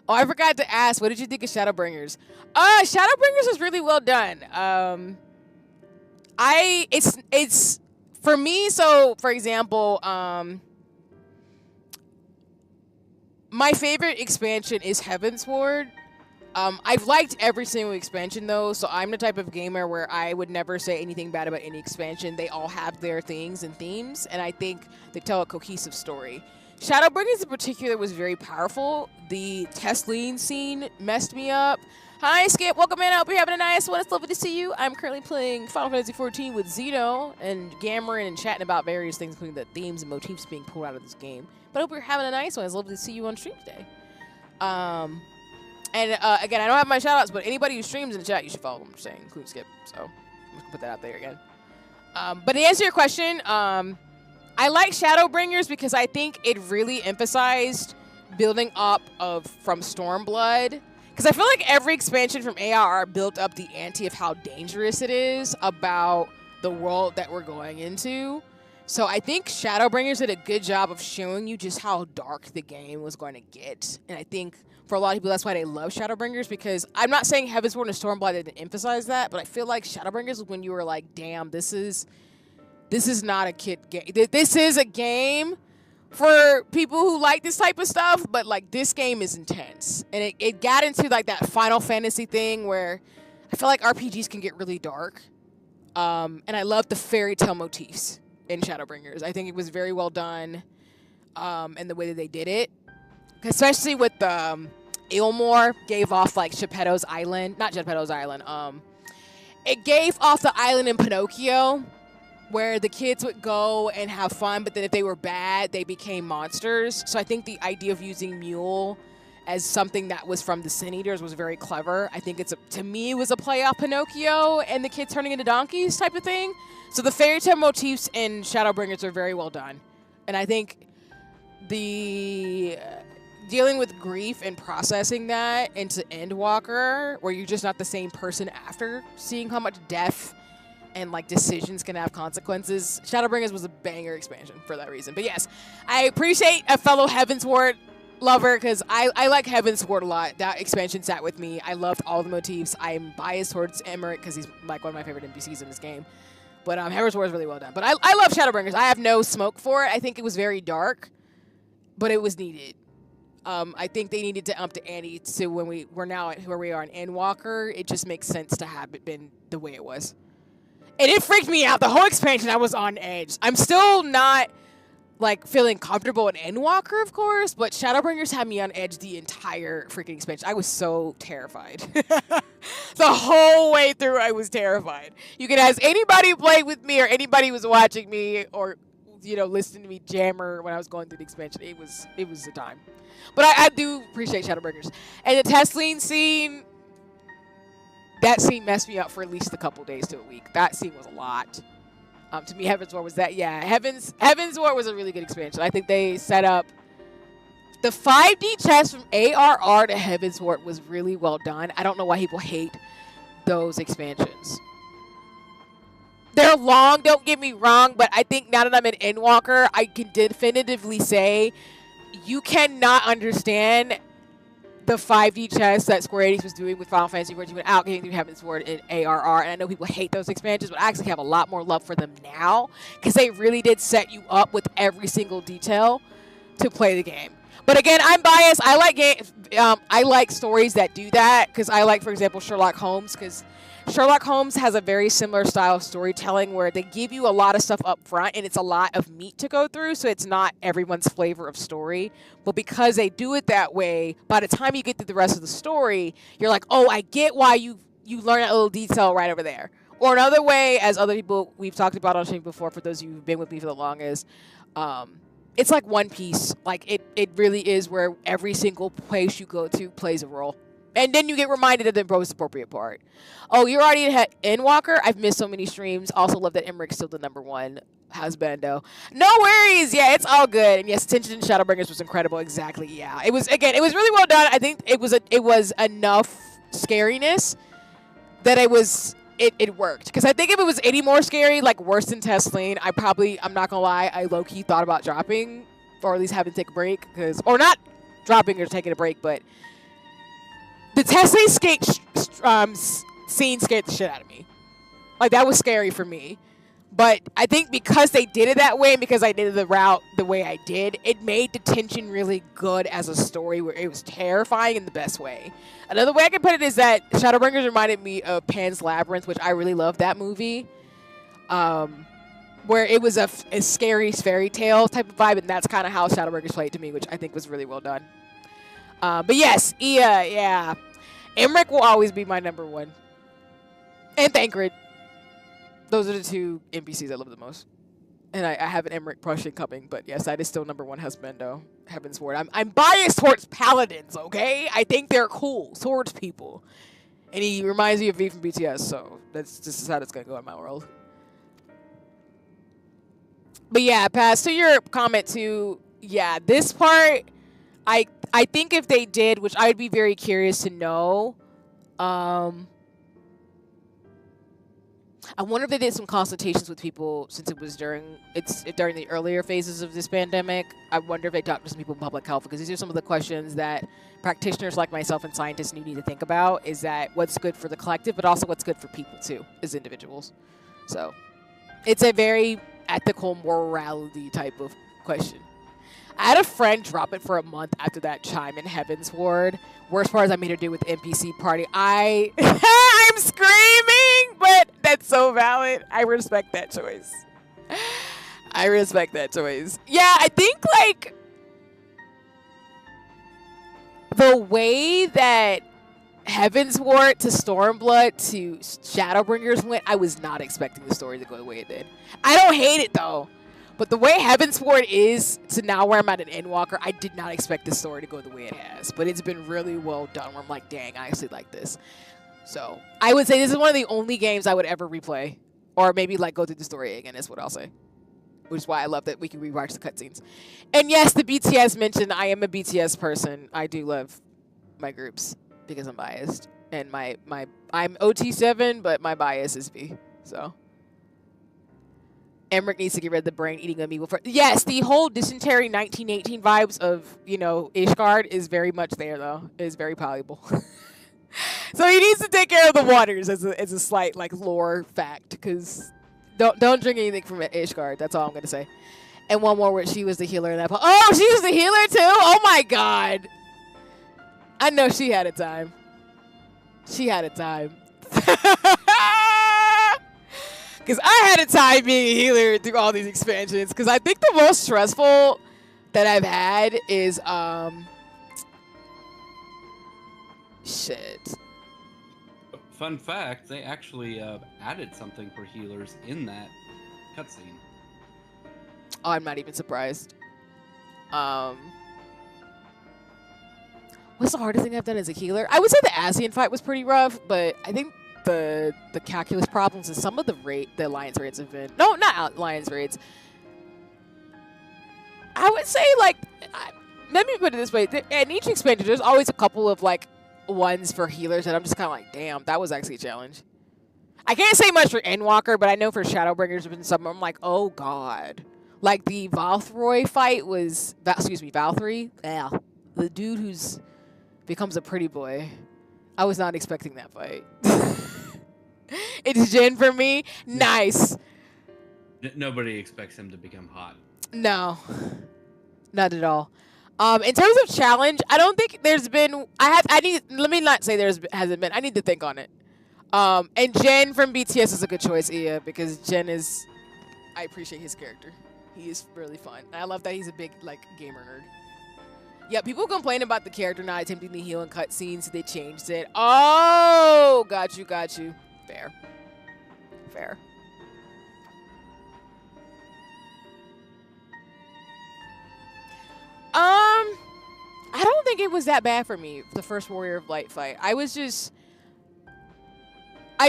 Oh, I forgot to ask, what did you think of Shadowbringers? Shadowbringers was really well done. It's for me. So, for example, my favorite expansion is Heavensward. I've liked every single expansion, though, so I'm the type of gamer where I would never say anything bad about any expansion. They all have their things and themes, and I think they tell a cohesive story. Shadowbringers in particular was very powerful. The Tesleen scene messed me up. Hi, Skip. Welcome in. I hope you're having a nice one. It's lovely to see you. I'm currently playing Final Fantasy XIV with Zeno and Gammering and chatting about various things, including the themes and motifs being pulled out of this game. But I hope you're having a nice one. It's lovely to see you on stream today. And again, I don't have my shoutouts, but anybody who streams in the chat, you should follow them. I'm saying, including Skip. So I'm just gonna put that out there again. But to answer your question, I like Shadowbringers because I think it really emphasized building up from Stormblood. Because I feel like every expansion from ARR built up the ante of how dangerous it is about the world that we're going into. So I think Shadowbringers did a good job of showing you just how dark the game was going to get. And I think for a lot of people, that's why they love Shadowbringers, because I'm not saying Heavensward and Stormblood didn't emphasize that, but I feel like Shadowbringers was when you were like, damn, this is not a kid game. This is a game for people who like this type of stuff, but like this game is intense. And it got into like that Final Fantasy thing where I feel like RPGs can get really dark. And I love the fairy tale motifs in Shadowbringers. I think it was very well done, and the way that they did it. Especially with Ilmore gave off like Geppetto's Island. Not Geppetto's Island. It gave off the island in Pinocchio, where the kids would go and have fun, but then if they were bad, they became monsters. So I think the idea of using Mule as something that was from the Sin Eaters was very clever. I think to me, it was a play off Pinocchio and the kids turning into donkeys type of thing. So the fairy tale motifs in Shadowbringers are very well done. And I think the dealing with grief and processing that into Endwalker, where you're just not the same person after seeing how much death and like decisions can have consequences. Shadowbringers was a banger expansion for that reason. But yes, I appreciate a fellow Heavensward lover because I like Heaven's Sword a lot. That expansion sat with me. I loved all the motifs. I'm biased towards Emmerich because he's like one of my favorite NPCs in this game. But Heaven's Sword is really well done. But I love Shadowbringers. I have no smoke for it. I think it was very dark, but it was needed. I think they needed to up the ante to when we're now at where we are in Endwalker. It just makes sense to have it been the way it was. And it freaked me out. The whole expansion, I was on edge. I'm still not like feeling comfortable in Endwalker, of course, but Shadowbringers had me on edge the entire freaking expansion. I was so terrified. The whole way through, I was terrified. You can ask anybody who played with me or anybody who was watching me or listening to me jammer when I was going through the expansion. It was the time. But I do appreciate Shadowbringers. And the Tesline scene, that scene messed me up for at least a couple days to a week. That scene was a lot. To me, Heaven's War was that. Yeah, Heaven's War was a really good expansion. I think they set up the 5D chess from ARR to Heaven's War was really well done. I don't know why people hate those expansions. They're long, don't get me wrong, but I think now that I'm an Endwalker, I can definitively say you cannot understand the 5D chess that Square Enix was doing with Final Fantasy XIV without getting through Heaven's Sword and ARR. And I know people hate those expansions, but I actually have a lot more love for them now because they really did set you up with every single detail to play the game. But again, I'm biased. I like games. I like stories that do that because I like, for example, Sherlock Holmes because Sherlock Holmes has a very similar style of storytelling where they give you a lot of stuff up front and it's a lot of meat to go through, so it's not everyone's flavor of story. But because they do it that way, by the time you get to the rest of the story, you're like, oh, I get why you learn that little detail right over there. Or another way, as other people we've talked about on stream before, for those of you who've been with me for the longest, it's like One Piece. Like it really is where every single place you go to plays a role. And then you get reminded of the most appropriate part. Oh, you're already in Endwalker? I've missed so many streams. Also love that Emmerich's still the #1 husbando. No worries. Yeah, it's all good. And yes, Tension in Shadowbringers was incredible. Exactly. Yeah. It was really well done. I think it was enough scariness that it worked. Because I think if it was any more scary, like worse than Tesline, I'm not going to lie, I low-key thought about dropping, or at least having to take a break. Or not dropping or taking a break, but the Tesla scene scared the shit out of me. Like, that was scary for me. But I think because they did it that way and because I did the route the way I did, it made the tension really good as a story where it was terrifying in the best way. Another way I can put it is that Shadowbringers reminded me of Pan's Labyrinth, which I really loved that movie. Where it was a scary fairy tale type of vibe, and that's kind of how Shadowbringers played to me, which I think was really well done. But yes, yeah. Emmerich will always be my #1. And Thancred. Those are the two NPCs I love the most. And I have an Emmerich Prussian coming, but yes, that is still #1 husbando, Heaven's Ward. I'm biased towards paladins, okay? I think they're cool swords people. And he reminds me of V from BTS, so that's just how it's going to go in my world. But yeah, Pass, to your comment too, yeah, this part, I think if they did, which I would be very curious to know, I wonder if they did some consultations with people since it was during the earlier phases of this pandemic. I wonder if they talked to some people in public health, because these are some of the questions that practitioners like myself and scientists need to think about, is that what's good for the collective, but also what's good for people too, as individuals. So it's a very ethical morality type of question. I had a friend drop it for a month after that chime in Heaven's Ward. Worst part is I made her do with NPC party. I'm screaming, but that's so valid. I respect that choice. Yeah, I think like the way that Heaven's Ward to Stormblood to Shadowbringers went, I was not expecting the story to go the way it did. I don't hate it though. But the way Heaven's Ward is to now where I'm at an Endwalker, I did not expect this story to go the way it has. But it's been really well done where I'm like, dang, I actually like this. So I would say this is one of the only games I would ever replay. Or maybe like go through the story again is what I'll say. Which is why I love that we can rewatch the cutscenes. And yes, the BTS mentioned, I am a BTS person. I do love my groups because I'm biased. And I'm OT7, but my bias is B. So. Emmerich needs to get rid of the brain-eating amoeba. Yes, the whole dysentery 1918 vibes of, you know, Ishgard is very much there, though. It is very valuable. So he needs to take care of the waters as a slight, like, lore fact, because don't drink anything from Ishgard. That's all I'm going to say. And one more where she was the healer in that. Oh, she was the healer, too? Oh, my God. I know she had a time. She had a time. Because I had a time being a healer through all these expansions. Because I think the most stressful that I've had is, shit. Fun fact, they actually added something for healers in that cutscene. Oh, I'm not even surprised. What's the hardest thing I've done as a healer? I would say the Asian fight was pretty rough, but I think the calculus problems and some of the alliance raids have been... No, not alliance raids. I would say, like... let me put it this way. In each expansion, there's always a couple of, like, ones for healers that I'm just kind of like, damn, that was actually a challenge. I can't say much for Endwalker, but I know for Shadowbringers have been some. I'm like, oh, God. Like, the Valthroy fight was... Valthry? Yeah. The dude who's... becomes a pretty boy. I was not expecting that fight. It's Jen for me. Nice. Nobody expects him to become hot. No. Not at all. In terms of challenge, I don't think there's been... let me not say hasn't been. I need to think on it. And Jen from BTS is a good choice, Iya, because Jen is... I appreciate his character. He is really fun. And I love that he's a big, like, gamer nerd. Yeah, people complain about the character not attempting to heal in cutscenes, so they changed it. Oh, got you. Fair. I don't think it was that bad for me, the first Warrior of Light fight. I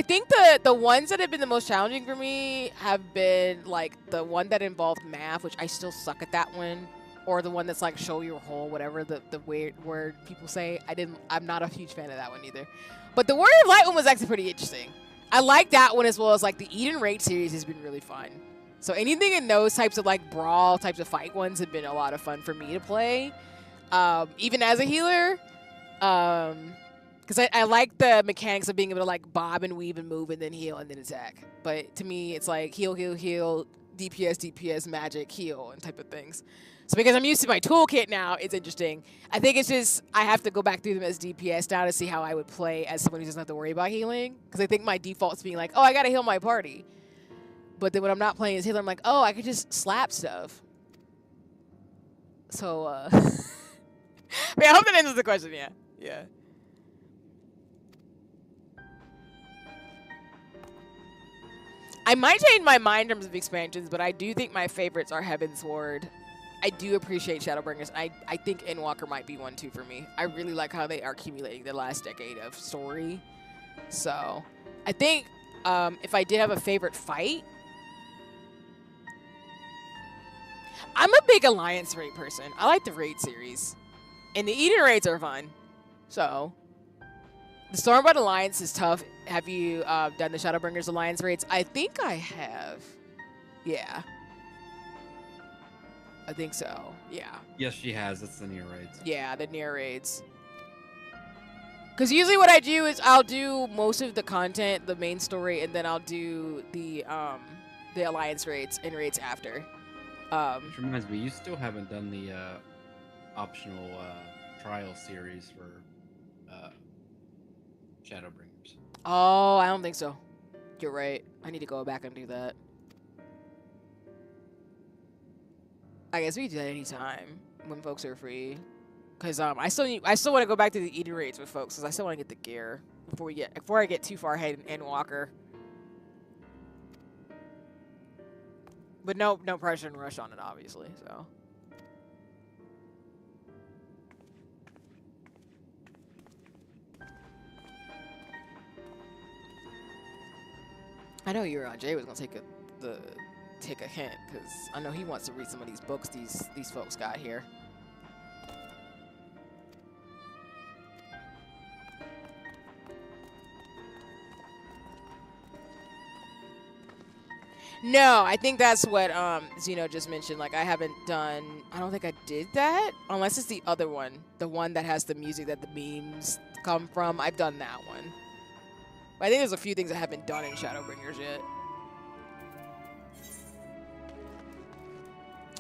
think the ones that have been the most challenging for me have been, like, the one that involved math, which I still suck at that one. Or the one that's like show your hole, whatever the weird word people say. I'm not a huge fan of that one either. But the Warrior of Light one was actually pretty interesting. I like that one as well as like the Eden Raid series has been really fun. So anything in those types of like brawl types of fight ones have been a lot of fun for me to play. Even as a healer. Because I like the mechanics of being able to like bob and weave and move and then heal and then attack. But to me it's like heal, DPS, magic, heal, and type of things. So because I'm used to my toolkit now, it's interesting. I think it's just I have to go back through them as DPS now to see how I would play as someone who doesn't have to worry about healing. Because I think my default's being like, oh, I gotta heal my party. But then when I'm not playing as healer, I'm like, oh, I could just slap stuff. So, I hope that answers the question, yeah. I might change my mind in terms of expansions, but I do think my favorites are Heavensward. I do appreciate Shadowbringers. I think Endwalker might be one too for me. I really like how they are accumulating the last decade of story. So I think if I did have a favorite fight, I'm a big Alliance raid person. I like the raid series. And the Eden raids are fun. So the Stormbright Alliance is tough. Have you done the Shadowbringers Alliance raids? I think I have. Yeah. I think so. Yeah. Yes, she has. That's the near raids. Yeah, the near raids. Because usually what I do is I'll do most of the content, the main story, and then I'll do the Alliance raids and raids after. Which reminds me, you still haven't done the optional trial series for Shadowbringers. Oh, I don't think so. You're right. I need to go back and do that. I guess we can do that anytime when folks are free. Cause I still want to go back to the Eden raids with folks, cause I still want to get the gear before I get too far ahead in Endwalker. But no pressure and rush on it, obviously. So. I know Jay was gonna take a hint, because I know he wants to read some of these books these folks got here. No, I think that's what Zeno just mentioned. Like, I haven't done. I don't think I did that, unless it's the other one, the one that has the music that the memes come from. I've done that one. But I think there's a few things I haven't done in Shadowbringers yet.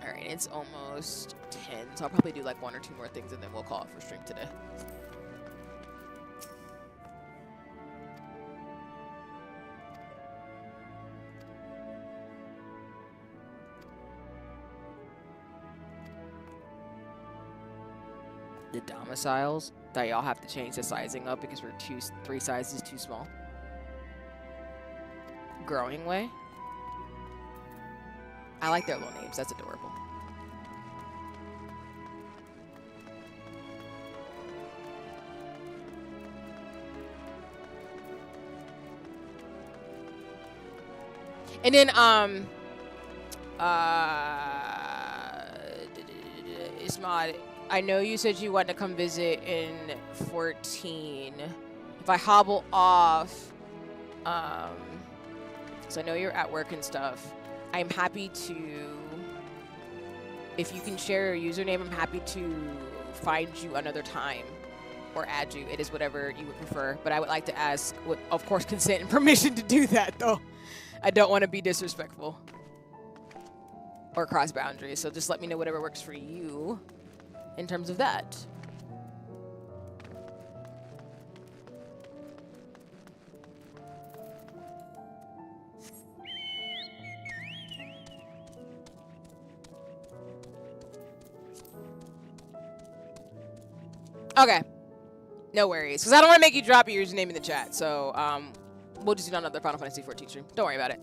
All right, it's almost 10, so I'll probably do like 1 or 2 more things, and then we'll call it for stream today. The domiciles that y'all have to change the sizing up because we're 3 sizes too small. Growing way. I like their little names. That's adorable. And then Ismail, I know you said you want to come visit in 14. If I hobble off, so I know you're at work and stuff, I'm happy to, if you can share your username, I'm happy to find you another time or add you. It is whatever you would prefer, but I would like to ask, with, of course, consent and permission to do that, though. I don't want to be disrespectful or cross boundaries, so just let me know whatever works for you in terms of that. Okay, no worries, because I don't want to make you drop your username in the chat, so we'll just do another Final Fantasy 14 stream. Don't worry about it.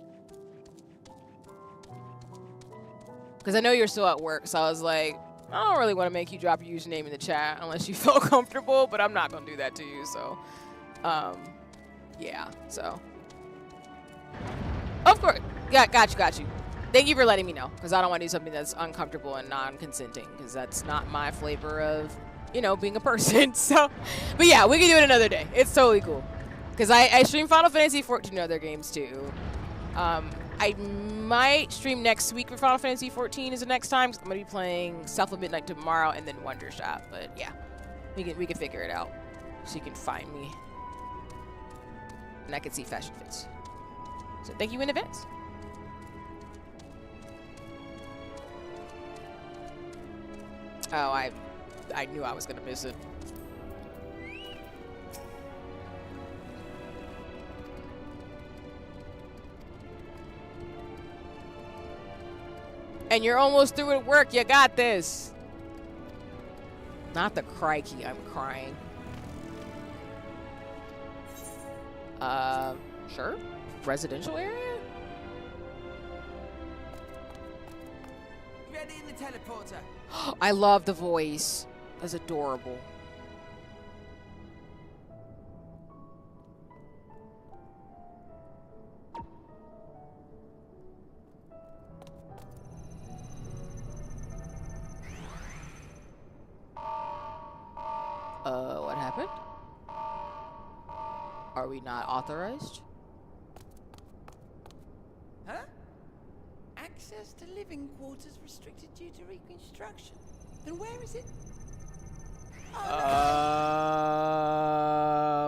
Because I know you're still at work, so I was like, I don't really want to make you drop your username in the chat unless you feel comfortable, but I'm not going to do that to you, so, yeah, so. Of course, yeah, got you. Thank you for letting me know, because I don't want to do something that's uncomfortable and non-consenting, because that's not my flavor of, you know, being a person, so. But yeah, we can do it another day. It's totally cool. Because I stream Final Fantasy 14 and other games, too. I might stream next week for Final Fantasy 14 is the next time. I'm going to be playing South of Midnight tomorrow and then Wonder Shop. But yeah, we can figure it out. So you can find me. And I can see fashion fits. So thank you in advance. Oh, I knew I was going to miss it. And you're almost through at work. You got this. Not the crikey, I'm crying. Sure. Residential area? Ready in the teleporter. I love the voice. That's adorable. What happened? Are we not authorized? Huh? Access to living quarters restricted due to reconstruction. Then where is it?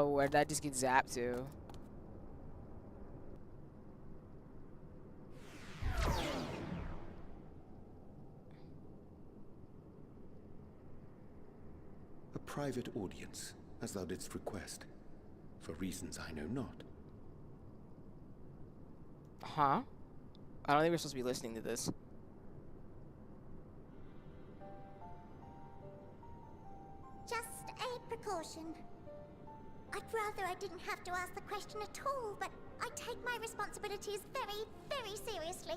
Where'd that just get zapped to? A private audience, as thou didst request, for reasons I know not. Huh? I don't think we're supposed to be listening to this. Just a precaution. I'd rather I didn't have to ask the question at all, but I take my responsibilities very, very seriously.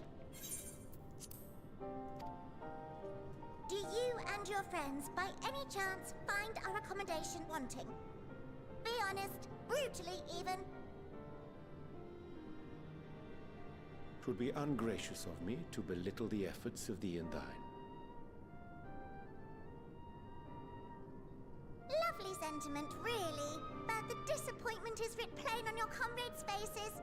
Do you and your friends, by any chance, find our accommodation wanting? Be honest, brutally even. 'Twould be ungracious of me to belittle the efforts of thee and thine. Lovely sentiment, really, but the disappointment is writ plain on your comrades' faces.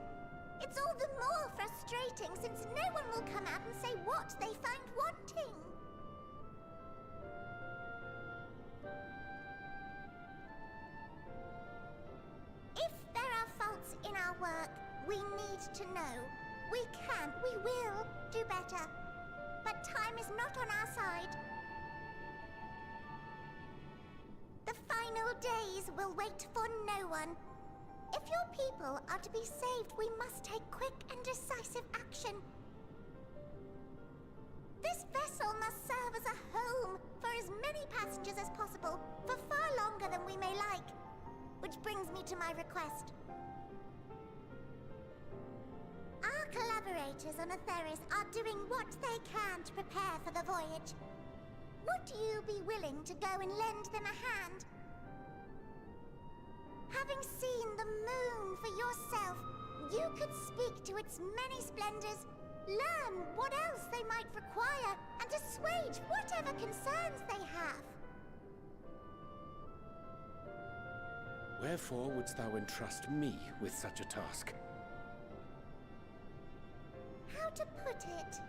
It's all the more frustrating. frustrating since no one will come out and say what they find wanting. If there are faults in our work, we need to know. We can, we will do better. But time is not on our side. The final days will wait for no one. If your people are to be saved, we must take quick and decisive action. This vessel must serve as a home for as many passengers as possible, for far longer than we may like. Which brings me to my request. Our collaborators on Atheris are doing what they can to prepare for the voyage. Would you be willing to go and lend them a hand? Having seen the moon for yourself, you could speak to its many splendors, learn what else they might require, and assuage whatever concerns they have. Wherefore wouldst thou entrust me with such a task? How to put it?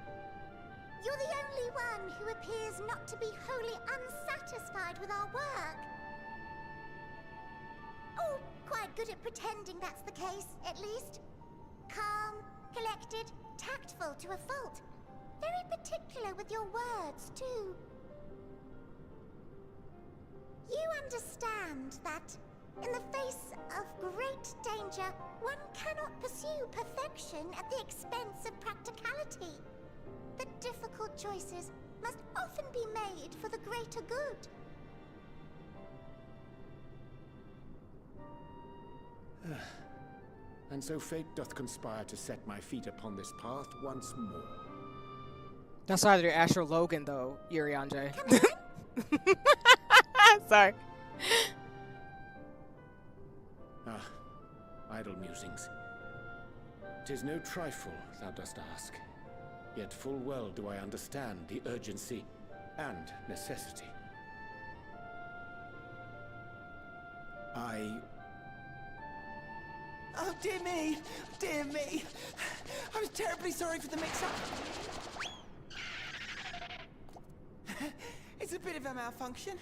You're the only one who appears not to be wholly unsatisfied with our work. Oh, quite good at pretending that's the case, at least. Calm, collected, tactful to a fault. Very particular with your words, too. You understand that, in the face of great danger, one cannot pursue perfection at the expense of practicality. The difficult choices must often be made for the greater good. And so fate doth conspire to set my feet upon this path once more. That's either Asher Logan, though, Urianje. Come on. Sorry. Ah, idle musings. 'Tis no trifle thou dost ask. Yet full well do I understand the urgency and necessity. Oh, dear me! Dear me! I was terribly sorry for the mix-up. It's a bit of a malfunction.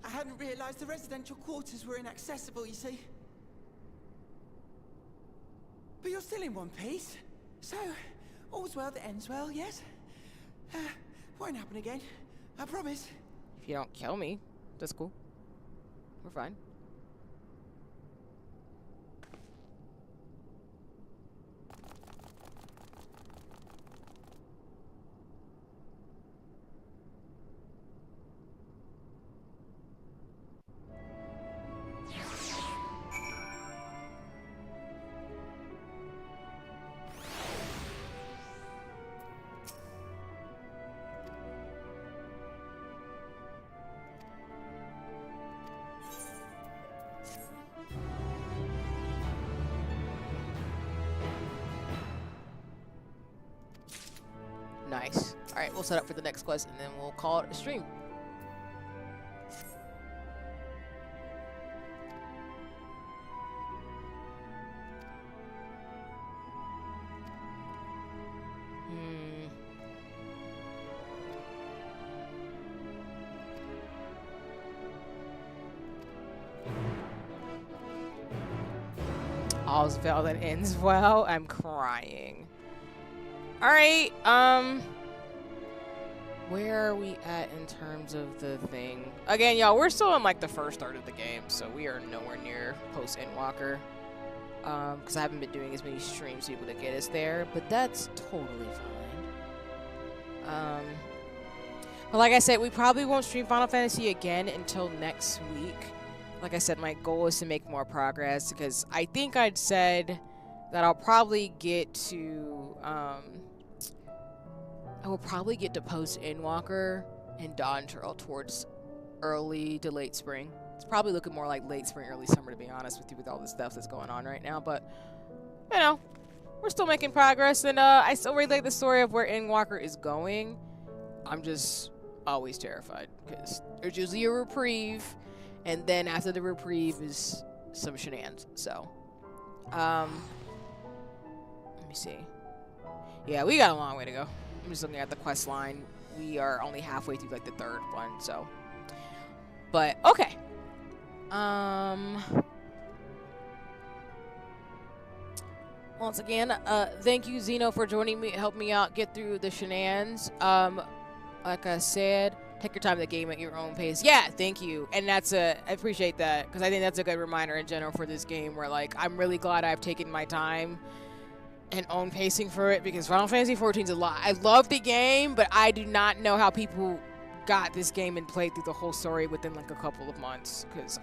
I hadn't realized the residential quarters were inaccessible, you see. But you're still in one piece. So, all's well that ends well, yes? Won't happen again. I promise. If you don't kill me, that's cool. We're fine. Nice. Alright, we'll set up for the next quest and then we'll call it a stream. All's well that ends well. I'm crying. Alright, where are we at in terms of the thing? Again, y'all, we're still in like the first third of the game, so we are nowhere near post Endwalker. Because I haven't been doing as many streams to be able to get us there, but that's totally fine. But like I said, we probably won't stream Final Fantasy again until next week. Like I said, my goal is to make more progress, because I think I'd said that I'll probably get to, I will probably get to post Endwalker and Dawn Trail towards early to late spring. It's probably looking more like late spring, early summer, to be honest with you, with all the stuff that's going on right now. But, you know, we're still making progress, and I still really like the story of where Endwalker is going. I'm just always terrified, because there's usually a reprieve, and then after the reprieve is some shenanigans. So, let me see. Yeah, we got a long way to go. I'm just looking at the quest line. We are only halfway through like the third one, so. But okay. Once again, thank you, Zeno, for joining me, help me out get through the shenanigans. Like I said, take your time to the game at your own pace. Yeah, thank you, and I appreciate that, because I think that's a good reminder in general for this game, where like I'm really glad I've taken my time and own pacing for it, because Final Fantasy XIV is a lot. I love the game, but I do not know how people got this game and played through the whole story within like a couple of months, because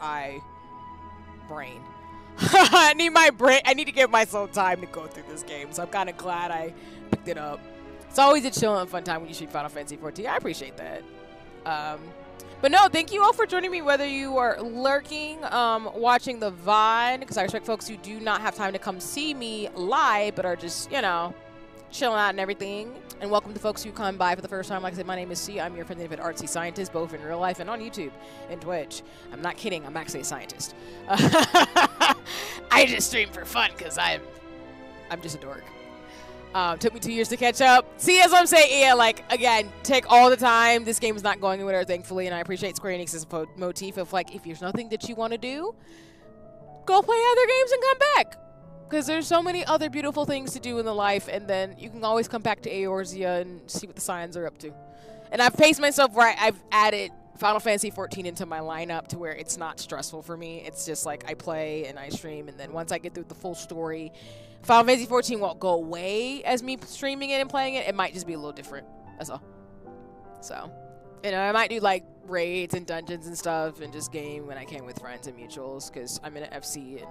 brain. I need my brain. I need to give myself time to go through this game, so I'm kind of glad I picked it up. It's always a chill and fun time when you stream Final Fantasy XIV. I appreciate that. But no, thank you all for joining me, whether you are lurking, watching the VOD, because I respect folks who do not have time to come see me live, but are just, you know, chilling out and everything. And welcome to folks who come by for the first time. Like I said, my name is C. I'm your friendly artsy scientist, both in real life and on YouTube and Twitch. I'm not kidding. I'm actually a scientist. I just stream for fun because I'm just a dork. Took me 2 years to catch up. See, as I'm saying, yeah, like, again, take all the time. This game is not going anywhere, thankfully, and I appreciate Square Enix's motif of, like, if there's nothing that you want to do, go play other games and come back. Because there's so many other beautiful things to do in the life, and then you can always come back to Eorzea and see what the signs are up to. And I've paced myself where I've added Final Fantasy XIV into my lineup to where it's not stressful for me. It's just like I play and I stream, and then once I get through the full story, Final Fantasy XIV won't go away as me streaming it and playing it. It might just be a little different. That's all. So, you know, I might do like raids and dungeons and stuff and just game when I can with friends and mutuals, because I'm in an FC and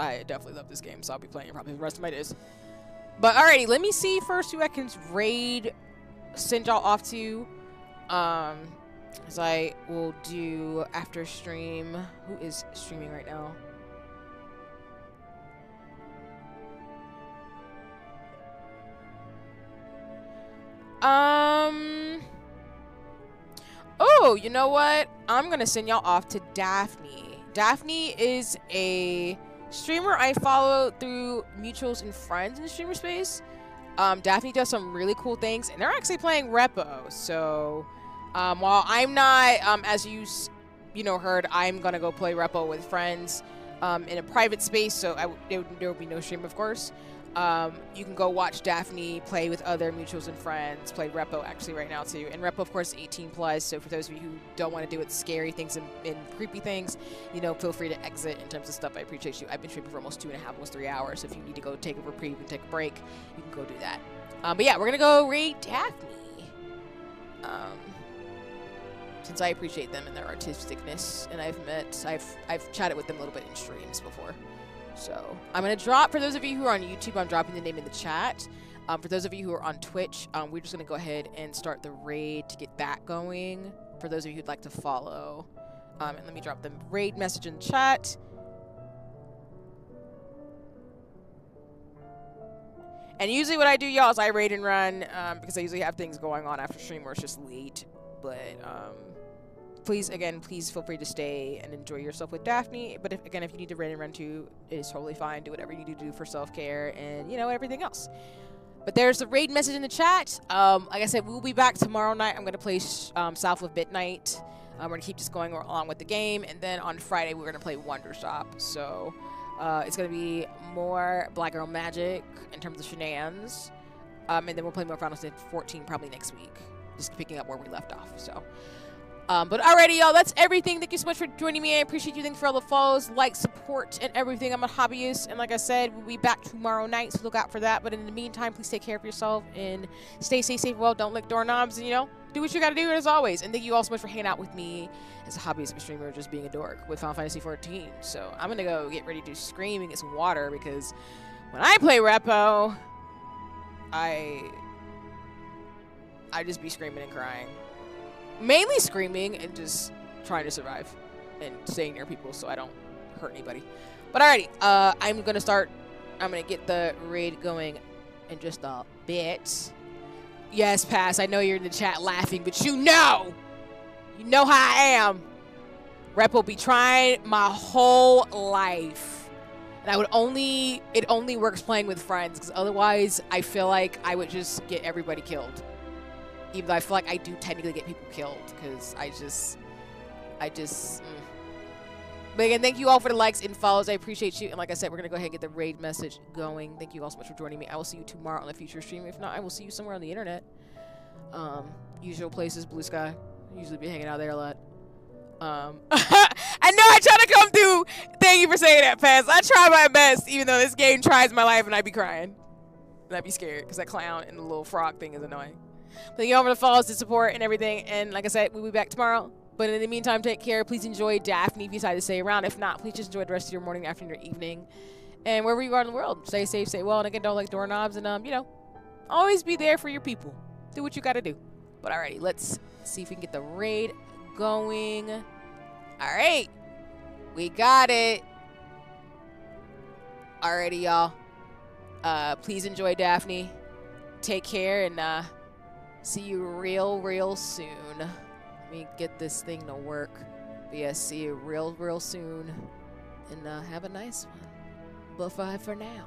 I definitely love this game, so I'll be playing it probably the rest of my days. But alrighty, let me see first who I can raid, send y'all off to. As I will do after stream. Who is streaming right now? Oh, you know what? I'm gonna send y'all off to Daphne. Daphne is a streamer I follow through mutuals and friends in the streamer space. Daphne does some really cool things, and they're actually playing Repo. So, while I'm not, as you know, heard, I'm gonna go play Repo with friends in a private space. So there will be no stream, of course. You can go watch Daphne play with other mutuals and friends, play Repo actually right now too. And Repo, of course, 18+, so for those of you who don't want to do it scary things and creepy things, you know, feel free to exit in terms of stuff. I appreciate you. I've been streaming for almost 2.5, almost 3 hours, so if you need to go take a reprieve and take a break, you can go do that. But yeah, we're gonna go raid Daphne. Since I appreciate them and their artisticness, and I've chatted with them a little bit in streams before. So I'm going to drop, for those of you who are on YouTube, I'm dropping the name in the chat. For those of you who are on Twitch, we're just going to go ahead and start the raid to get that going. For those of you who'd like to follow. And let me drop the raid message in the chat. And usually what I do, y'all, is I raid and run, because I usually have things going on after stream where it's just late. But, please feel free to stay and enjoy yourself with Daphne. But if you need to raid and run too, it is totally fine. Do whatever you need to do for self-care and, you know, everything else. But there's the raid message in the chat. Like I said, we'll be back tomorrow night. I'm going to play South of Midnight. We're going to keep just going along with the game. And then on Friday, we're going to play Wonder Shop. So it's going to be more Black Girl Magic in terms of shenanigans. And then we'll play more Final Fantasy XIV probably next week. Just picking up where we left off. So. But alrighty, y'all, that's everything. Thank you so much for joining me. I appreciate you. Thanks for all the follows, likes, support, and everything. I'm a hobbyist, and like I said, we'll be back tomorrow night, so look out for that. But in the meantime, please take care of yourself and stay safe, well, don't lick doorknobs, and, you know, do what you gotta do as always. And thank you all so much for hanging out with me as a hobbyist and streamer, just being a dork with Final Fantasy XIV. So I'm gonna go get ready to scream and get some water, because when I play Repo, I just be screaming and crying. Mainly screaming and just trying to survive and staying near people so I don't hurt anybody. But alrighty, I'm gonna get the raid going in just a bit. Yes, Pass, I know you're in the chat laughing, but you know how I am. Repo be trying my whole life. And it only works playing with friends, because otherwise I feel like I would just get everybody killed. Even though I feel like I do technically get people killed, because I just. But again, thank you all for the likes and follows. I appreciate you. And like I said, we're going to go ahead and get the raid message going. Thank you all so much for joining me. I will see you tomorrow on a future stream. If not, I will see you somewhere on the internet. Usual places, Blue Sky. Usually be hanging out there a lot. I know I try to come through. Thank you for saying that, Paz. I try my best, even though this game tries my life and I be crying. And I be scared because that clown and the little frog thing is annoying. Thank you all for the follows, the support, and everything. And like I said, we'll be back tomorrow. But in the meantime, take care. Please enjoy Daphne if you decide to stay around. If not, please just enjoy the rest of your morning, afternoon, or evening. And wherever you are in the world, stay safe, stay well. And again, don't like doorknobs. And, you know, always be there for your people. Do what you got to do. But alrighty, let's see if we can get the raid going. Alright. We got it. Alrighty, y'all. Please enjoy Daphne. Take care and see you real soon. Let me get this thing to work. But yeah, see you real soon. And have a nice one. Bye for now.